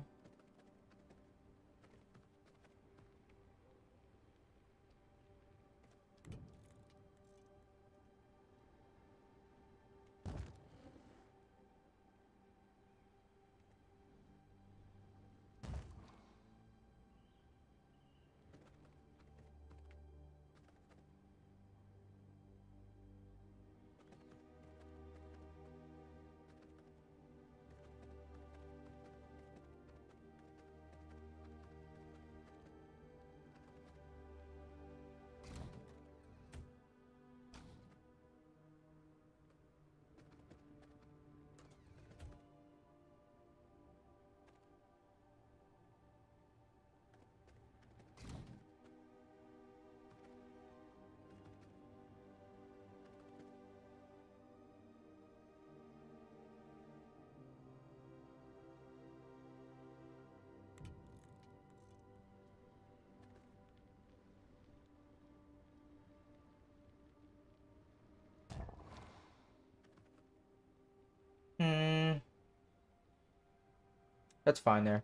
That's fine there.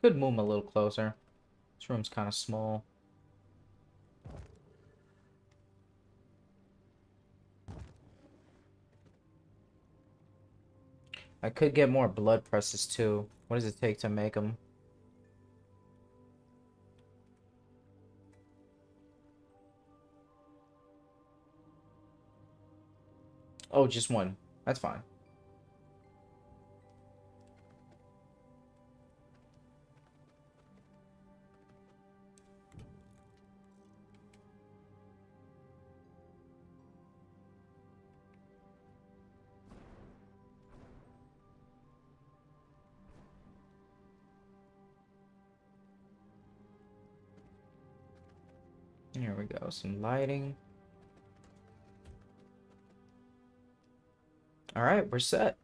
Could move him a little closer. This room's kind of small. I could get more blood presses too. What does it take to make them? Oh, just one. That's fine. Here we go, some lighting. All right, we're set.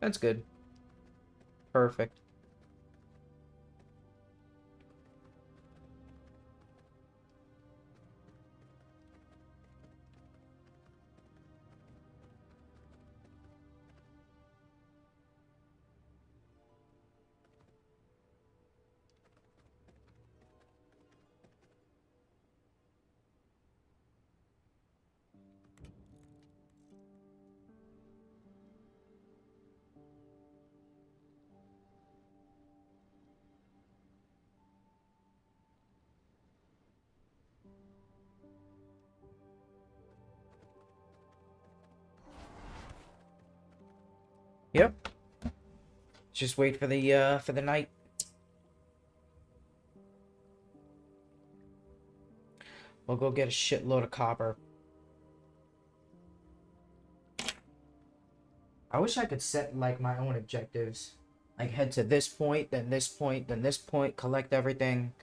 That's good. Perfect. Yep. Just wait for the night. We'll go get a shitload of copper. I wish I could set like my own objectives. Like head to this point, then this point, then this point, collect everything.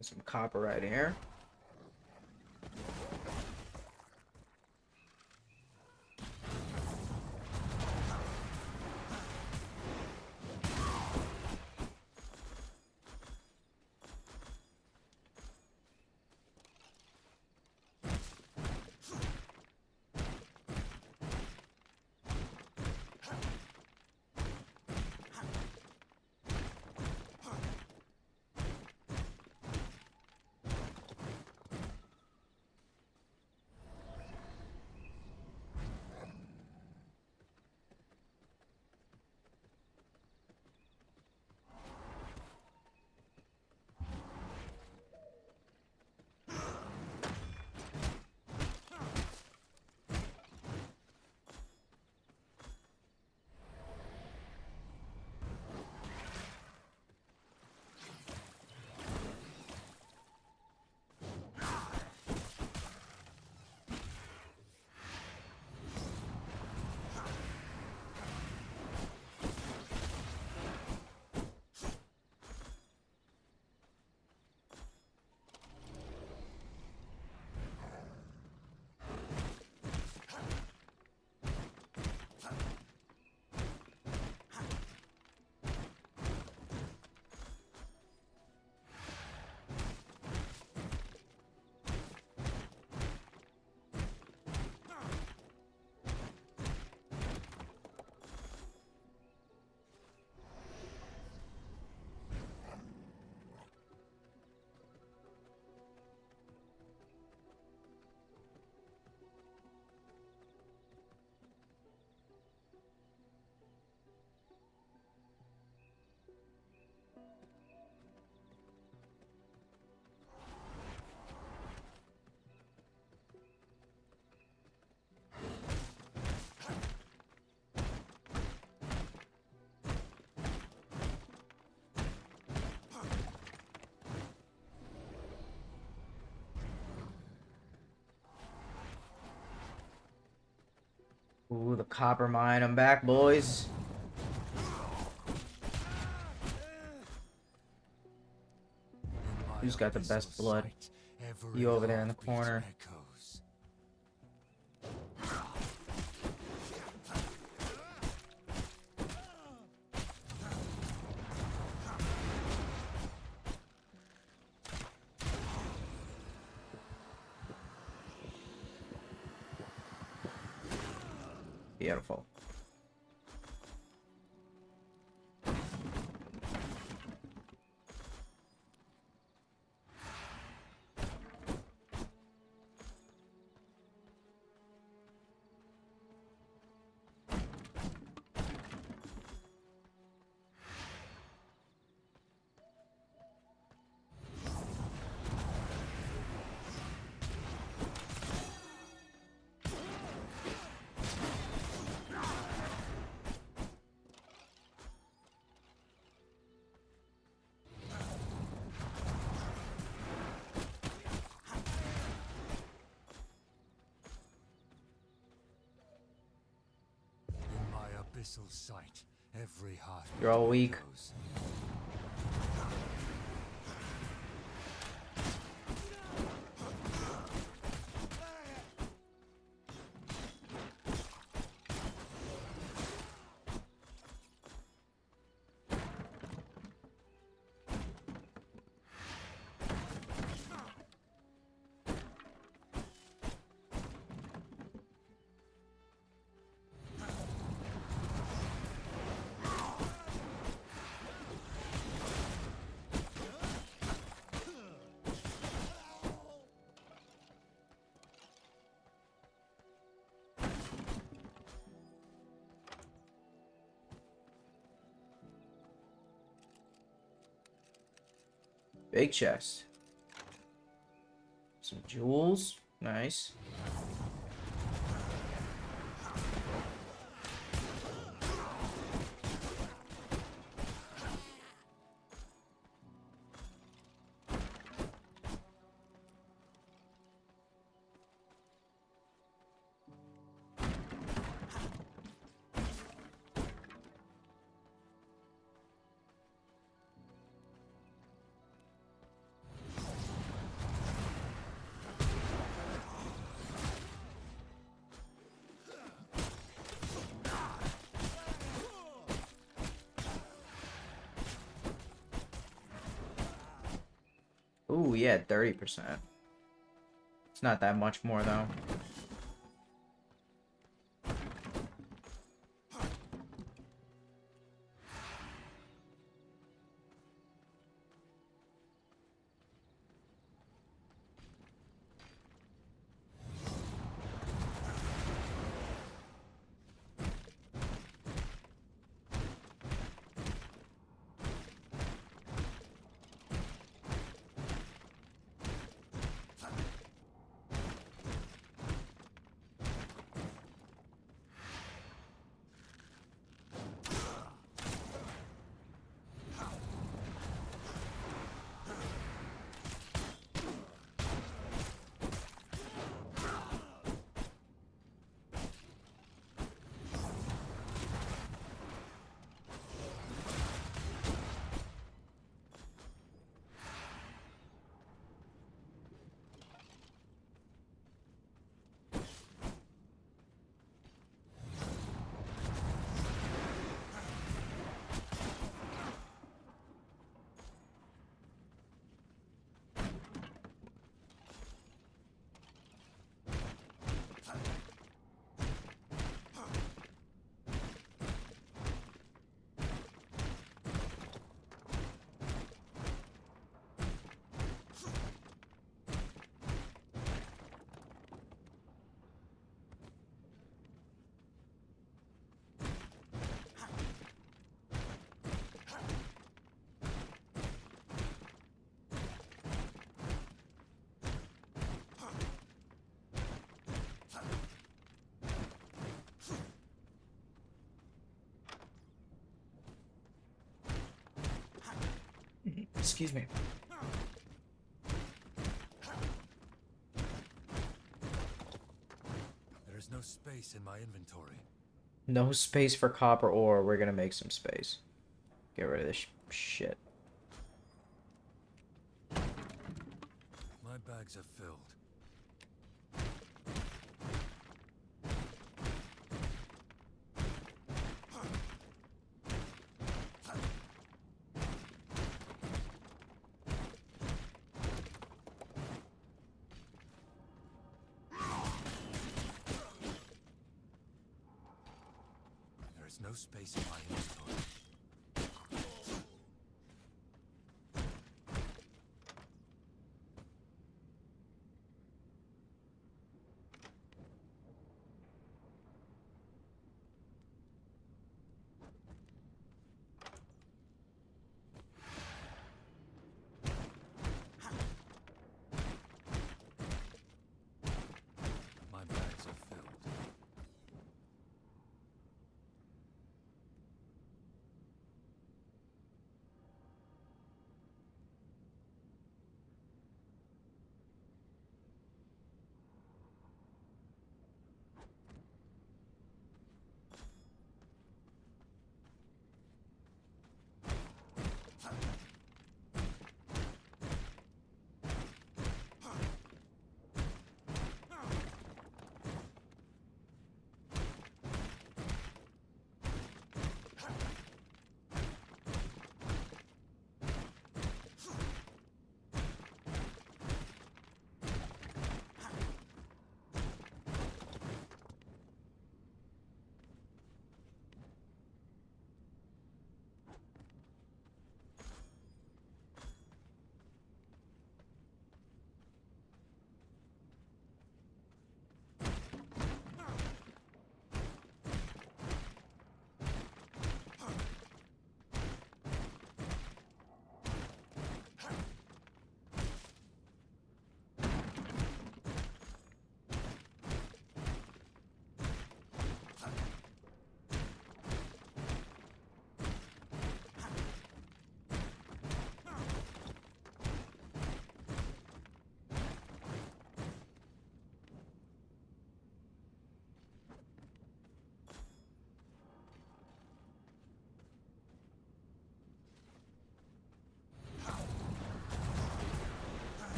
Some copper right here. Ooh, the copper mine. I'm back, boys. Who's got the best blood? You over there in the corner. Beautiful. Abyssal sight, Every heart. You're all weak. Big chest. Some jewels. Nice. Ooh, yeah, 30%. It's not that much more, though. Excuse me. There is no space in my inventory. No space for copper ore. We're gonna make some space. Get rid of this shit. My bags are filled. There is no space in my inventory. My bags are filled.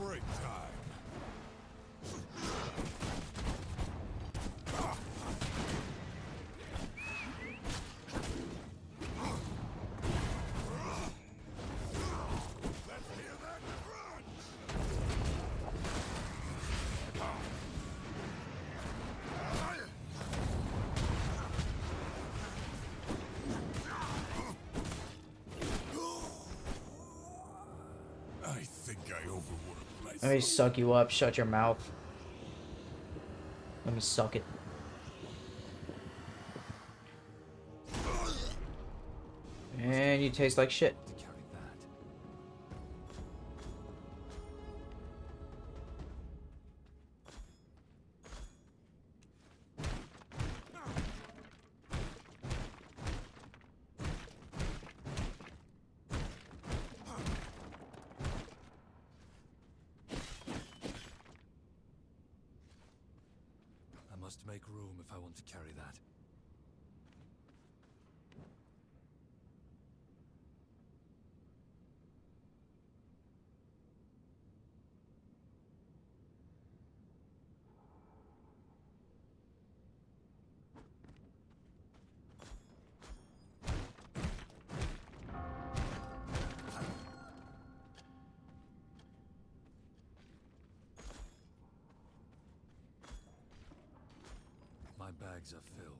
Break time. I think I overworked myself. Let me suck you up. Shut your mouth. Let me suck it. And you taste like shit. I must make room if I want to carry that. My bags are filled.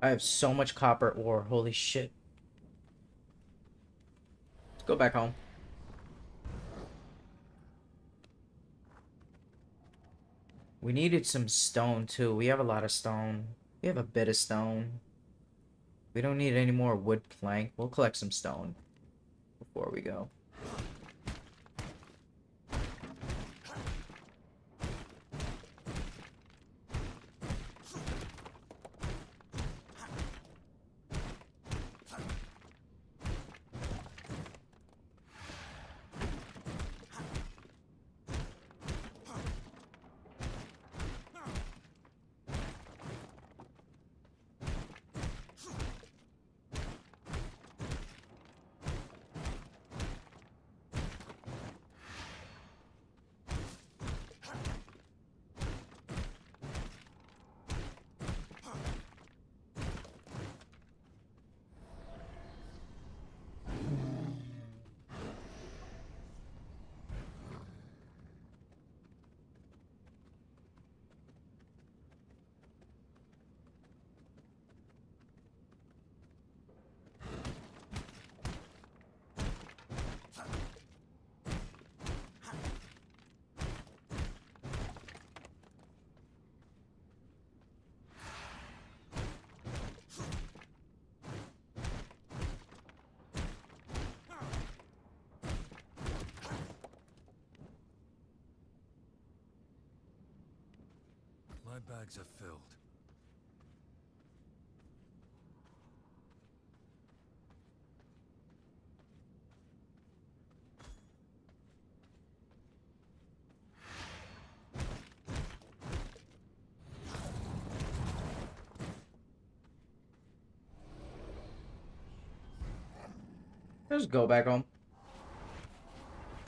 I have so much copper ore. Holy shit. Let's go back home. We needed some stone too. We have a lot of stone. We have a bit of stone. We don't need any more wood plank. We'll collect some stone before we go. My bags are filled. Let's go back home.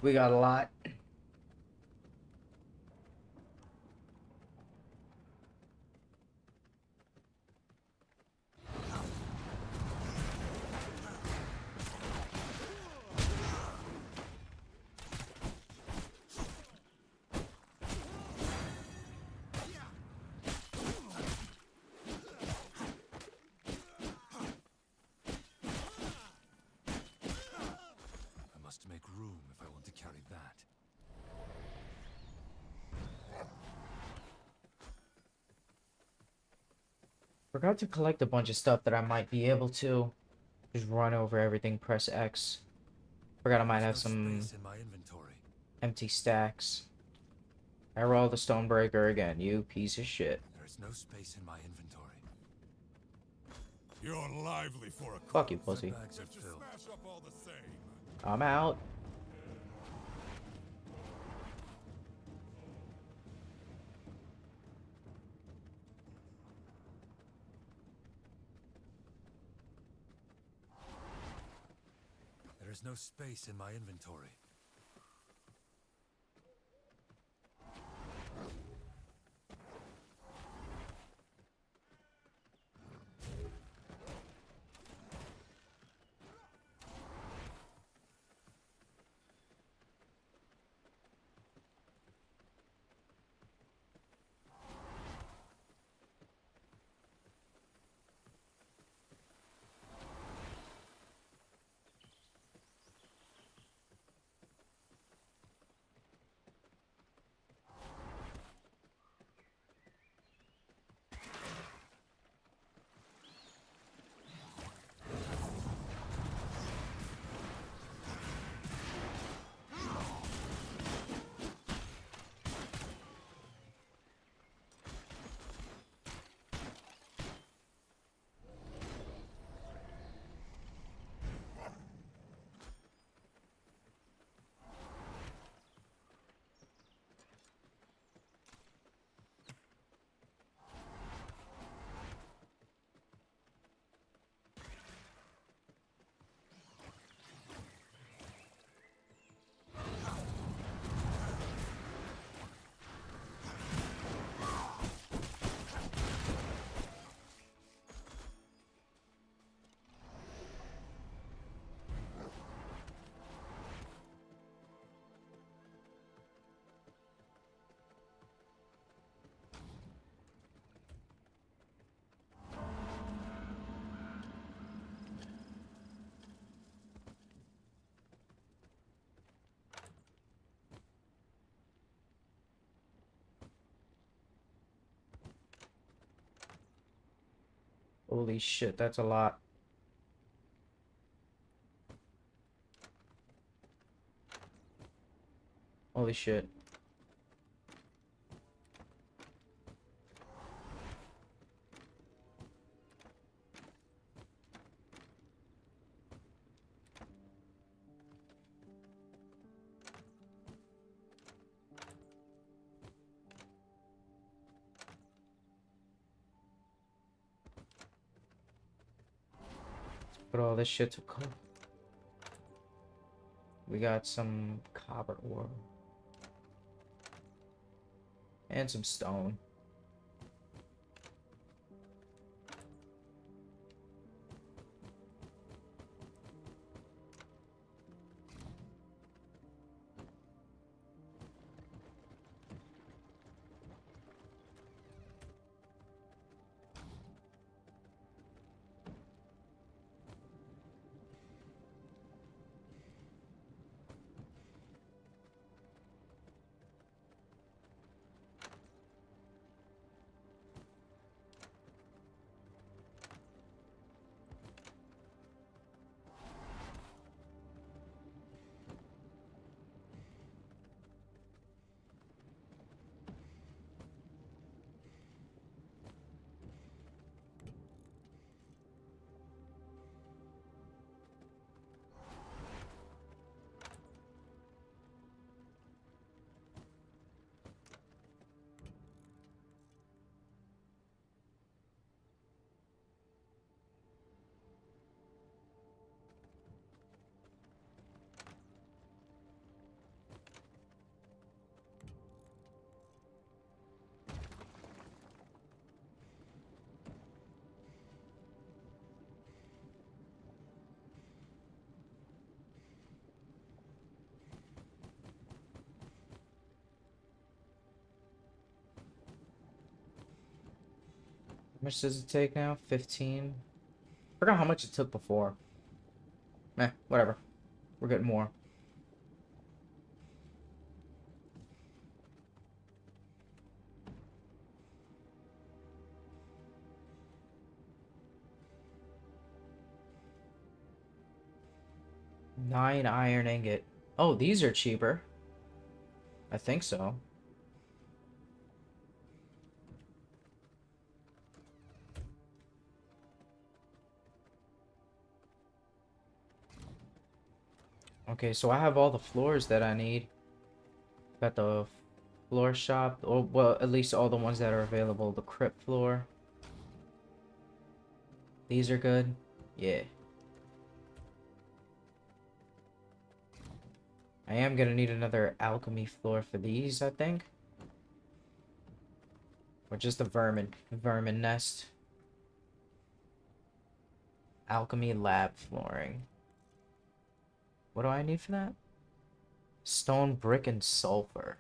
We got a lot. Forgot to collect a bunch of stuff that I might be able to just run over everything, press X. Forgot I might have some empty stacks. I roll the Stonebreaker again, you piece of shit. There is no space in my inventory. You're lively for a Fuck you, pussy. Bags are filled. I'm out. There is no space in my inventory. Holy shit, that's a lot. Holy shit. Put all this shit to cook. We got some copper ore. And some stone. How much does it take now? 15? Forgot how much it took before. Meh, whatever. We're getting more. 9 iron ingot. Oh, these are cheaper. I think so. Okay, so I have all the floors that I need. Got the floor shop, or well, at least all the ones that are available. The crypt floor. These are good. Yeah. I am gonna need another alchemy floor for these, I think. Or just the vermin nest. Alchemy lab flooring. What do I need for that? Stone, brick, and sulfur.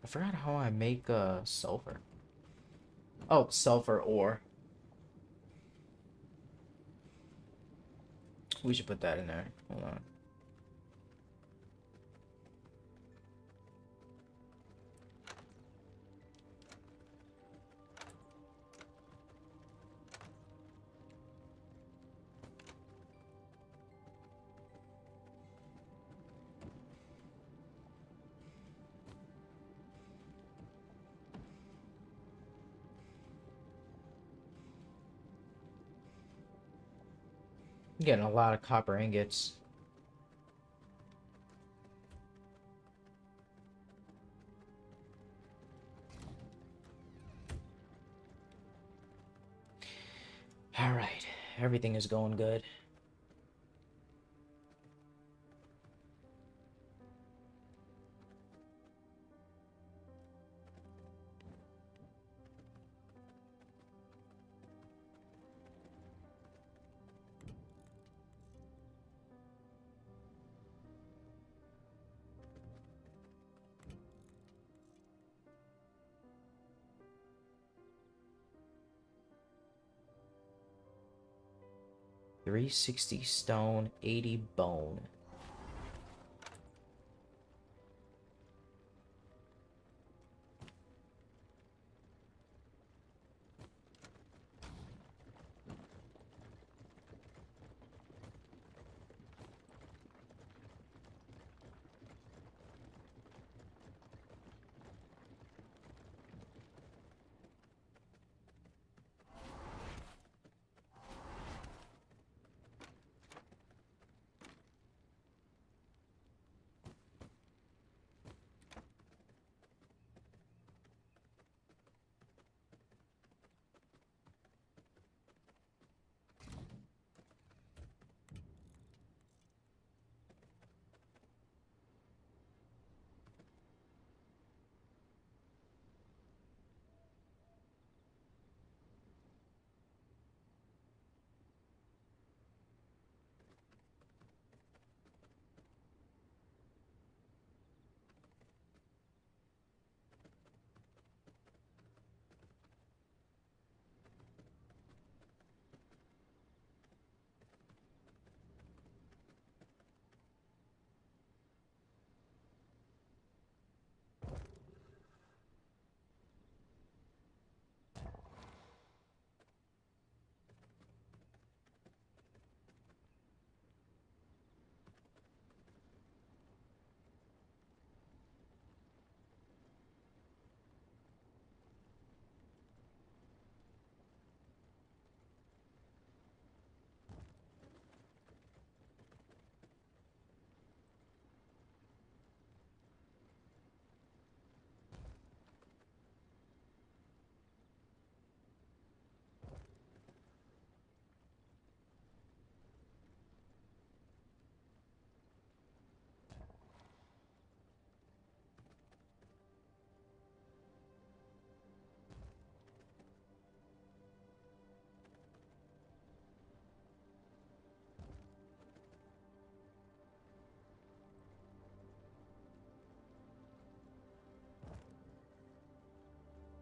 I forgot how I make sulfur. Oh, sulfur ore. We should put that in there. Hold on. I'm getting a lot of copper ingots. All right, everything is going good. $360 stone, 80 bone.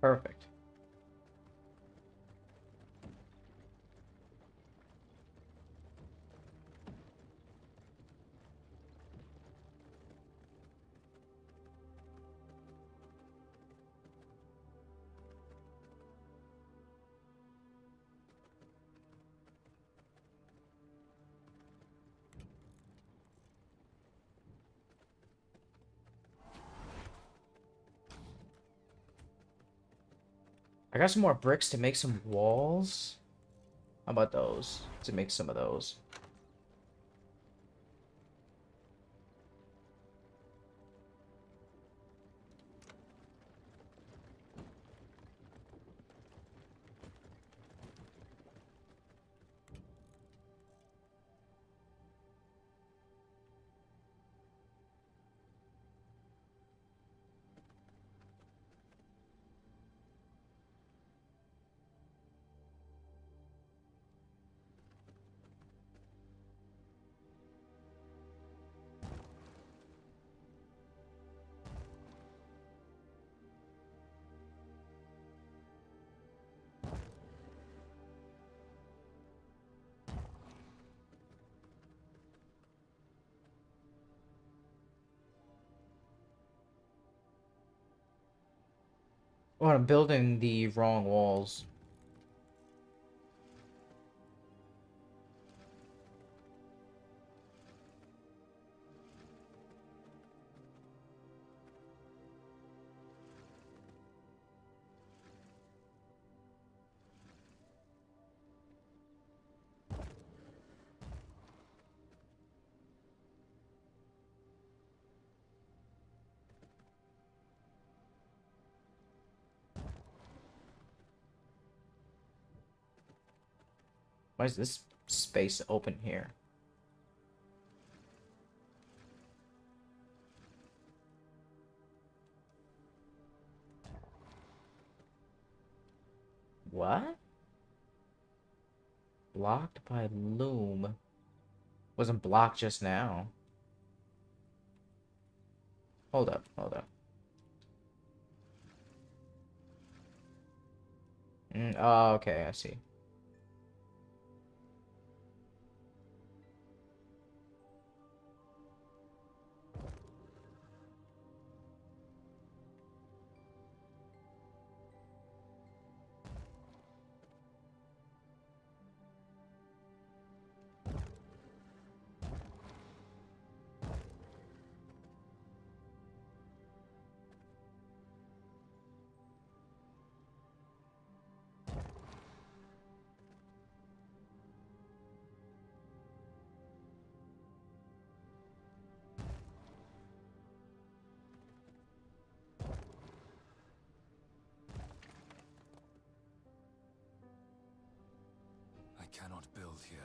Perfect. I got some more bricks to make some walls. How about those? To make some of those. Oh, I'm building the wrong walls. Why is this space open here? What? Blocked by loom. Wasn't blocked just now. Hold up, hold up. Oh, okay, I see. I cannot build here.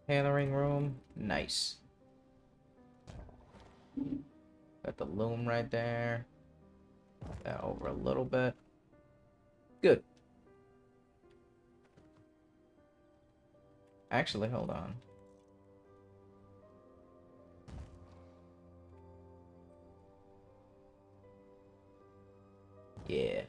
Tailoring room. Nice. Got the loom right there. That over a little bit. Good. Actually, hold on. Yeah.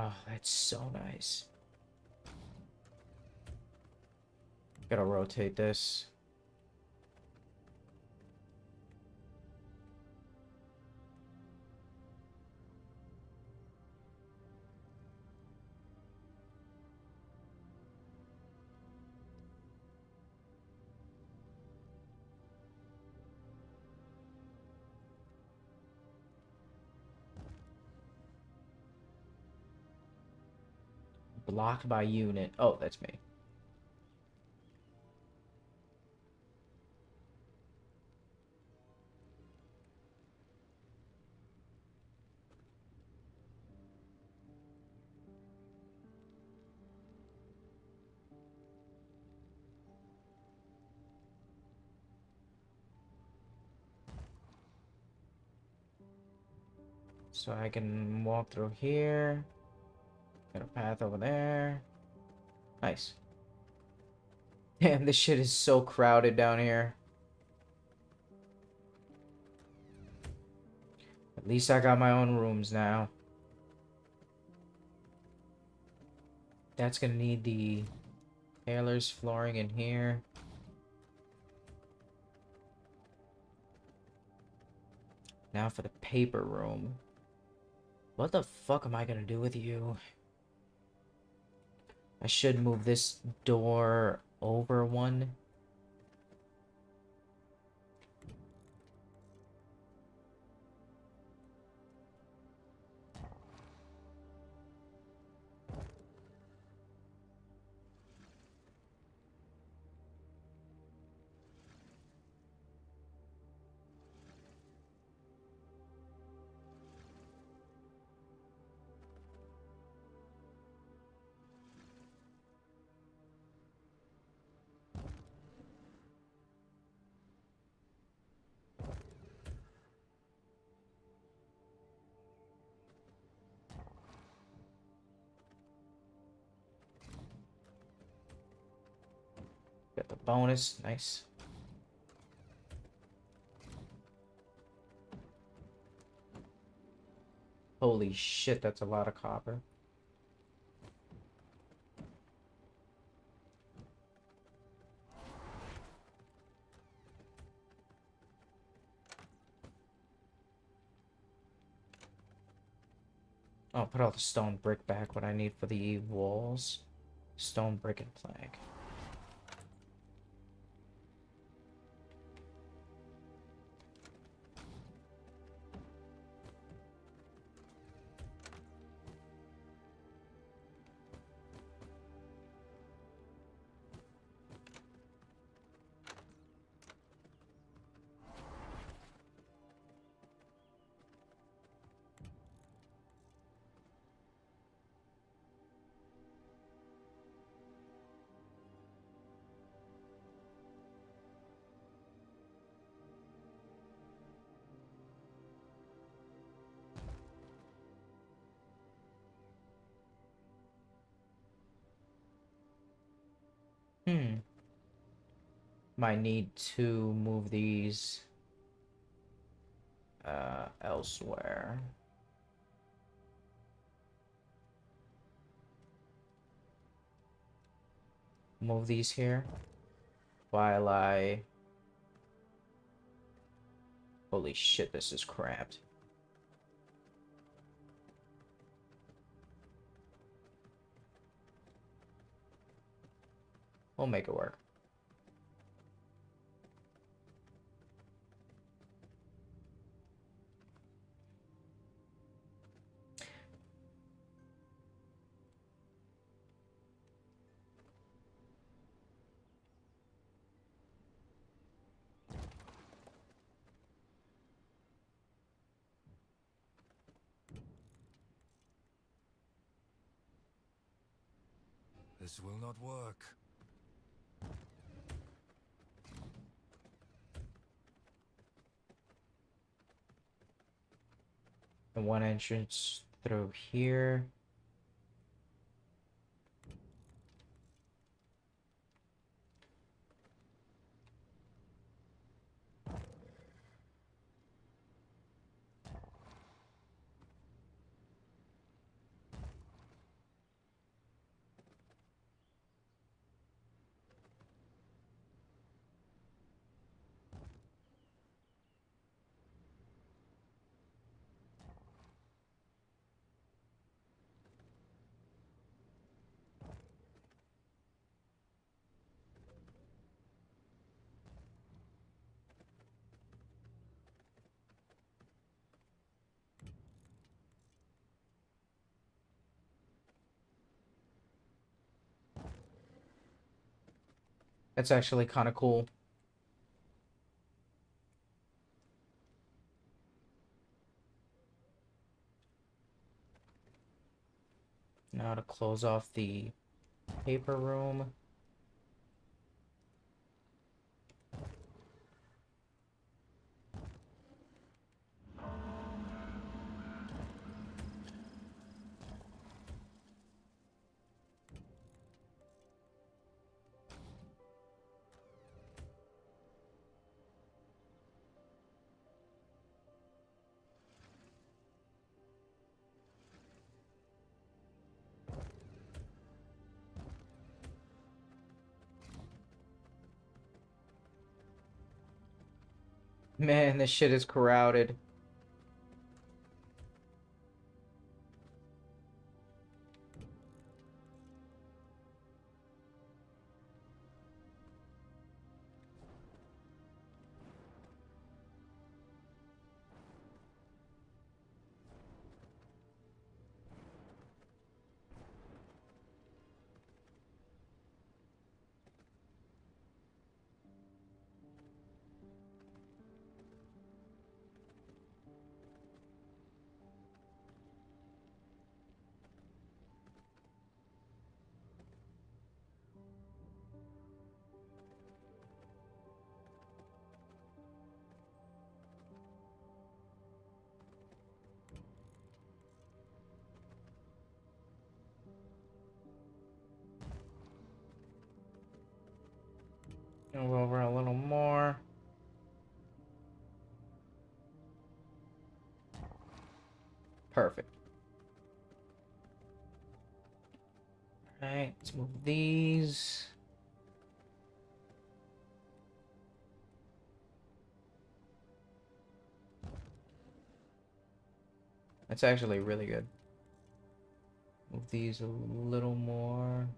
Oh, that's so nice. Gotta rotate this. Blocked by unit. Oh, that's me. So I can walk through here. Got a path over there. Nice. Damn, this shit is so crowded down here. At least I got my own rooms now. That's gonna need the tailor's flooring in here. Now for the paper room. What the fuck am I gonna do with you? I should move this door over one. Got the bonus, nice. Holy shit, that's a lot of copper. I'll put all the stone brick back, what I need for the walls. Stone brick and plank. Might need to move these elsewhere. Move these here while I... Holy shit, this is cramped. We'll make it work. This will not work. And one entrance through here. That's actually kind of cool. Now to close off the paper room. Man, this shit is crowded. Go over a little more. Perfect. Alright, let's move these. That's actually really good. Move these a little more.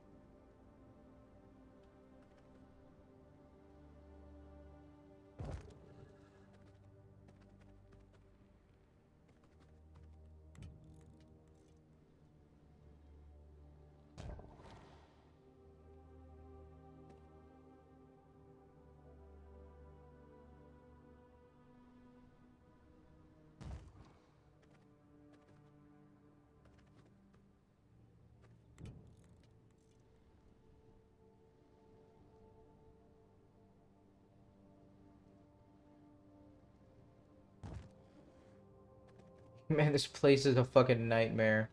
Man, this place is a fucking nightmare.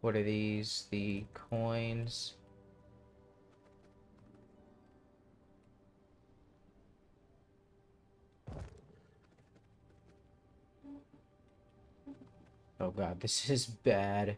What are these? The coins. Oh god, this is bad.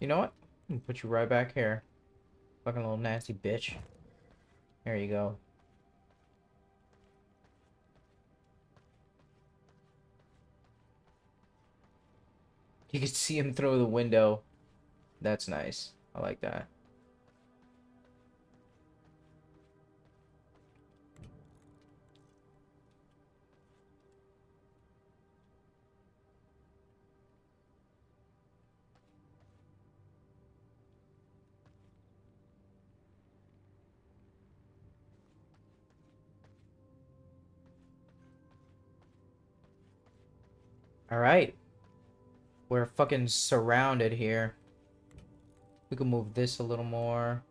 You know what? I'm gonna put you right back here. Fucking little nasty bitch. There you go. You can see him through the window. That's nice. I like that. Alright. We're fucking surrounded here. We can move this a little more.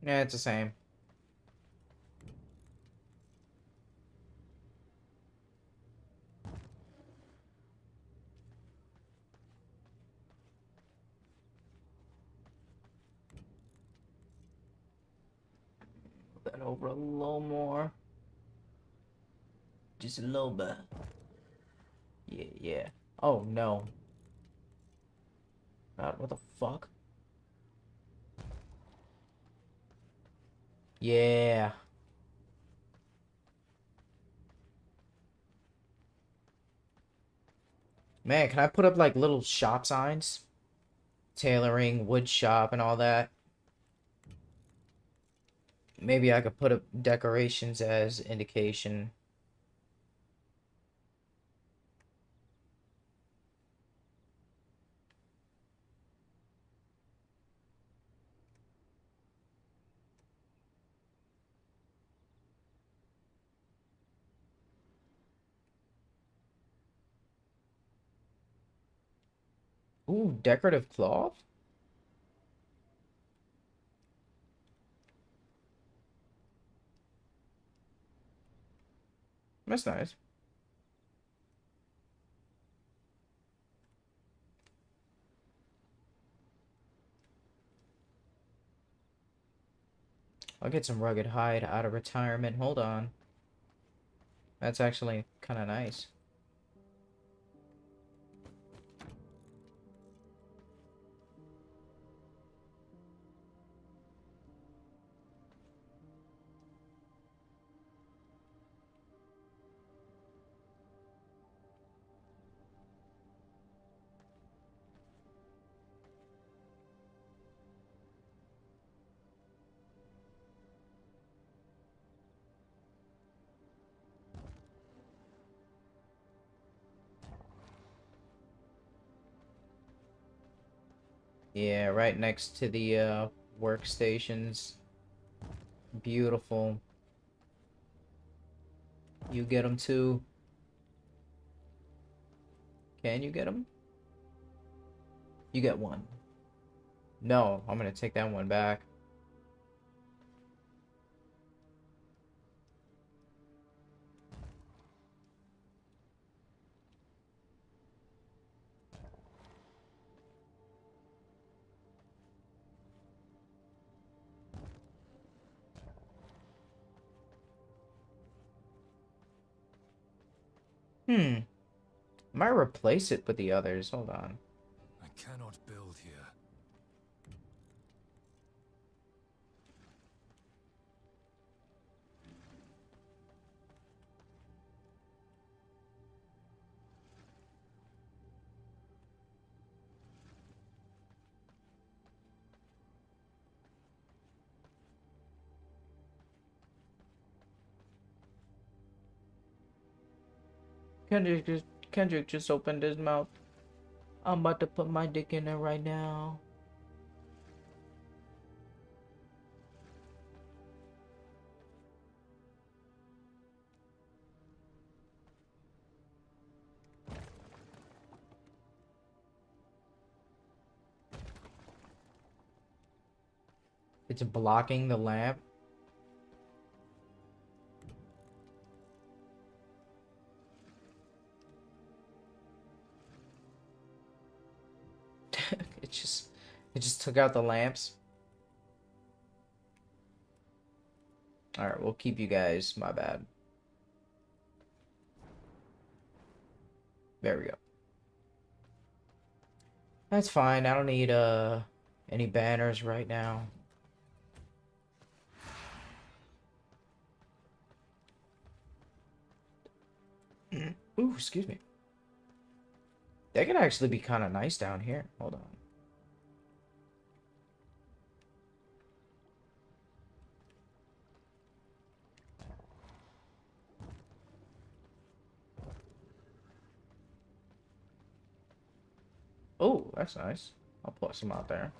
Yeah, it's the same. Put that over a little more. Just a little bit. Yeah, yeah. Oh no. God, what the fuck? Yeah. Man, can I put up like little shop signs? Tailoring, wood shop, and all that. Maybe I could put up decorations as indication. Ooh, decorative cloth? That's nice. I'll get some rugged hide out of retirement. Hold on. That's actually kind of nice. Yeah, right next to the workstations. Beautiful. You get them too. Can you get them? You get one. No, I'm gonna take that one back. Hmm. Might replace it with the others. Hold on. I cannot build here. Kendrick just opened his mouth. I'm about to put my dick in there right now. It's blocking the lamp. it just took out the lamps. Alright, we'll keep you guys. My bad. There we go. That's fine. I don't need any banners right now. Ooh, excuse me. That could actually be kind of nice down here. Hold on. Oh, that's nice. I'll put some out there.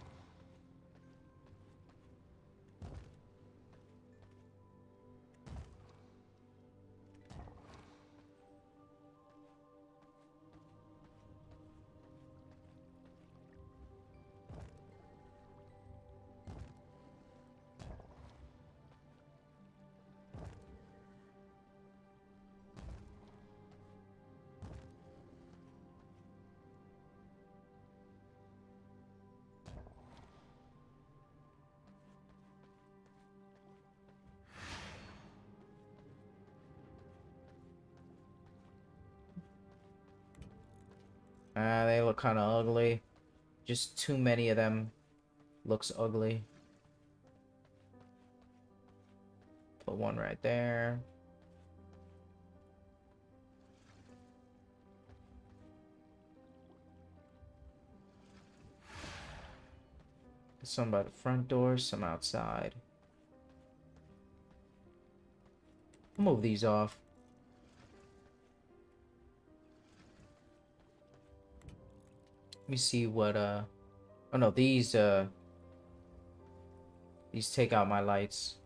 They look kind of ugly. Just too many of them looks ugly. Put one right there. Some by the front door, some outside. I'll move these off. Let me see what oh no, these take out my lights.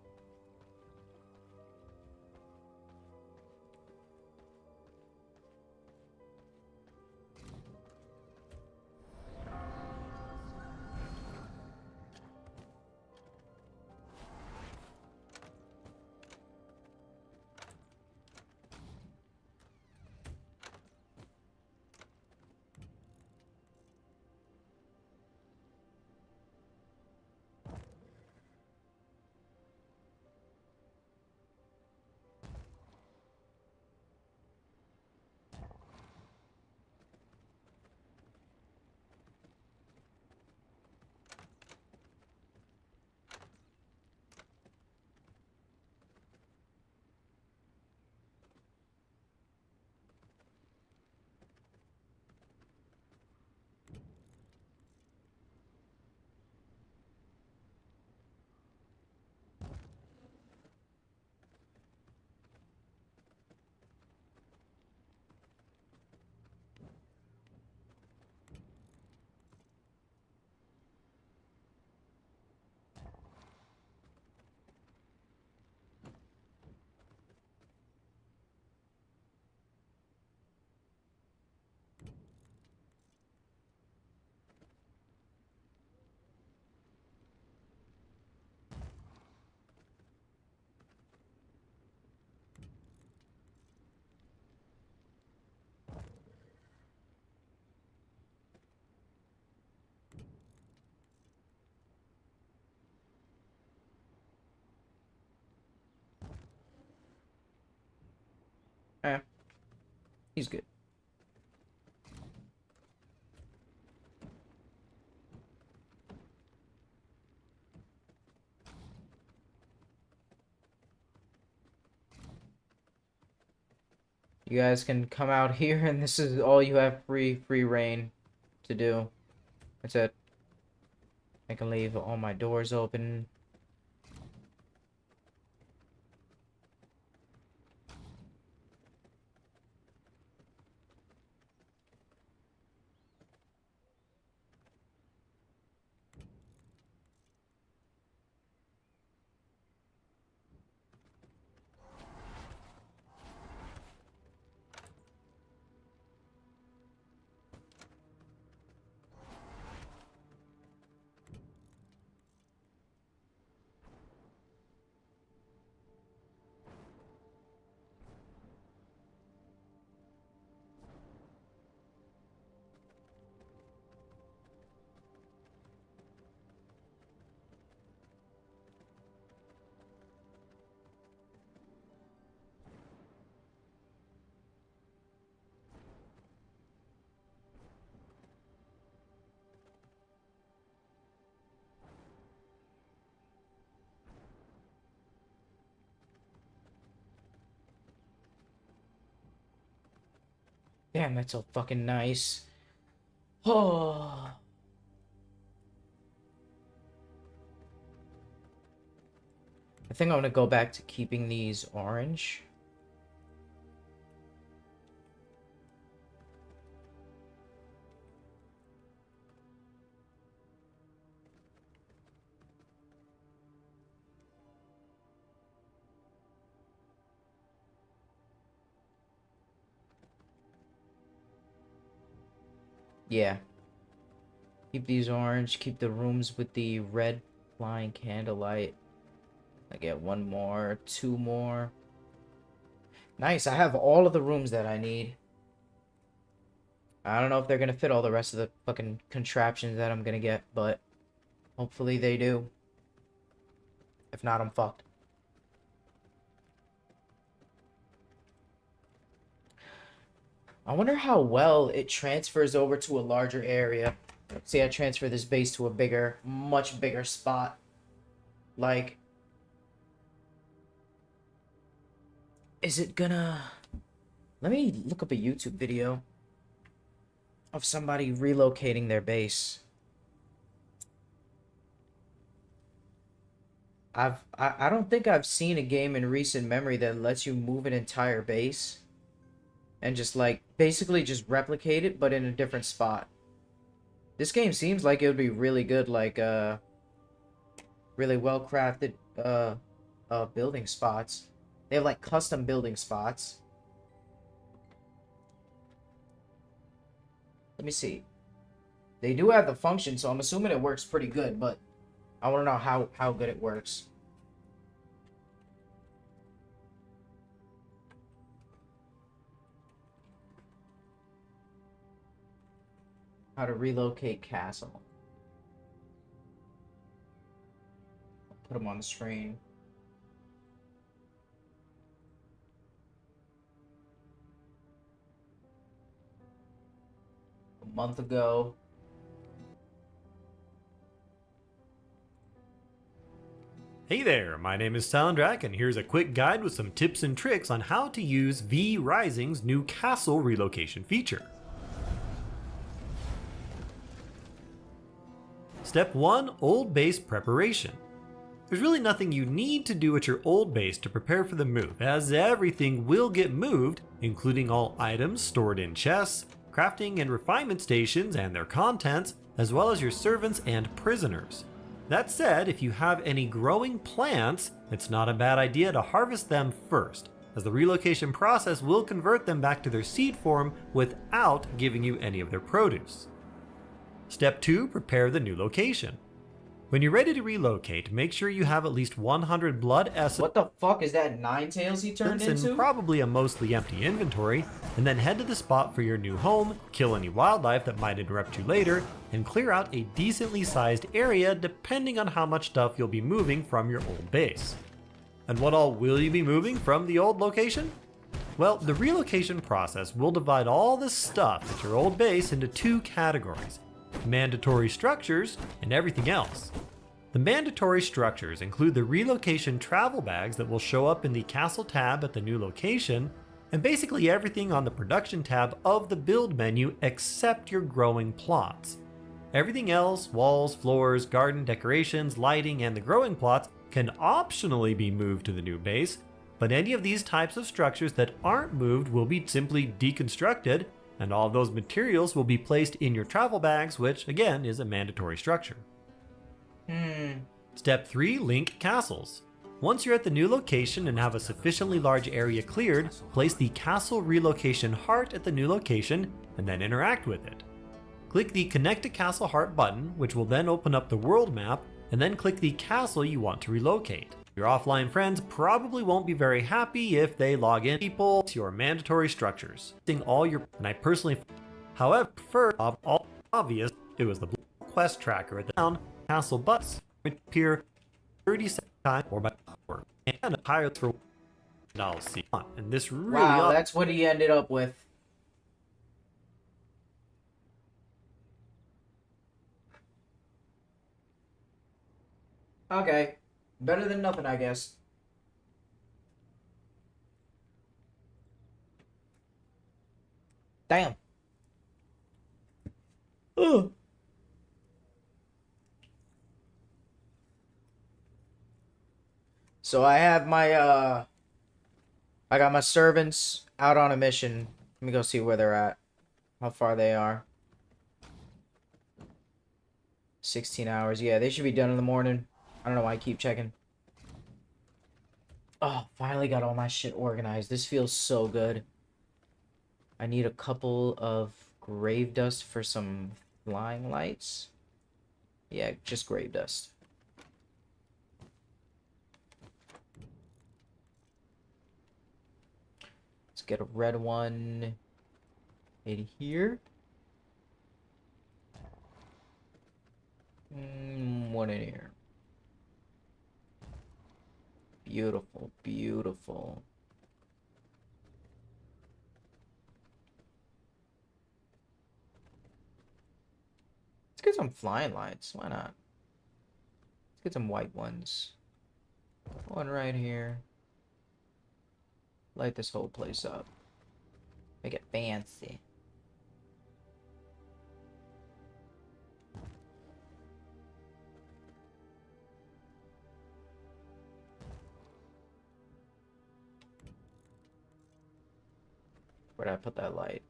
Eh, he's good. You guys can come out here, and this is all you have free reign to do. That's it. I can leave all my doors open. Damn, that's so fucking nice. Oh. I think I'm gonna go back to keeping these orange. Yeah. Keep these orange. Keep the rooms with the red flying candlelight. I get one more, two more. Nice. I have all of the rooms that I need. I don't know if they're gonna fit all the rest of the fucking contraptions that I'm gonna get, but hopefully they do. If not, I'm fucked. I wonder how well it transfers over to a larger area. See, I transfer this base to a bigger, much bigger spot. Like, is it gonna... Let me look up a YouTube video of somebody relocating their base. I don't think I've seen a game in recent memory that lets you move an entire base and just like basically just replicate it but in a different spot. This game seems like it would be really good, like really well crafted building spots. They have like custom building spots. Let me see. They do have the function, so I'm assuming it works pretty good, but I want to know how good it works. How to relocate castle. Put them on the screen. A month ago. Hey there, my name is Soundrak, and here's a quick guide with some tips and tricks on how to use V Rising's new castle relocation feature. Step 1, Old Base Preparation. There's really nothing you need to do at your old base to prepare for the move, as everything will get moved, including all items stored in chests, crafting and refinement stations and their contents, as well as your servants and prisoners. That said, if you have any growing plants, it's not a bad idea to harvest them first, as the relocation process will convert them back to their seed form without giving you any of their produce. Step 2, prepare the new location. When you're ready to relocate, make sure you have at least 100 blood essence. What the fuck is that Ninetales he turned into? And probably a mostly empty inventory, and then head to the spot for your new home, kill any wildlife that might interrupt you later, and clear out a decently sized area depending on how much stuff you'll be moving from your old base. And what all will you be moving from the old location? Well, the relocation process will divide all the stuff at your old base into two categories: mandatory structures and everything else. The mandatory structures include the relocation travel bags that will show up in the castle tab at the new location, and basically everything on the production tab of the build menu except your growing plots. Everything else, walls, floors, garden decorations, lighting, and the growing plots can optionally be moved to the new base, but any of these types of structures that aren't moved will be simply deconstructed, and all of those materials will be placed in your travel bags, which again is a mandatory structure. Step 3, link castles. Once you're at the new location and have a sufficiently large area cleared, place the castle relocation heart at the new location and then interact with it. Click the Connect to Castle Heart button, which will then open up the world map, and then click the castle you want to relocate. Your offline friends probably won't be very happy if they log in to your mandatory structures. All your, and I personally, however, prefer of all obvious, it was the blue quest tracker at the town castle bus, which appear 37 times or by hour, and a higher for $1 on. And this really wow, that's what he ended up with. Okay. Better than nothing, I guess. Damn. Ugh. So I have my, I got my servants out on a mission. Let me go see where they're at. How far they are. 16 hours. Yeah, they should be done in the morning. I don't know why I keep checking. Oh, finally got all my shit organized. This feels so good. I need a couple of grave dust for some flying lights. Yeah, just grave dust. Let's get a red one in here. One in here. Beautiful, beautiful. get some flying lights. Why not? Let's get some white ones. One right here. Light this whole place up. Make it fancy. Where did I put that light?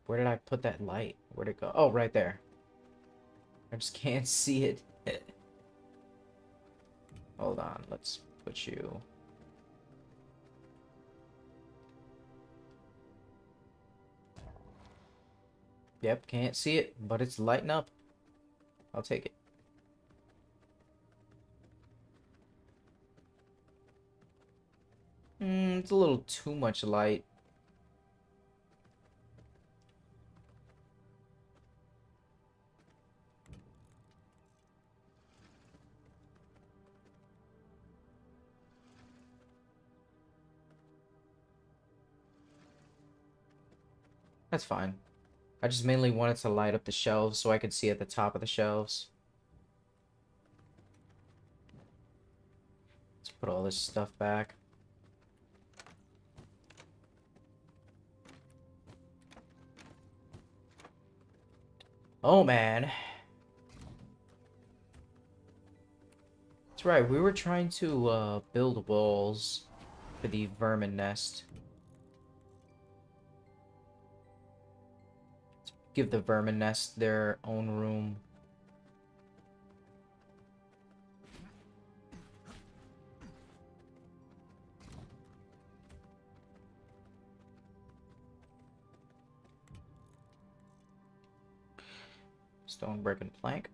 Where did I put that light? Where'd it go? Oh, right there. I just can't see it. Hold on, let's put you... Yep, can't see it, but it's lighting up. I'll take it. It's a little too much light. That's fine. I just mainly wanted to light up the shelves so I could see at the top of the shelves. Let's put all this stuff back. Oh man. That's right, we were trying to build walls for the vermin nest. Let's give the vermin nest their own room. Stone, brick, and plank.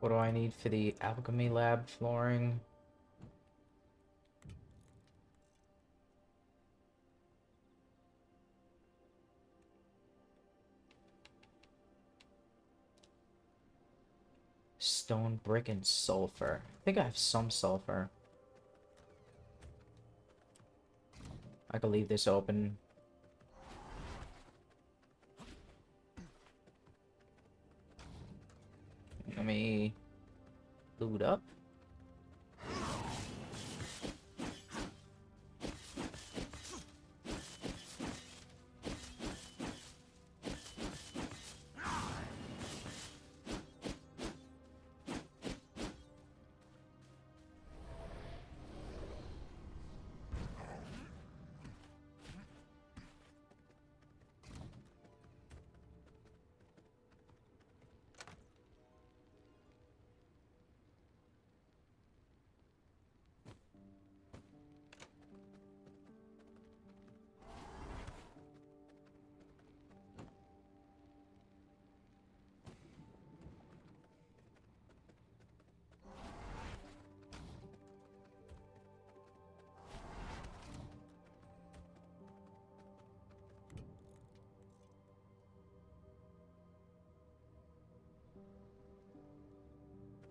What do I need for the alchemy lab flooring? Stone, brick, and sulfur. I think I have some sulfur. I can leave this open. Let me loot up.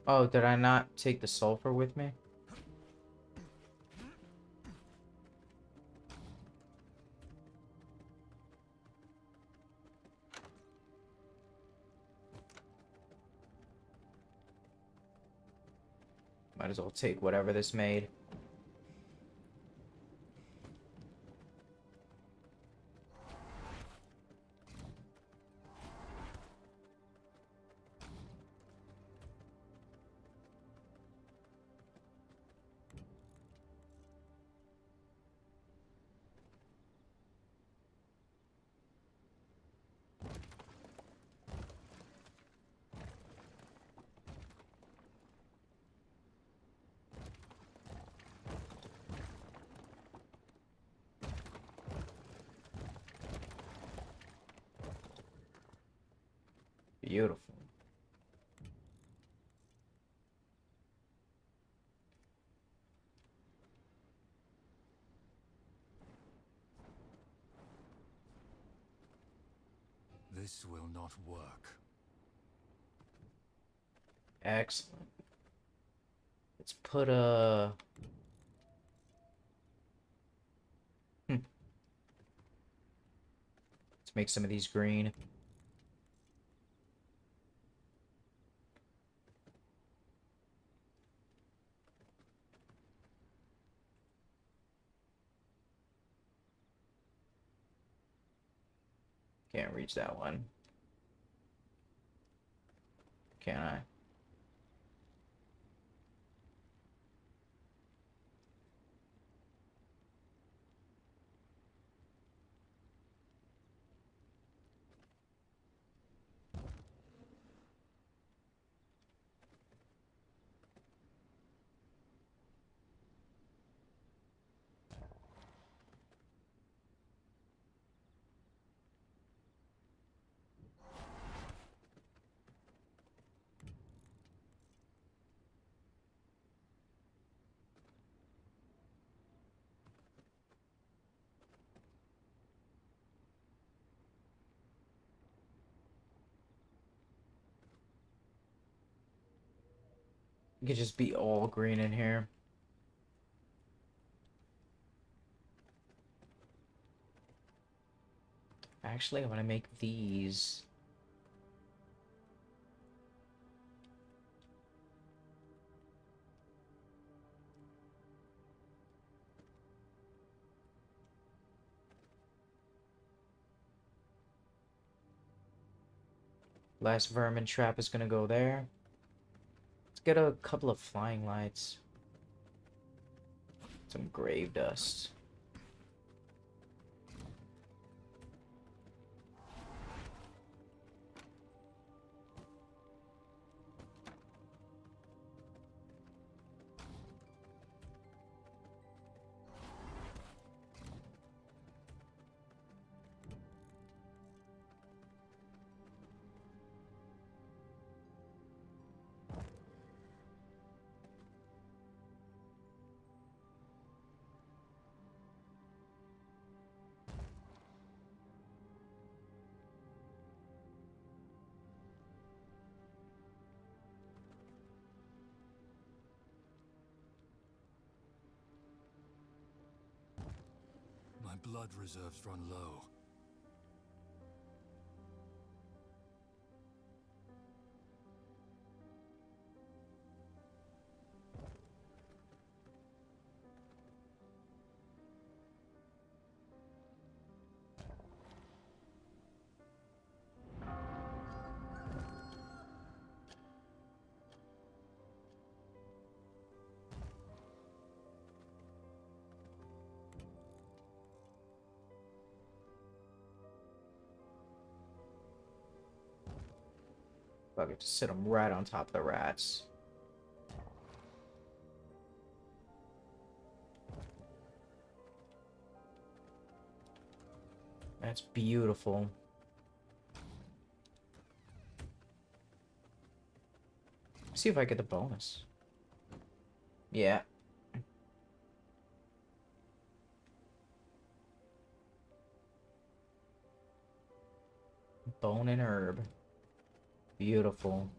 Oh, did I not take the sulfur with me? Might as well take whatever this made. Beautiful. This will not work. Excellent. Let's put a... Let's make some of these green. Can't reach that one. Can I? It could just be all green in here. Actually, I want to make these. Last vermin trap is gonna go there. Let's get a couple of flying lights. Some grave dust. My blood reserves run low. Fuck it, just sit them right on top of the rats. That's beautiful. See if I get the bonus. Yeah. Bone and herb. Beautiful.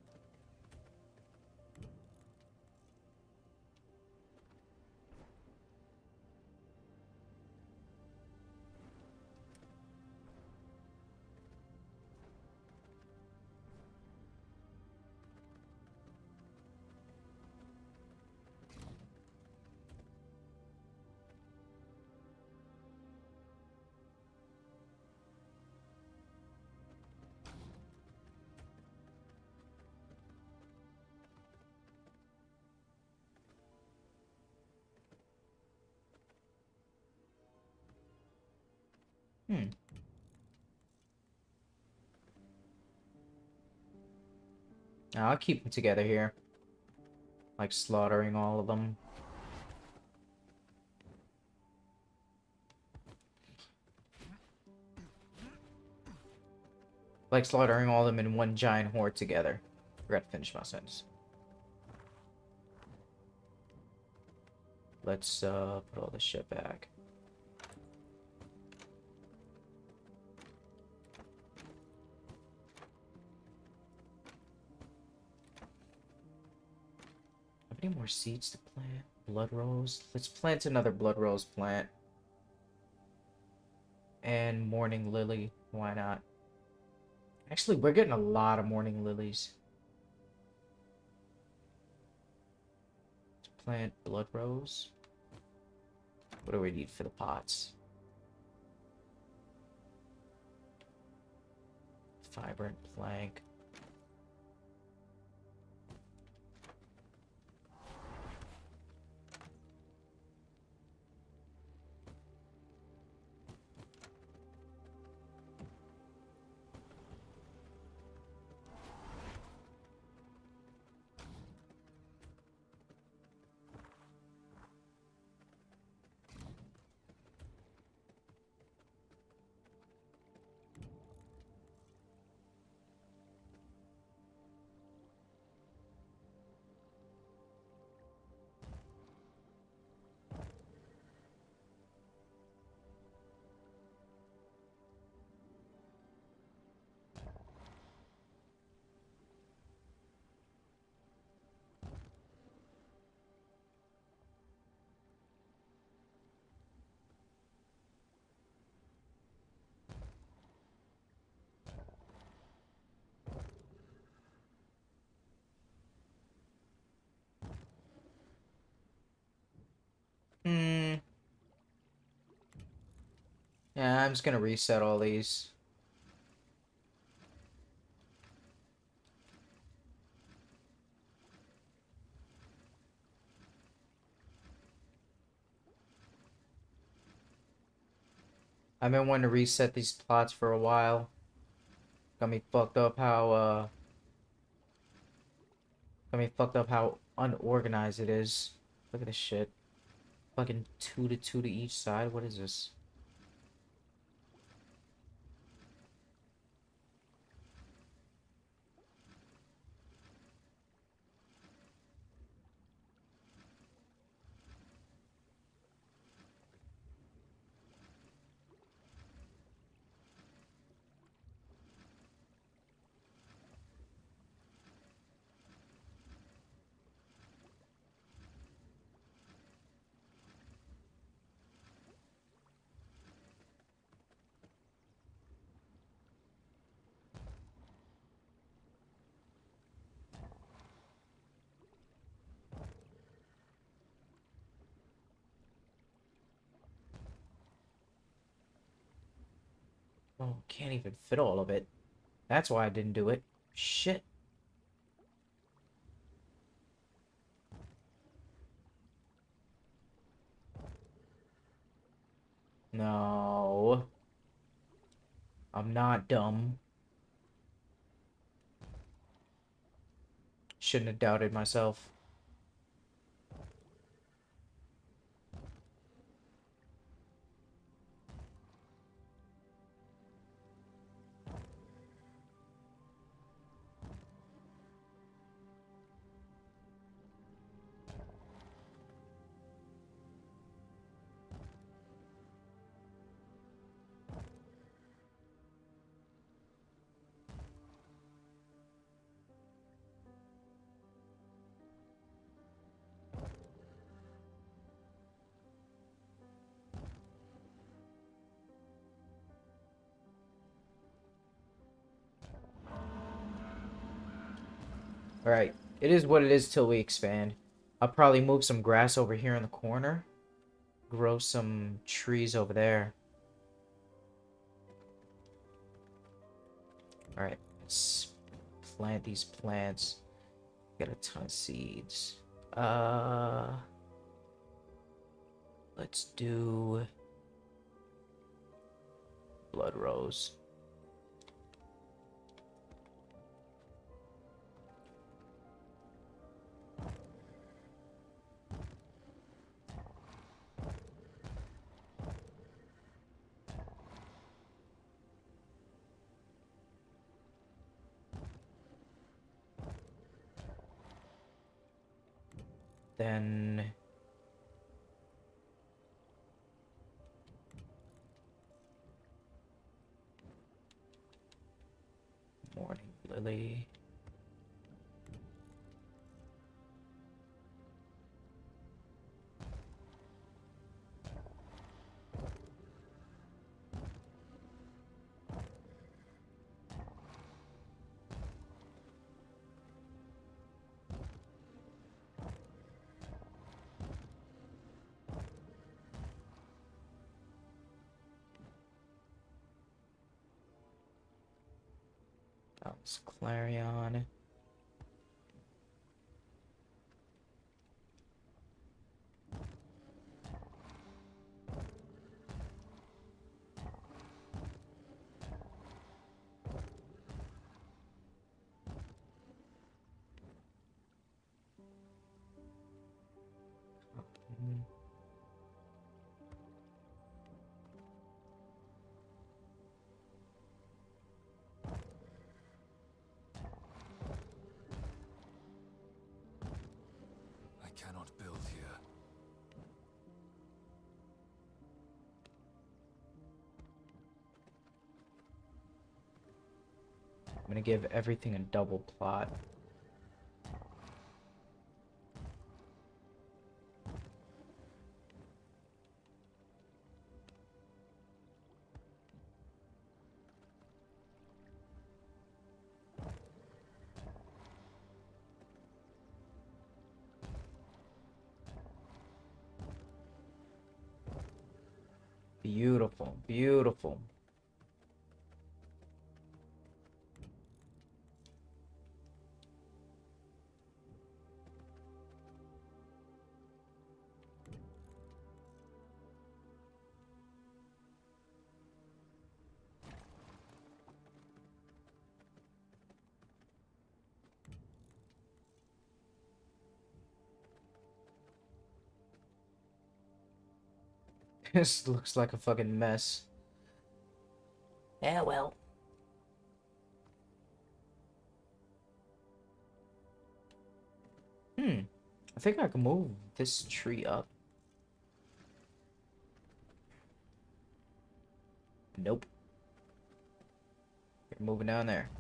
I'll keep them together here. Like slaughtering all of them. Like slaughtering all of them in one giant horde together. Forgot to finish my sentence. Let's put all this shit back. Have any more seeds to plant? Blood rose. Let's plant another blood rose plant. And morning lily. Why not? Actually, we're getting a lot of morning lilies. Let's plant blood rose. What do we need for the pots? Vibrant plank. Yeah, I'm just gonna reset all these. I've been wanting to reset these plots for a while. Got me fucked up how unorganized it is. Look at this shit. Fucking 2 to 2 to each side. What is this? Oh, can't even fit all of it. That's why I didn't do it. Shit. No. I'm not dumb. Shouldn't have doubted myself. Alright, it is what it is till we expand. I'll probably move some grass over here in the corner. Grow some trees over there. Alright, let's plant these plants. Got a ton of seeds. Let's do blood rose. Then Morning Lily. That was Clarion. I cannot build here. I'm gonna give everything a double plot. Beautiful, beautiful. This looks like a fucking mess. Yeah, well. I think I can move this tree up. Nope. You're moving down there.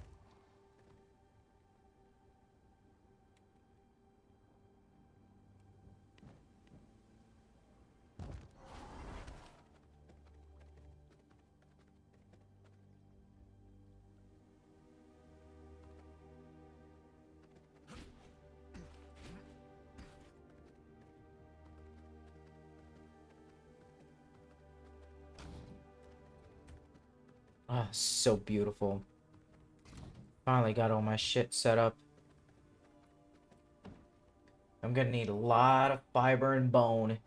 Ah, so beautiful. Finally got all my shit set up. I'm gonna need a lot of fiber and bone.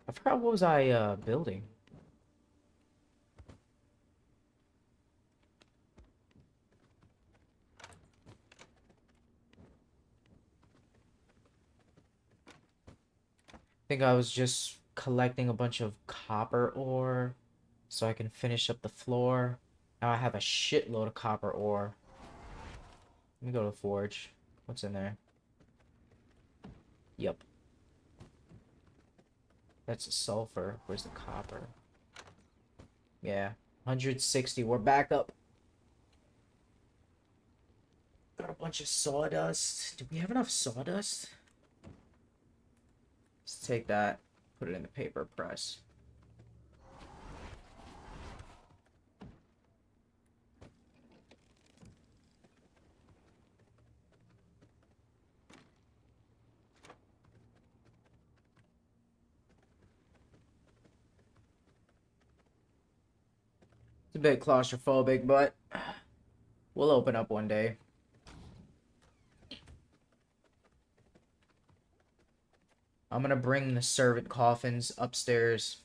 I forgot what was I building. I think I was just collecting a bunch of copper ore so I can finish up the floor. Now I have a shitload of copper ore. Let me go to the forge. What's in there? Yep. That's a sulfur. Where's the copper? Yeah. 160. We're back up. Got a bunch of sawdust. Do we have enough sawdust? Let's take that. Put it in the paper press. It's a bit claustrophobic, but we'll open up one day. I'm gonna bring the servant coffins upstairs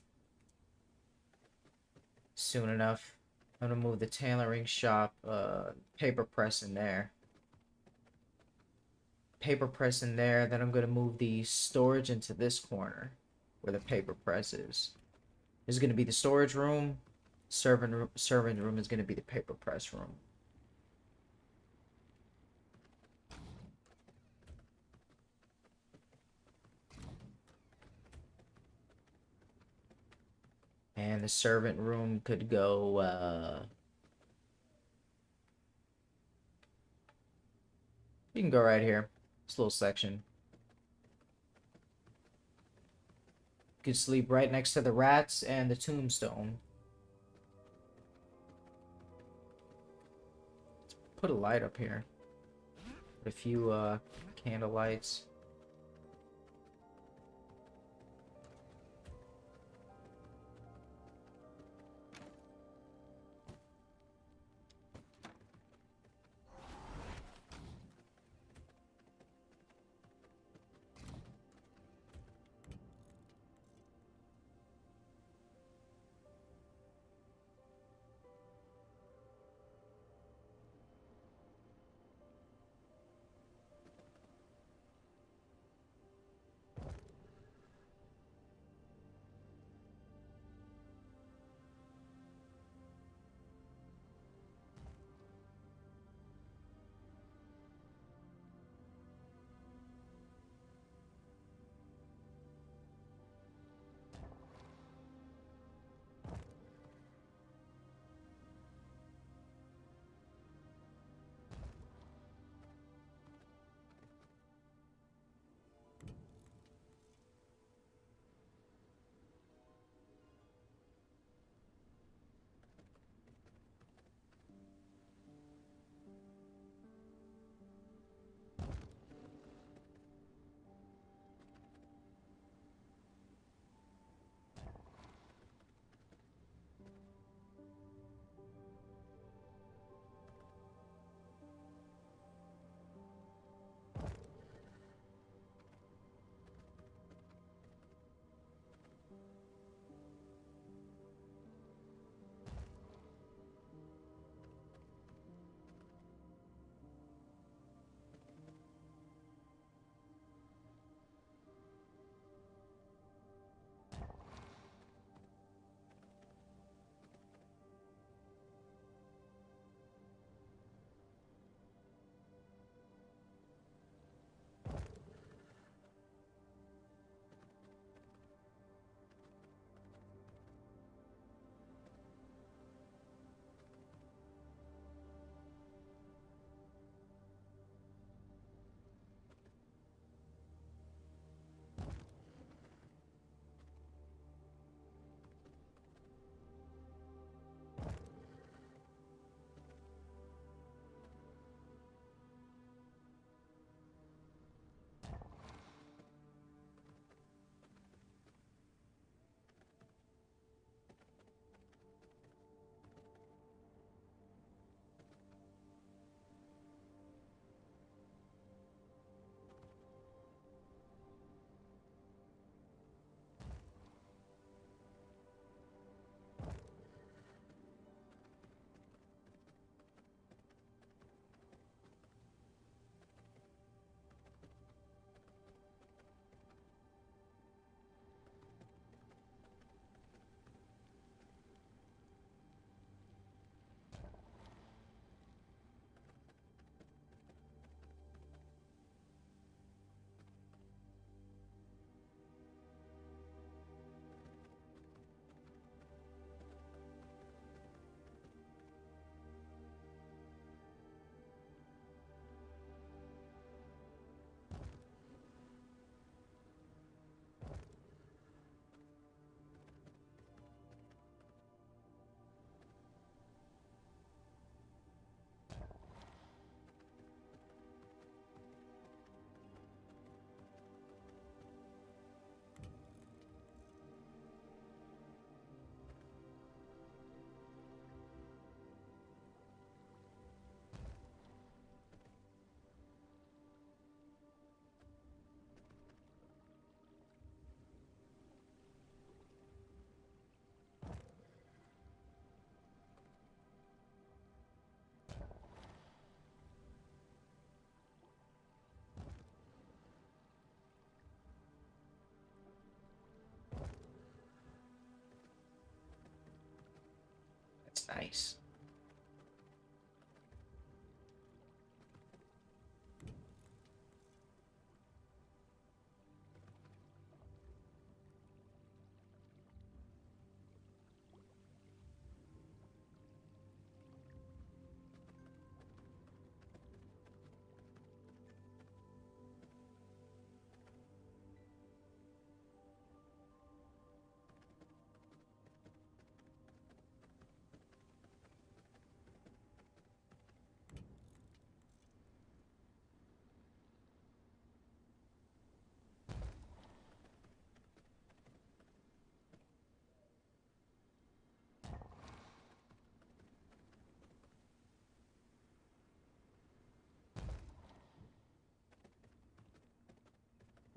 soon enough. I'm gonna move the tailoring shop paper press in there. paper press in there. Then I'm gonna move the storage into this corner where the paper press is. This is gonna be the storage room. Servant room is gonna be the paper press room. And the servant room could go, you can go right here. This little section. You can sleep right next to the rats and the tombstone. Let's put a light up here. Put a few, candle lights. Nice.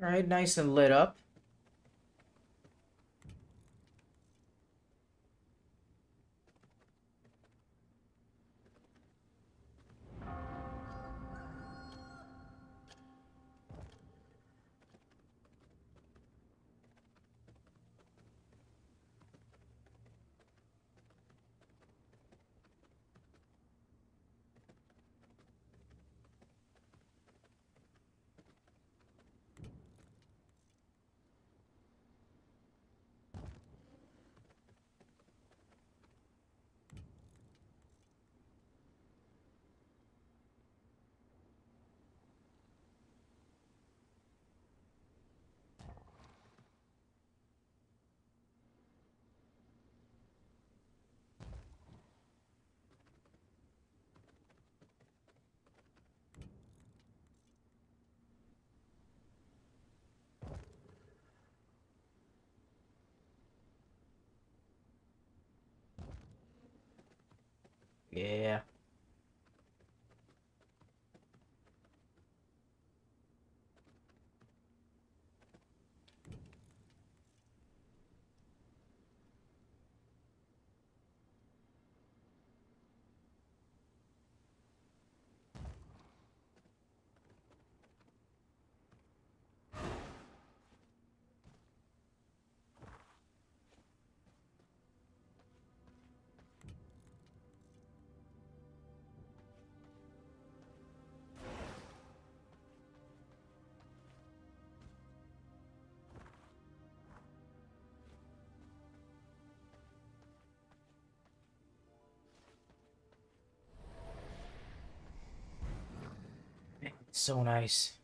All right, nice and lit up. Yeah. So nice.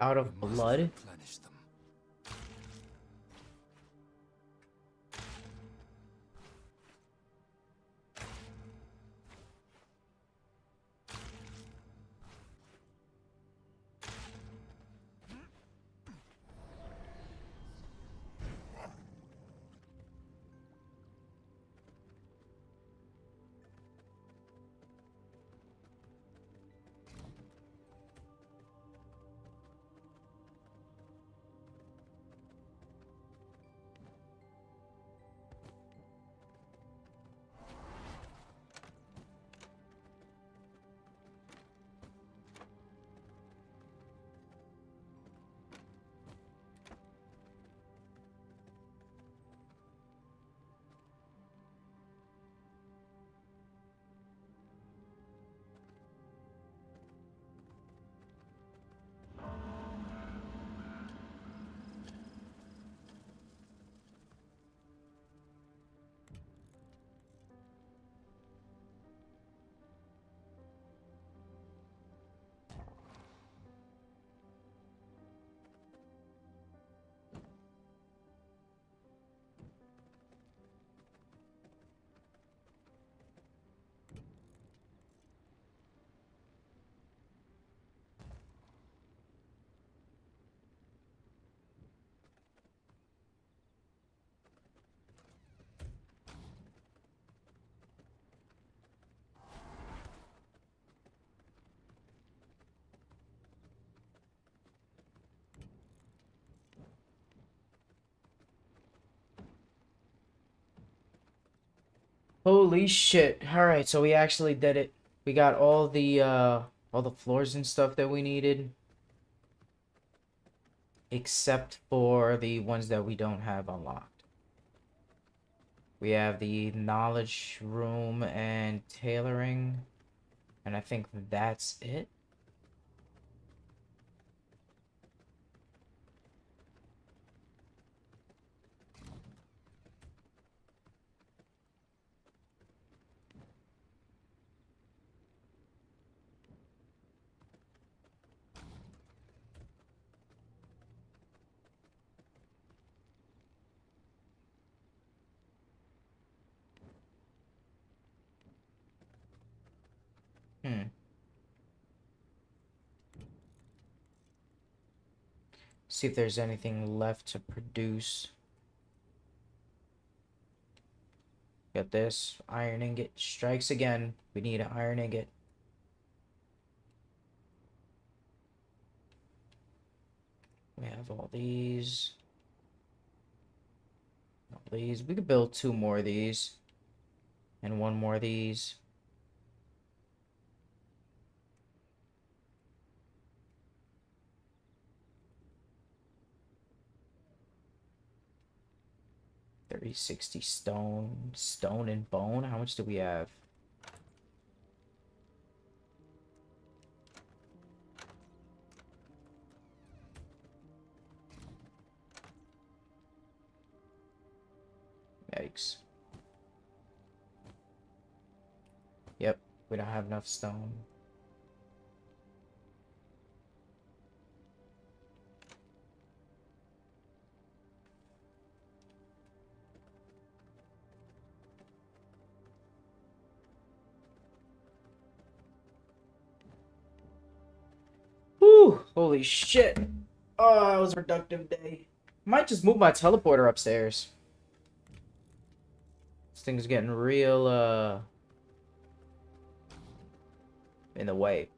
Out of blood? Replenish them. Holy shit. Alright, so we actually did it. We got all the floors and stuff that we needed. Except for the ones that we don't have unlocked. We have the knowledge room and tailoring. And I think that's it. See if there's anything left to produce. Got this. Iron ingot strikes again. We need an iron ingot. We have all these. All these. We could build 2 more of these. And 1 more of these. $30, $60 stone and bone. How much do we have? Yikes. Yep, we don't have enough stone. Whew, holy shit. Oh, that was a productive day. Might just move my teleporter upstairs. This thing's getting real, in the way.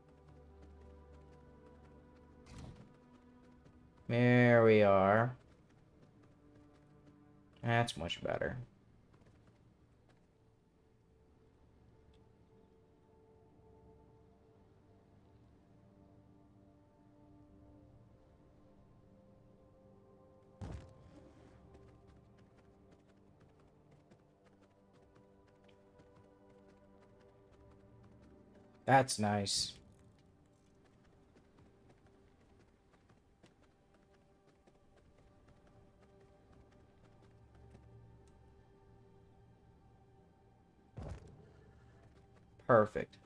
There we are. That's much better. That's nice. Perfect.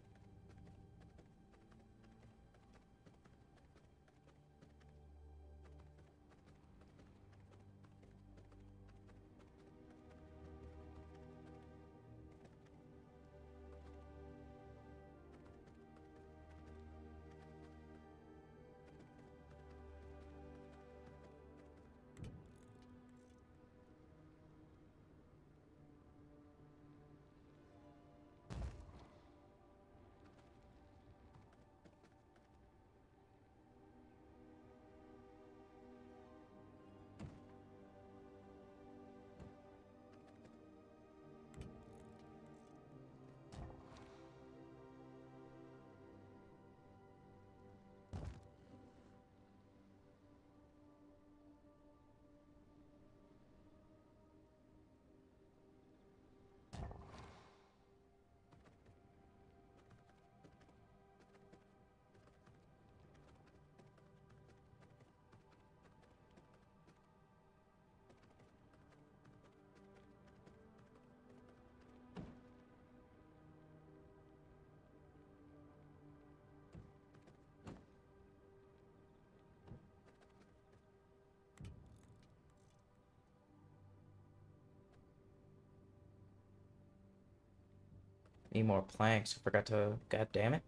Need more planks. I forgot to. God damn it.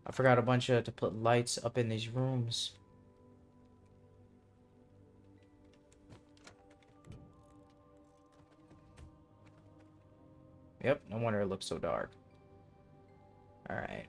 I forgot a bunch of to put lights up in these rooms. Yep, no wonder it looks so dark. Alright.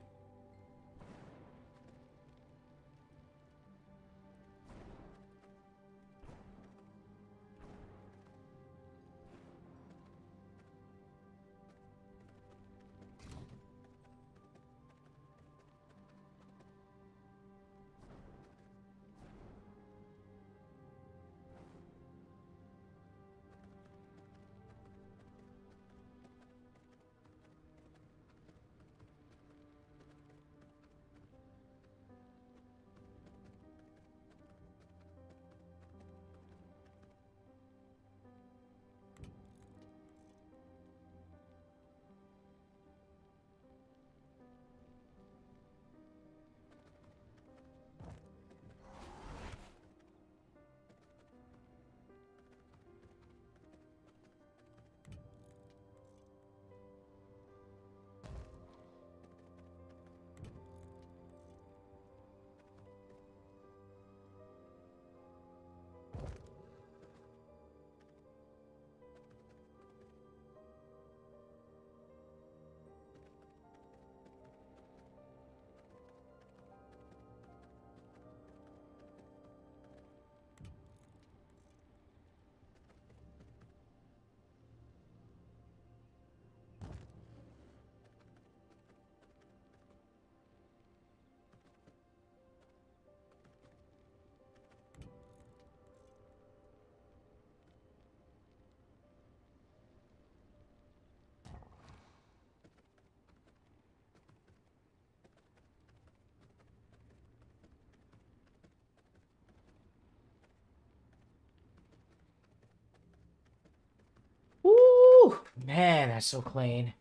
Woo! Man, that's so clean.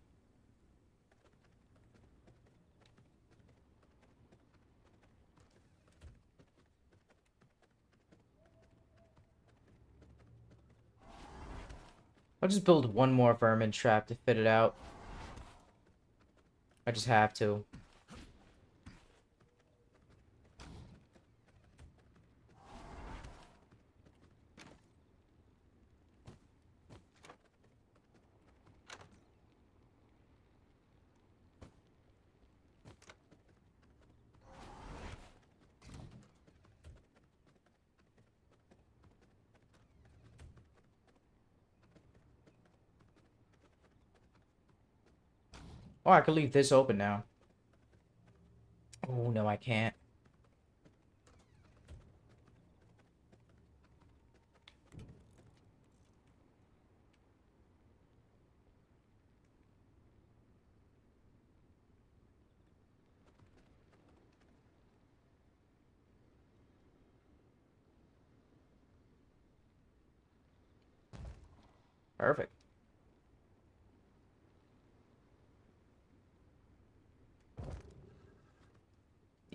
I'll just build one more vermin trap to fit it out. I just have to. Oh, I could leave this open now. Oh, no, I can't. Perfect.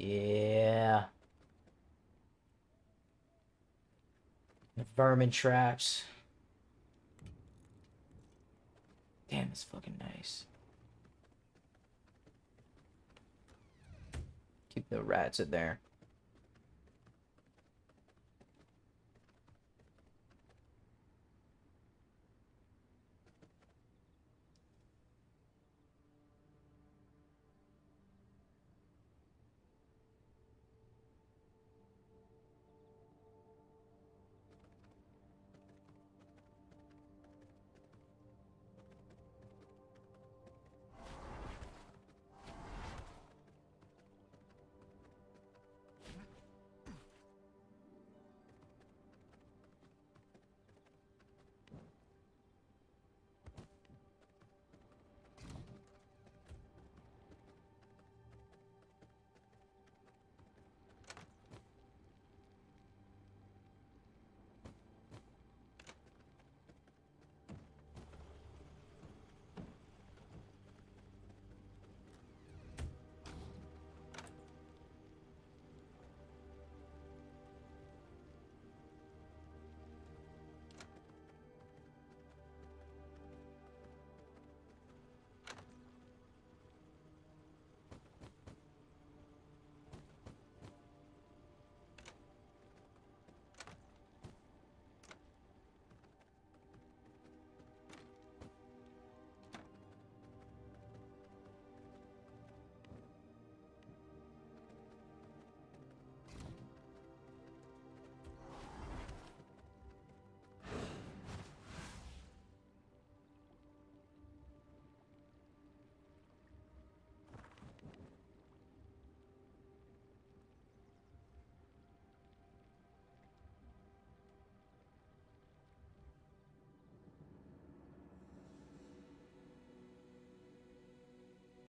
Yeah. The vermin traps. Damn, it's fucking nice. Keep the rats in there.